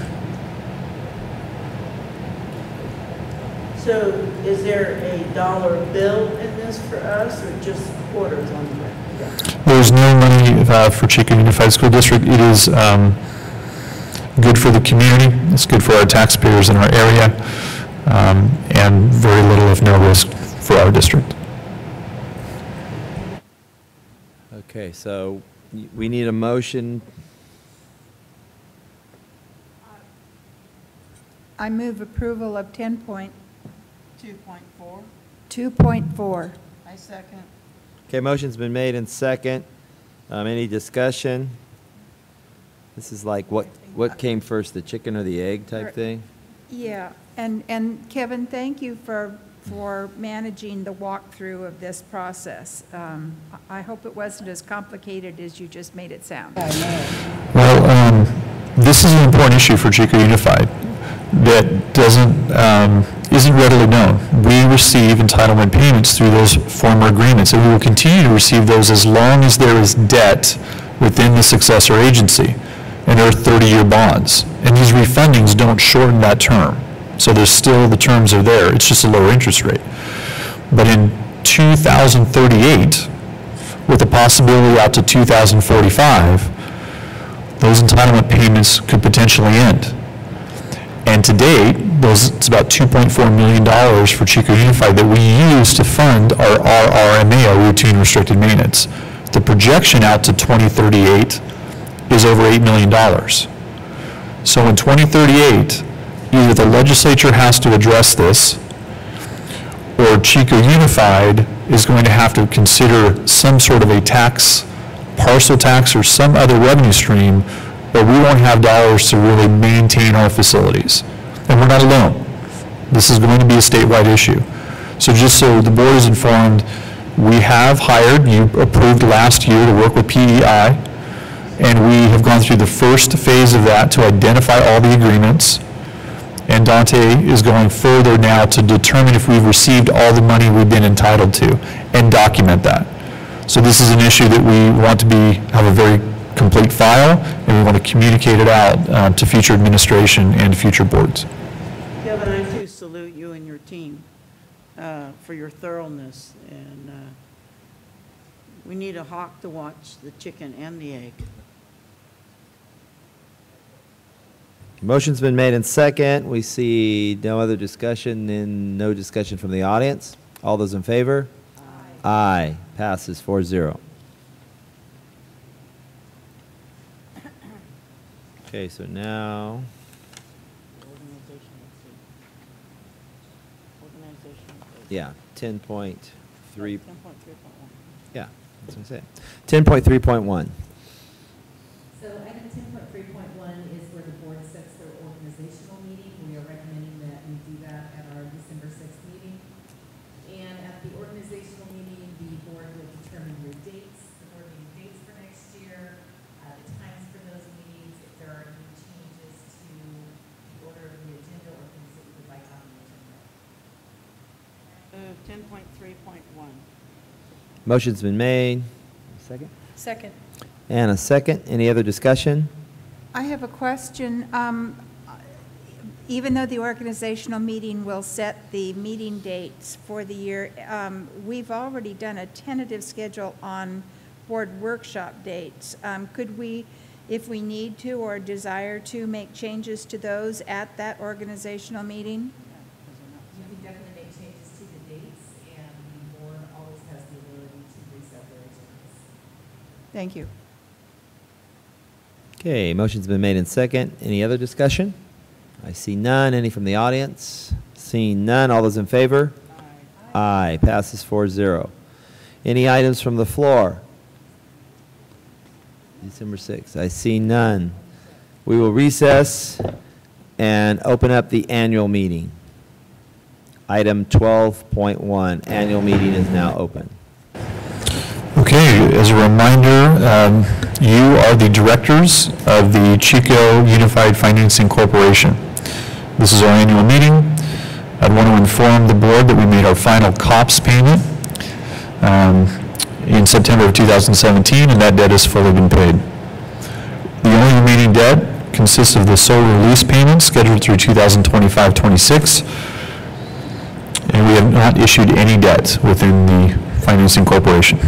So is there a dollar bill in this for us, or just quarters on the record? There's no money for Chico Unified School District. It is good for the community, it's good for our taxpayers in our area, and very little if no risk for our district. Okay, so we need a motion. I move approval of 10.2.4. 2.4. 2.4. I second. Okay, motion's been made and second. Any discussion? This is like what came first, the chicken or the egg type thing? Yeah, and Kevin, thank you for managing the walkthrough of this process. I hope it wasn't as complicated as you just made it sound. Well, this is an important issue for Chico Unified that isn't readily known. We receive entitlement payments through those former agreements, and we will continue to receive those as long as there is debt within the successor agency, and there are 30-year bonds. And these refundings don't shorten that term. So there's still, the terms are there, it's just a lower interest rate. But in 2038, with the possibility out to 2045, those entitlement payments could potentially end. And to date, it's about $2.4 million for Chico Unified that we use to fund our RRMA, our routine restricted maintenance. The projection out to 2038 is over $8 million. So in 2038, either the legislature has to address this, or Chico Unified is going to have to consider some sort of a tax, parcel tax, or some other revenue stream, or we won't have dollars to really maintain our facilities. And we're not alone. This is going to be a statewide issue. So just so the board is informed, we have hired, you approved last year to work with PEI, and we have gone through the first phase of that to identify all the agreements. And Dante is going further now to determine if we've received all the money we've been entitled to and document that. So this is an issue that we want to have a very complete file, and we want to communicate it out to future administration and future boards. Kevin, I too salute you and your team for your thoroughness, and we need a hawk to watch the chicken and the egg. Motion's been made in second. We see no other discussion and no discussion from the audience. All those in favor? Aye. Aye. Passes 4-0. Okay, so now. Yeah, 10.3. Yeah, that's what I said. 10.3.1. So item 10.3.1 is where the board sets their organizational meeting. We are recommending that we do that at our December 6th meeting. And at the organizational meeting, the board will determine your dates, the board meeting dates for next year, the times for those meetings, if there are any changes to the order of the agenda or things that you would like on the agenda. 10.3.1. Motion's been made. Second? Second. And a second. Any other discussion? I have a question. Even though the organizational meeting will set the meeting dates for the year, we've already done a tentative schedule on board workshop dates. Could we, if we need to or desire to, make changes to those at that organizational meeting? You can definitely make changes to the dates, and the board always has the ability to reset their agendas. Thank you. Okay, motion's been made in second. Any other discussion? I see none. Any from the audience? Seeing none. All those in favor? Aye. Aye. Passes 4-0. Any items from the floor? December 6th. I see none. We will recess and open up the annual meeting. Item 12.1. Annual meeting is now open. Okay, as a reminder, you are the directors of the Chico Unified Financing Corporation. This is our annual meeting. I'd want to inform the board that we made our final COPS payment in September of 2017, and that debt has fully been paid. The only remaining debt consists of the solar lease payments scheduled through 2025-26, and we have not issued any debt within the financing corporation.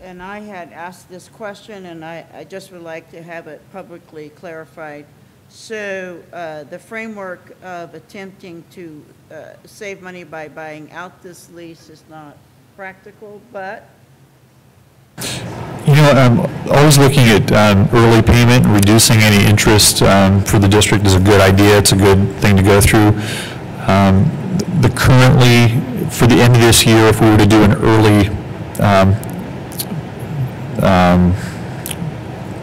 And and I had asked this question, and I just would like to have it publicly clarified. So the framework of attempting to save money by buying out this lease is not practical, but You know, always looking at early payment, reducing any interest for the district is a good idea. It's a good thing to go through. Currently, for the end of this year, if we were to do an early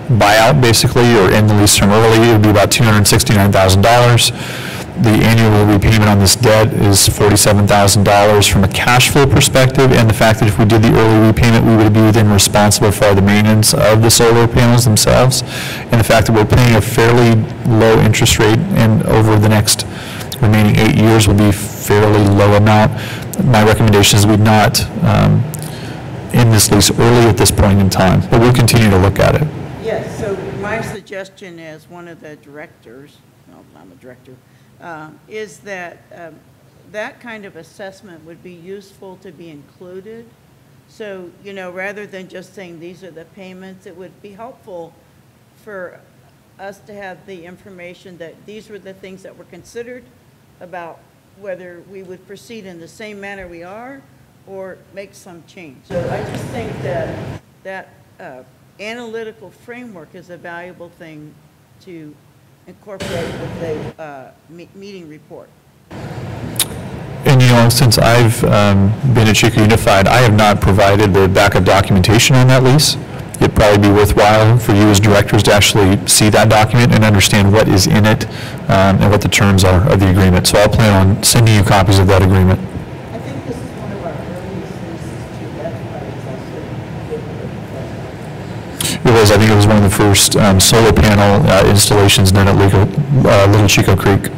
buyout, basically, or end the lease term early, it would be about $269,000. The annual repayment on this debt is $47,000 from a cash flow perspective, and the fact that if we did the early repayment, we would be then responsible for the maintenance of the solar panels themselves, and the fact that we're paying a fairly low interest rate, and over the next remaining 8 years will be fairly low amount. My recommendation is we not end this lease early at this point in time, but we'll continue to look at it. yes, so my suggestion as one of the directors, well, I'm a director, is that that kind of assessment would be useful to be included. So, you know, rather than just saying these are the payments, it would be helpful for us to have the information that these were the things that were considered about whether we would proceed in the same manner we are or make some change. So I just think that that analytical framework is a valuable thing to incorporate with the meeting report. And you know, since I've been at Chico Unified, I have not provided the backup documentation on that lease. It'd probably be worthwhile for you as directors to actually see that document and understand what is in it and what the terms are of the agreement. So I'll plan on sending you copies of that agreement. I think this is one of our earliest leases too. That's why it's also It was, I think it was one of the first solar panel installations done at Little Chico Creek.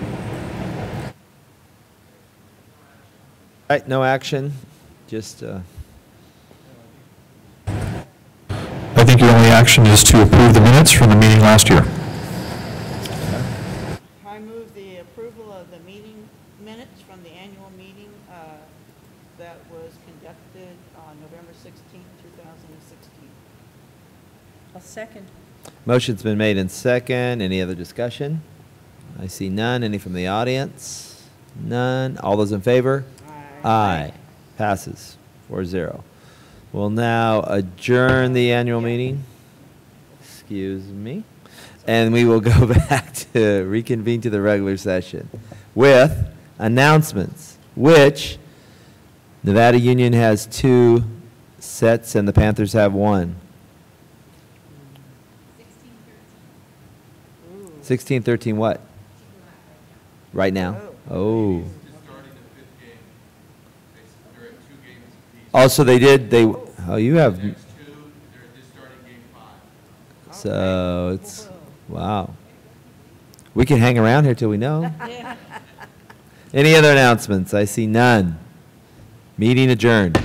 All right, no action, just I think your only action is to approve the minutes from the meeting last year. I move the approval of the meeting minutes from the annual meeting that was conducted on November 16, 2016. I'll second. Motion's been made in second. Any other discussion? I see none. Any from the audience? None. All those in favor? Aye. Passes 4-0. We'll now adjourn the annual meeting. Excuse me. And we will go back to reconvene to the regular session with announcements, which Nevada Union has 2 sets and the Panthers have 1. 16-13 what? Right now? Oh. Oh, so they did, oh, you have. So it's, wow. We can hang around here till we know. Any other announcements? I see none. Meeting adjourned.